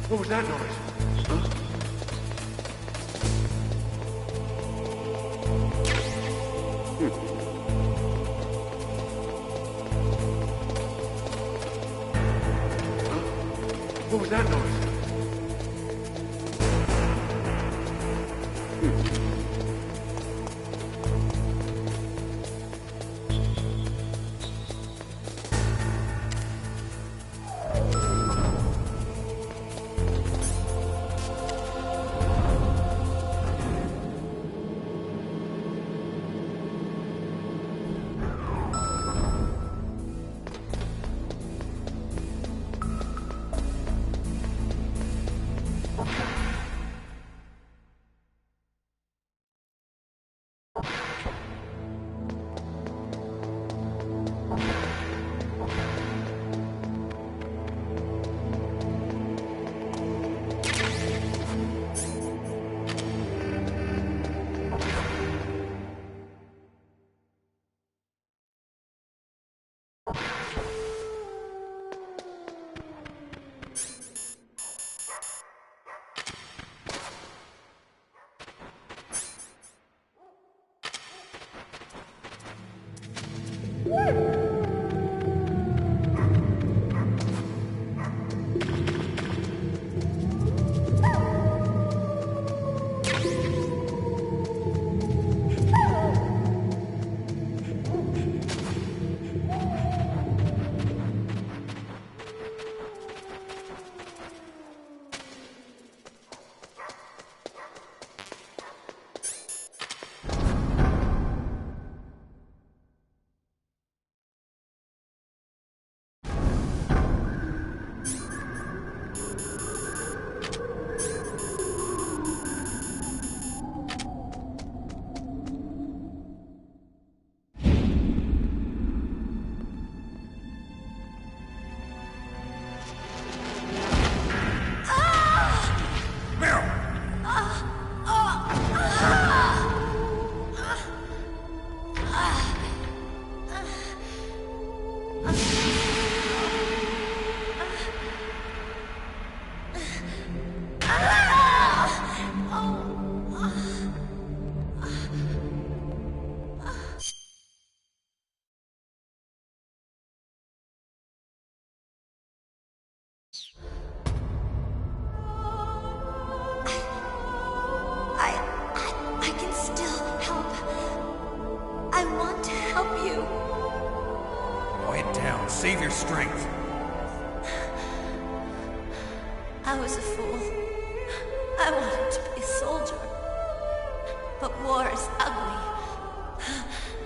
What was that noise? Huh? What was that noise? I can still help. I want to help you. Quiet down. Save your strength. I was a fool. I wanted to be a soldier. But war is ugly.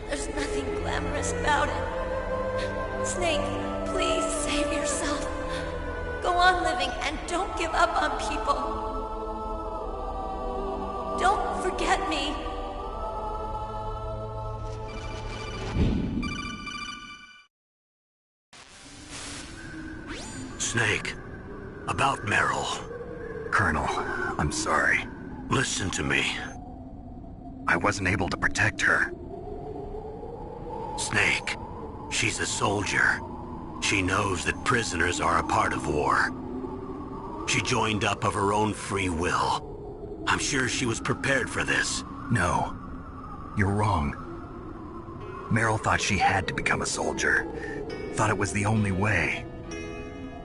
There's nothing glamorous about it. Snake, please save yourself. Go on living and don't give up on people. Don't forget me. Snake, about Meryl. Colonel, I'm sorry. Listen to me. I wasn't able to protect her. Snake, she's a soldier. She knows that prisoners are a part of war. She joined up of her own free will. I'm sure she was prepared for this. No, you're wrong. Meryl thought she had to become a soldier. Thought it was the only way.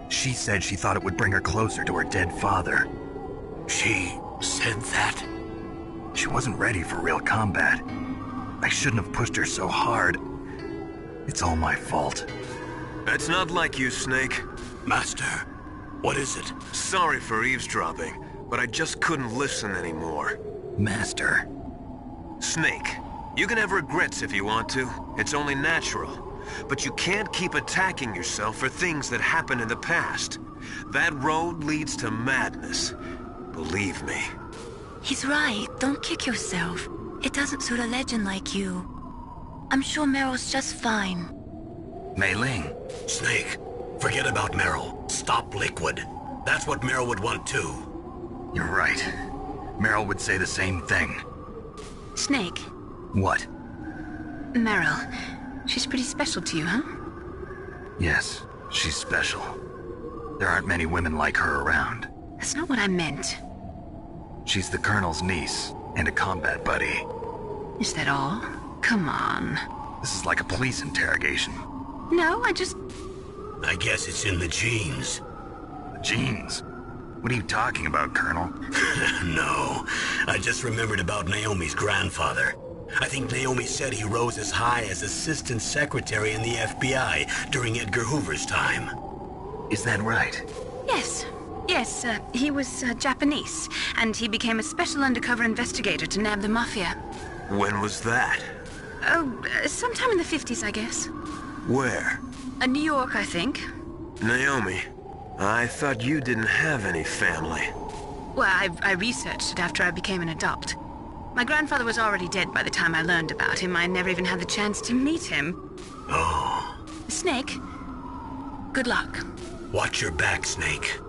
She said she thought it would bring her closer to her dead father. She said that? She wasn't ready for real combat. I shouldn't have pushed her so hard. It's all my fault. That's not like you, Snake. Master, what is it? Sorry for eavesdropping, but I just couldn't listen anymore. Master. Snake, you can have regrets if you want to. It's only natural. But you can't keep attacking yourself for things that happened in the past. That road leads to madness. Believe me. He's right. Don't kick yourself. It doesn't suit a legend like you. I'm sure Meryl's just fine. Mei Ling. Snake, forget about Meryl. Stop Liquid. That's what Meryl would want too. You're right. Meryl would say the same thing. Snake. What? Meryl. She's pretty special to you, huh? Yes, she's special. There aren't many women like her around. That's not what I meant. She's the Colonel's niece and a combat buddy. Is that all? Come on. This is like a police interrogation. No, I guess it's in the genes. The genes? What are you talking about, Colonel? No, I just remembered about Naomi's grandfather. I think Naomi said he rose as high as assistant secretary in the FBI during Edgar Hoover's time. Is that right? Yes. Yes, he was Japanese, and he became a special undercover investigator to nab the Mafia. When was that? Oh, sometime in the 50s, I guess. Where? New York, I think. Naomi, I thought you didn't have any family. Well, I researched it after I became an adult. My grandfather was already dead by the time I learned about him. I never even had the chance to meet him. Oh. Snake, good luck. Watch your back, Snake.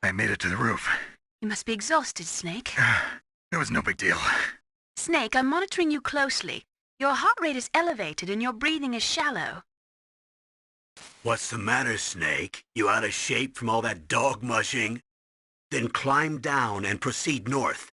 I made it to the roof. You must be exhausted, Snake. It was no big deal. Snake, I'm monitoring you closely. Your heart rate is elevated and your breathing is shallow. What's the matter, Snake? You out of shape from all that dog mushing? Then climb down and proceed north.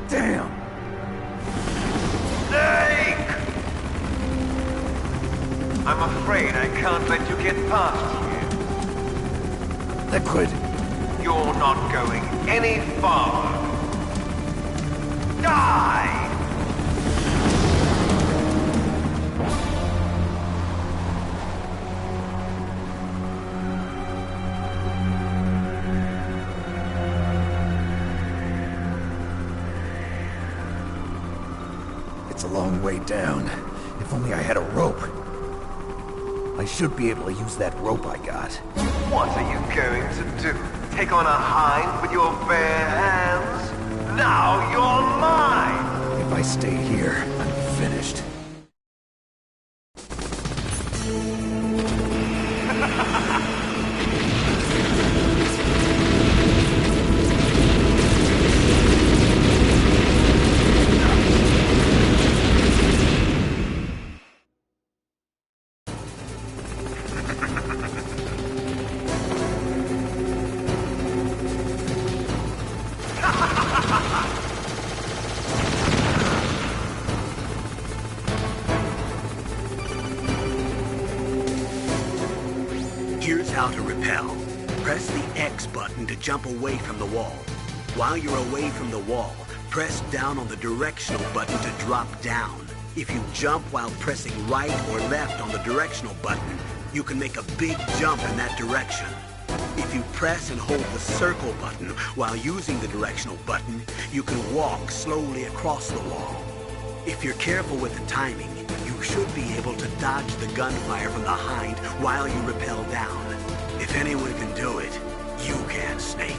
Damn! Snake! I'm afraid I can't let you get past here. Liquid! You're not going any farther. Die! It's a long way down. If only I had a rope. I should be able to use that rope I got. What are you going to do? Take on a hind with your bare hands? Now you're mine! If I stay here, I'm finished. Here's how to repel. Press the X button to jump away from the wall. While you're away from the wall, press down on the directional button to drop down. If you jump while pressing right or left on the directional button, you can make a big jump in that direction. If you press and hold the circle button while using the directional button, you can walk slowly across the wall. If you're careful with the timing, you should be able to dodge the gunfire from the hind while you rappel down. If anyone can do it, you can, Snake.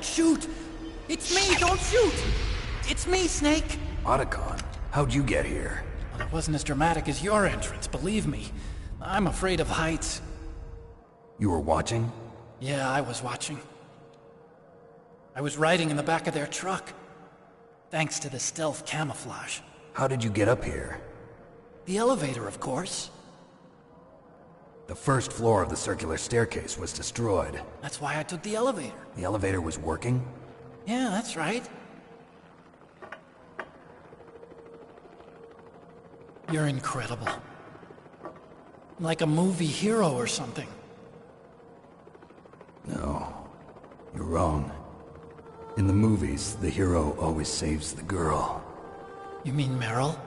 Don't shoot! It's me, don't shoot! It's me, Snake! Otacon, how'd you get here? Well, it wasn't as dramatic as your entrance, believe me. I'm afraid of heights. You were watching? Yeah, I was watching. I was riding in the back of their truck. Thanks to the stealth camouflage. How did you get up here? The elevator, of course. The first floor of the circular staircase was destroyed. That's why I took the elevator. The elevator was working? Yeah, that's right. You're incredible. Like a movie hero or something. No, you're wrong. In the movies, the hero always saves the girl. You mean Meryl?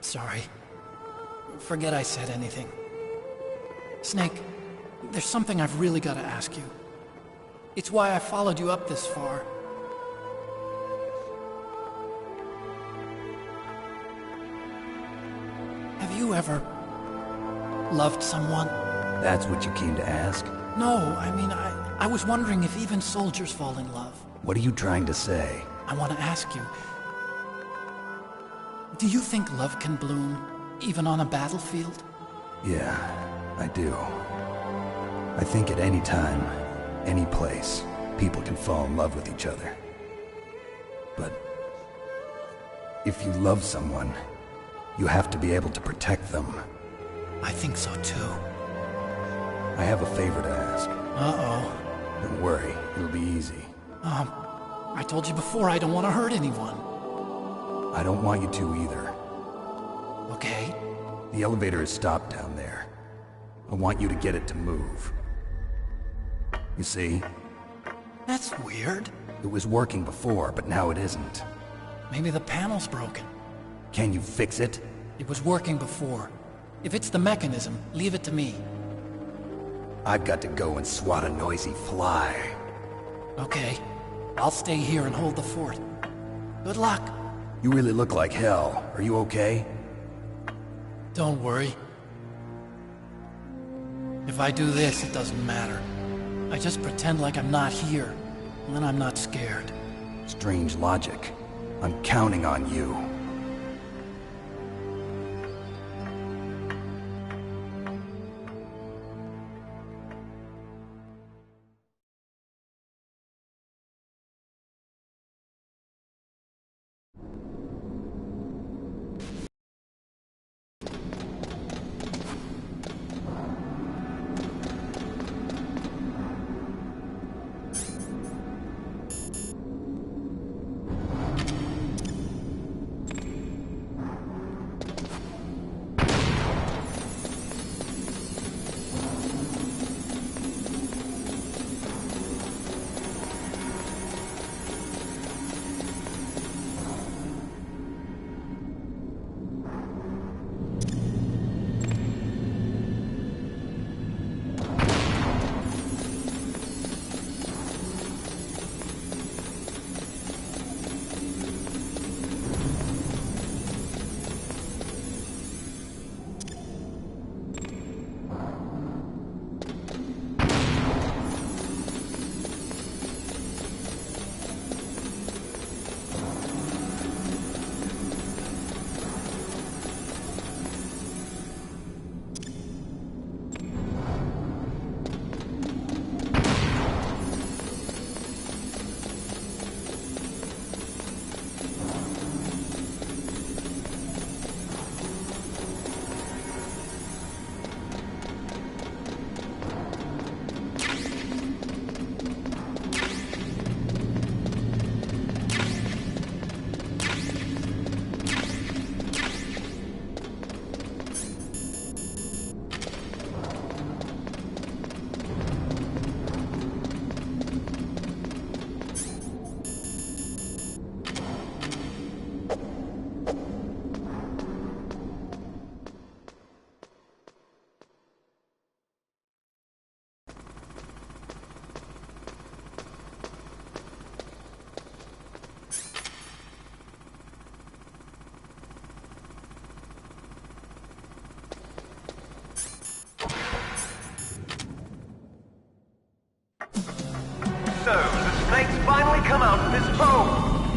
Sorry. Forget I said anything. Snake, there's something I've really got to ask you. It's why I followed you up this far. Have you ever loved someone? That's what you came to ask? No, I mean, I was wondering if even soldiers fall in love. What are you trying to say? I want to ask you, do you think love can bloom, even on a battlefield? Yeah, I do. I think at any time, any place, people can fall in love with each other. But if you love someone, you have to be able to protect them. I think so too. I have a favor to ask. Uh-oh. Don't worry, it'll be easy. I told you before I don't want to hurt anyone. I don't want you to either. Okay. The elevator is stopped down there. I want you to get it to move. You see? That's weird. It was working before, but now it isn't. Maybe the panel's broken. Can you fix it? It was working before. If it's the mechanism, leave it to me. I've got to go and swat a noisy fly. Okay. I'll stay here and hold the fort. Good luck. You really look like hell. Are you okay? Don't worry. If I do this, it doesn't matter. I just pretend like I'm not here, and then I'm not scared. Strange logic. I'm counting on you.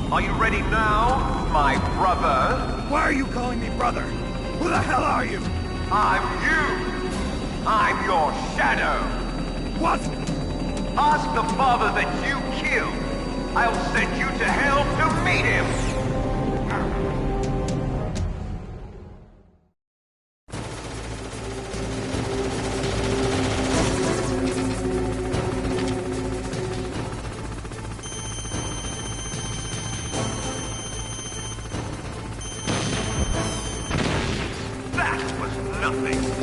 Are you ready now, my brother? Why are you calling me brother? Who the hell are you? I'm you! I'm your shadow! What? Ask the father that you killed. I'll send you to hell to meet him! That was nothing!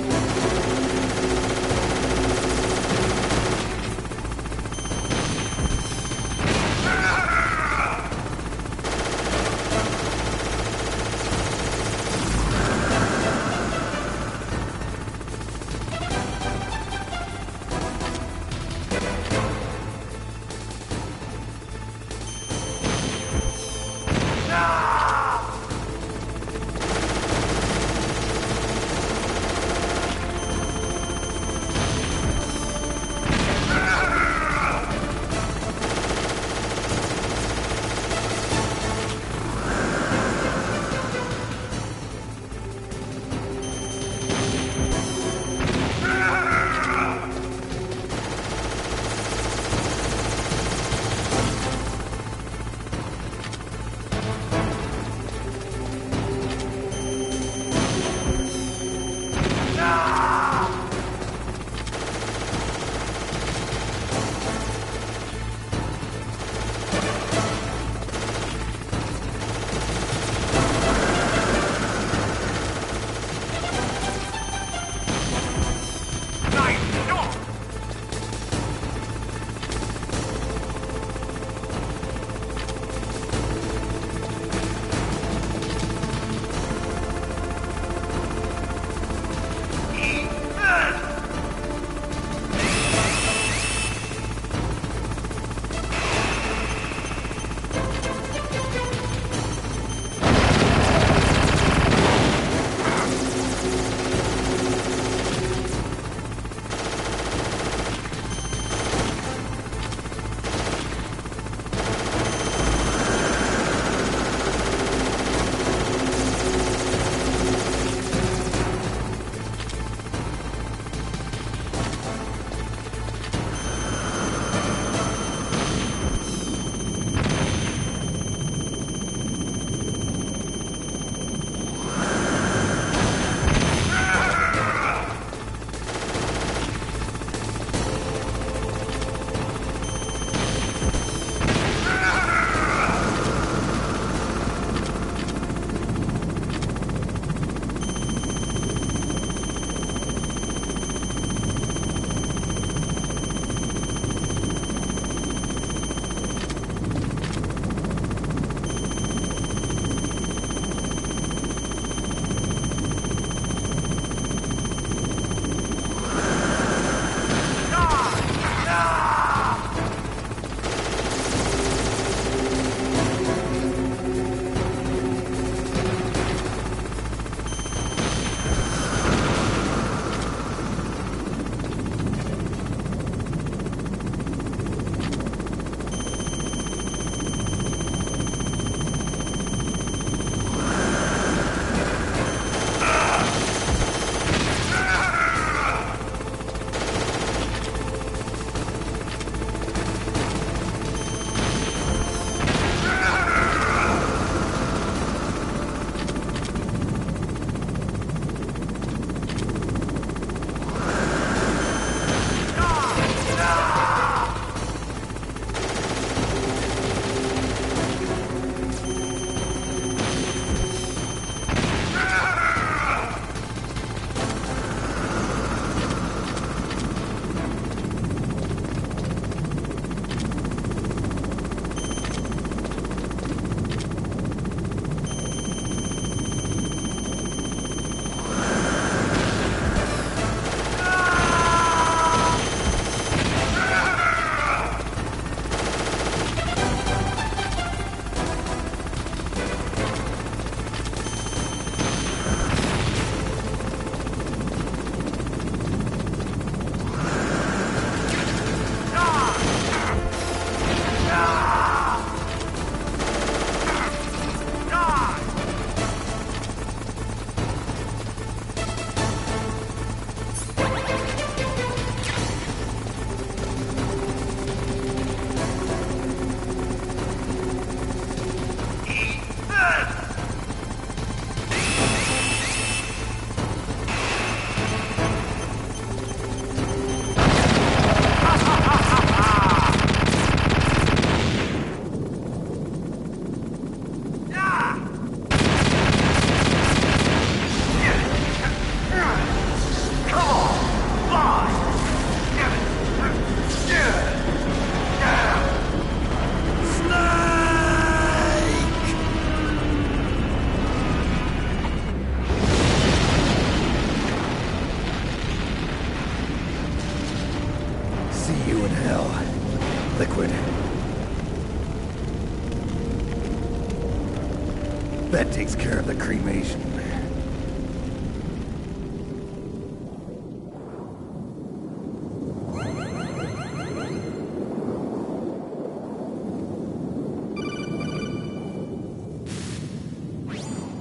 That takes care of the cremation.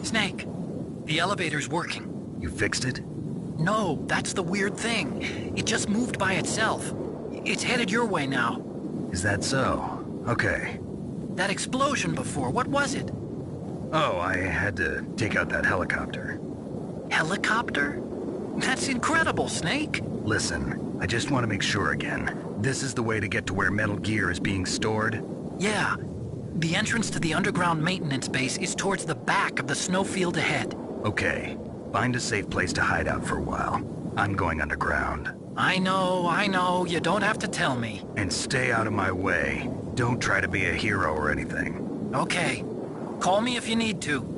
Snake, the elevator's working. You fixed it? No, that's the weird thing. It just moved by itself. It's headed your way now. Is that so? Okay. That explosion before, what was it? Oh, I had to take out that helicopter. Helicopter? That's incredible, Snake. Listen, I just want to make sure again. This is the way to get to where Metal Gear is being stored? Yeah. The entrance to the underground maintenance base is towards the back of the snowfield ahead. Okay. Find a safe place to hide out for a while. I'm going underground. I know. You don't have to tell me. And stay out of my way. Don't try to be a hero or anything. Okay. Call me if you need to.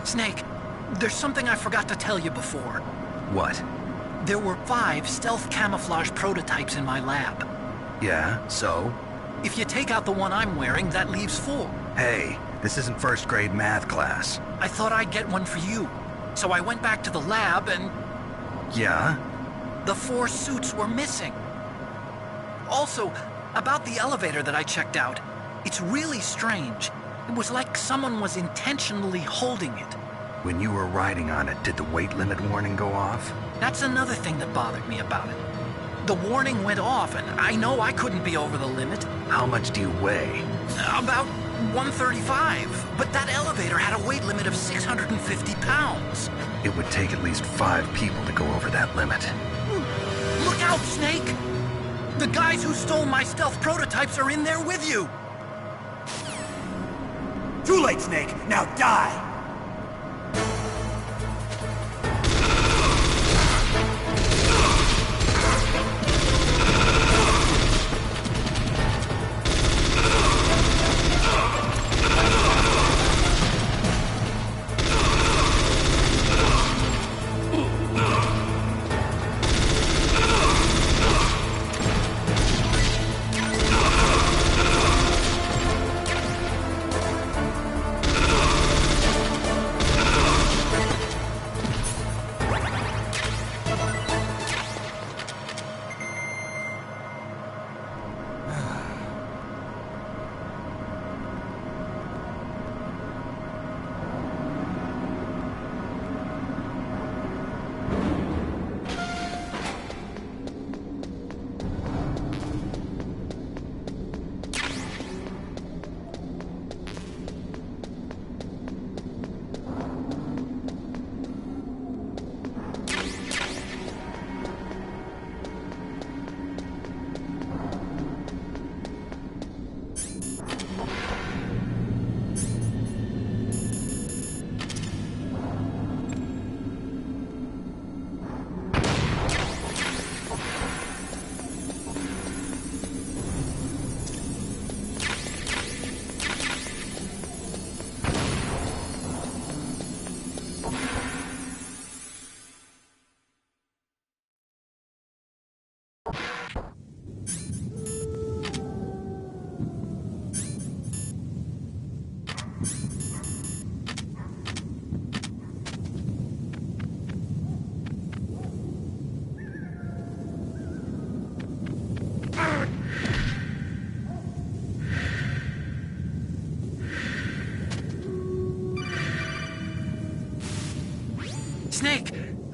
Snake, there's something I forgot to tell you before. What? There were 5 stealth camouflage prototypes in my lab. Yeah, so? If you take out the one I'm wearing, that leaves 4. Hey, this isn't first grade math class. I thought I'd get one for you. So I went back to the lab and... Yeah? The 4 suits were missing. Also, about the elevator that I checked out, it's really strange. It was like someone was intentionally holding it. When you were riding on it, did the weight limit warning go off? That's another thing that bothered me about it. The warning went off, and I know I couldn't be over the limit. How much do you weigh? About 135, but that elevator had a weight limit of 650 pounds. It would take at least 5 people to go over that limit. Look out, Snake! The guys who stole my stealth prototypes are in there with you! Too late, Snake! Now die!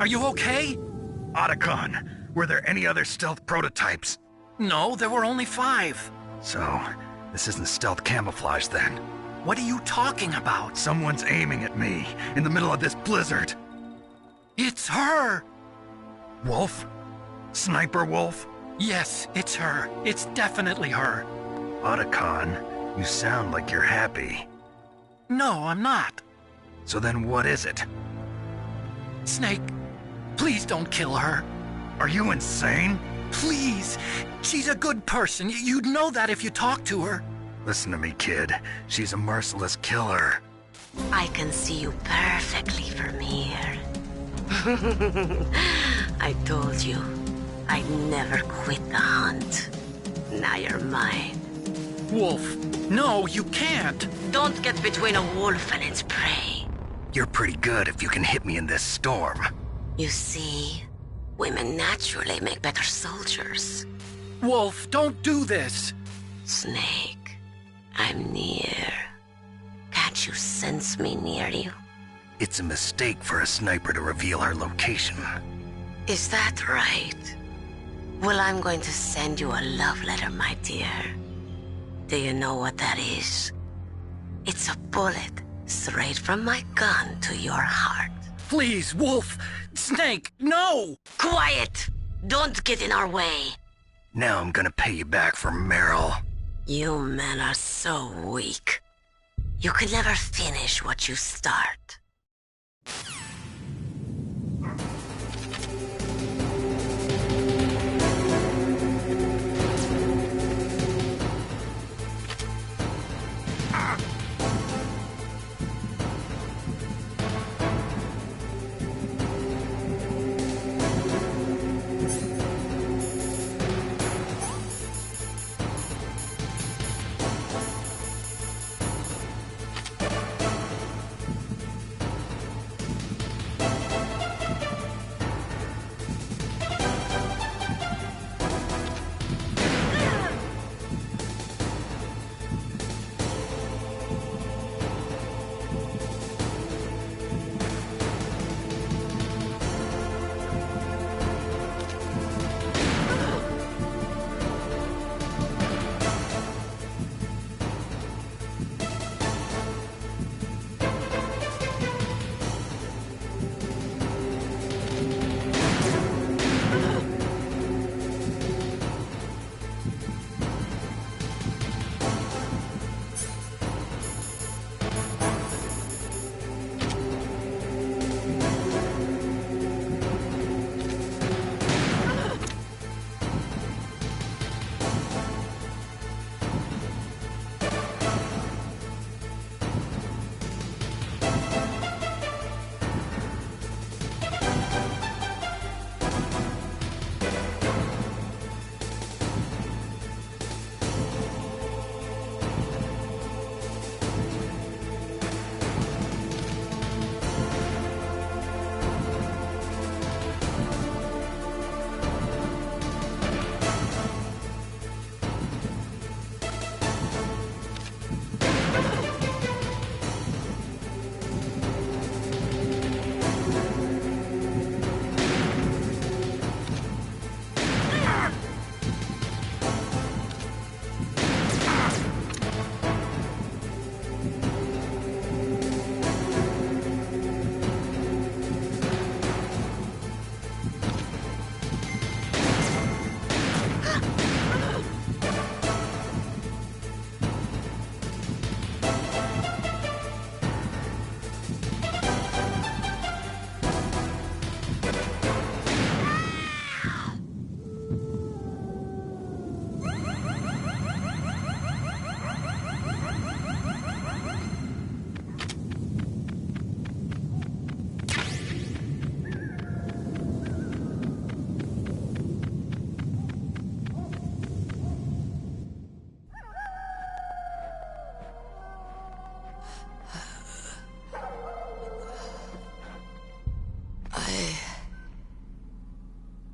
Are you okay? Otacon, were there any other stealth prototypes? No, there were only 5. So, this isn't stealth camouflage then. What are you talking about? Someone's aiming at me, in the middle of this blizzard. It's her! Wolf? Sniper Wolf? Yes, it's her. It's definitely her. Otacon, you sound like you're happy. No, I'm not. So then what is it? Snake, please don't kill her. Are you insane? Please. She's a good person. You'd know that if you talked to her. Listen to me, kid. She's a merciless killer. I can see you perfectly from here. I told you, I'd never quit the hunt. Now you're mine. Wolf, no, you can't. Don't get between a wolf and its prey. You're pretty good if you can hit me in this storm. You see, women naturally make better soldiers. Wolf, don't do this. Snake, I'm near. Can't you sense me near you? It's a mistake for a sniper to reveal her location. Is that right? Well, I'm going to send you a love letter, my dear. Do you know what that is? It's a bullet straight from my gun to your heart. Please, Wolf! Snake, no! Quiet! Don't get in our way. Now I'm gonna pay you back for Meryl. You men are so weak. You can never finish what you start.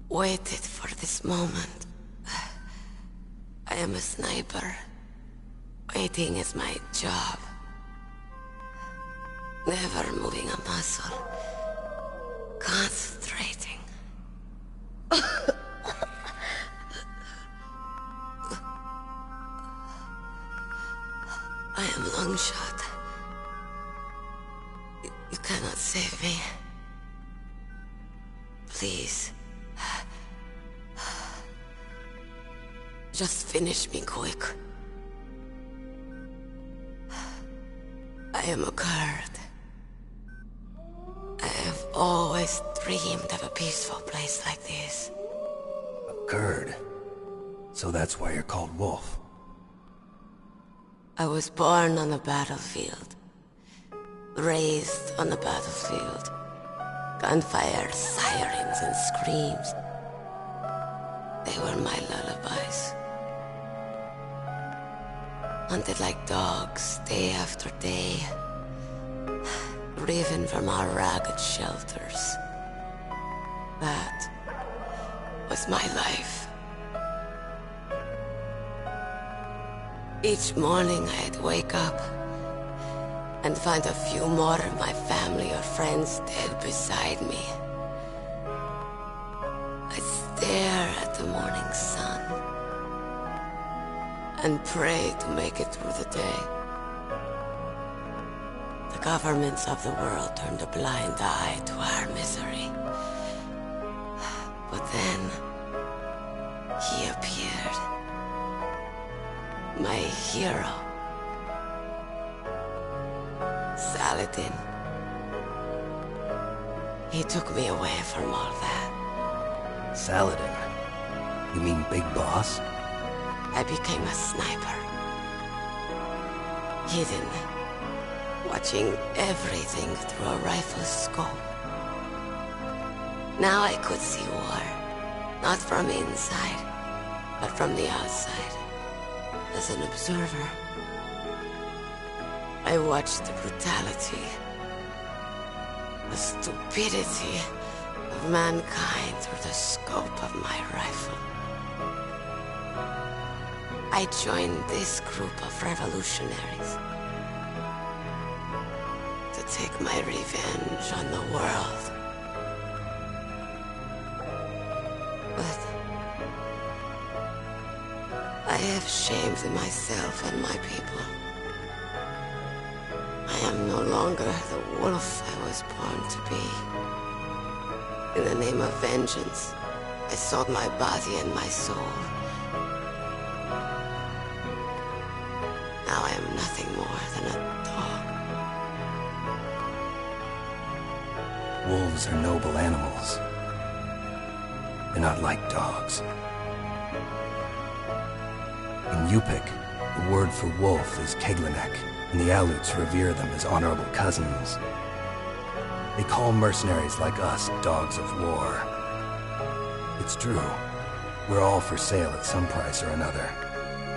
Waited for this moment. I am a sniper. Waiting is my job. Never moving a muscle. Concentrating. shot. You cannot save me. Please. Just finish me quick. I am a Kurd. I have always dreamed of a peaceful place like this. A Kurd? So that's why you're called Wolf. I was born on the battlefield. Raised on the battlefield. Gunfire, sirens, and screams. They were my lullabies. Hunted like dogs, day after day. Driven from our ragged shelters. That was my life. Each morning I'd wake up and find a few more of my family or friends dead beside me. I'd stare at the morning sun and pray to make it through the day. The governments of the world turned a blind eye to our misery. But then, he appeared. My hero. Saladin. He took me away from all that. Saladin? You mean Big Boss? I became a sniper. Hidden. Watching everything through a rifle's scope. Now I could see war. Not from inside, but from the outside. As an observer. I watched the brutality, the stupidity of mankind through the scope of my rifle. I joined this group of revolutionaries to take my revenge on the world. But I have shamed myself and my people. I am no longer the wolf I was born to be. In the name of vengeance, I sold my body and my soul. Now I am nothing more than a dog. Wolves are noble animals. They're not like dogs. In Yupik, the word for wolf is Keglenek, and the Aleuts revere them as honorable cousins. They call mercenaries like us dogs of war. It's true. We're all for sale at some price or another.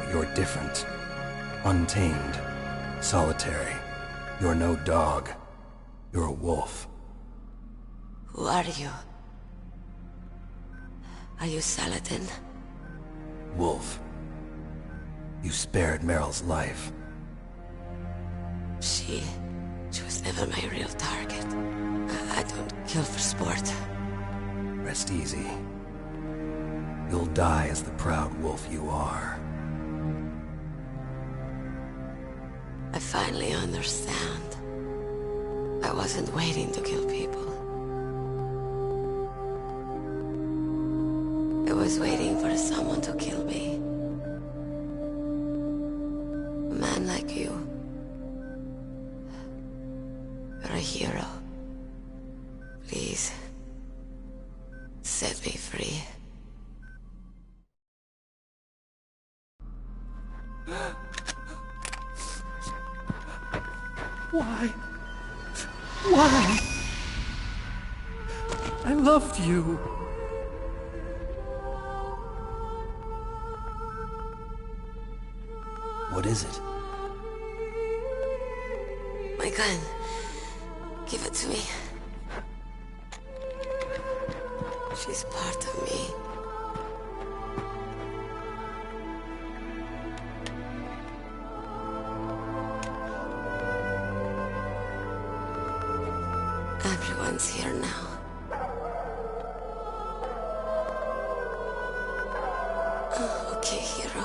But you're different. Untamed. Solitary. You're no dog. You're a wolf. Who are you? Are you Saladin? Wolf. You spared Meryl's life. She was never my real target. I don't kill for sport. Rest easy. You'll die as the proud wolf you are. I finally understand. I wasn't waiting to kill people. I was waiting for someone to kill me. A man like you. You're a hero. Please, set me free. Why? Why? I loved you. What is it? My gun. Give it to me. She's part of me. Everyone's here now. Oh, okay, hero.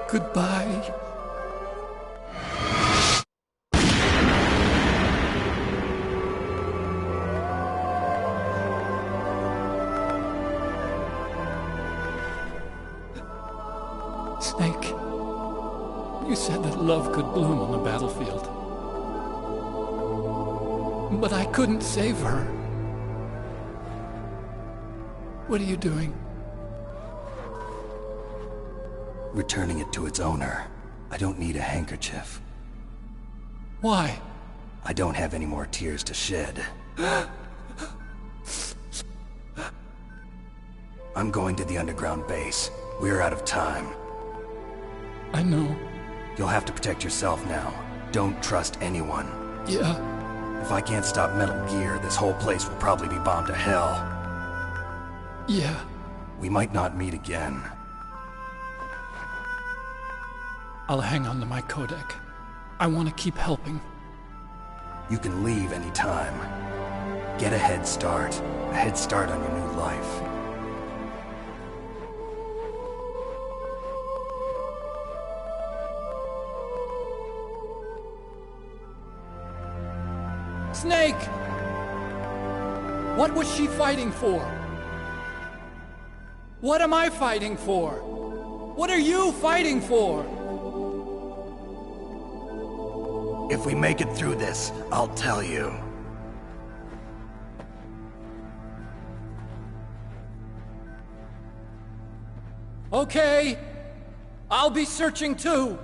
Goodbye. Snake, you said that love could bloom on the battlefield. But I couldn't save her. What are you doing? Returning it to its owner. I don't need a handkerchief. Why? I don't have any more tears to shed. I'm going to the underground base. We're out of time. I know. You'll have to protect yourself now. Don't trust anyone. Yeah. If I can't stop Metal Gear, this whole place will probably be bombed to hell. Yeah. We might not meet again. I'll hang on to my codec. I want to keep helping. You can leave anytime. Get a head start. A head start on your new life. Snake! What was she fighting for? What am I fighting for? What are you fighting for? If we make it through this, I'll tell you. Okay. I'll be searching too.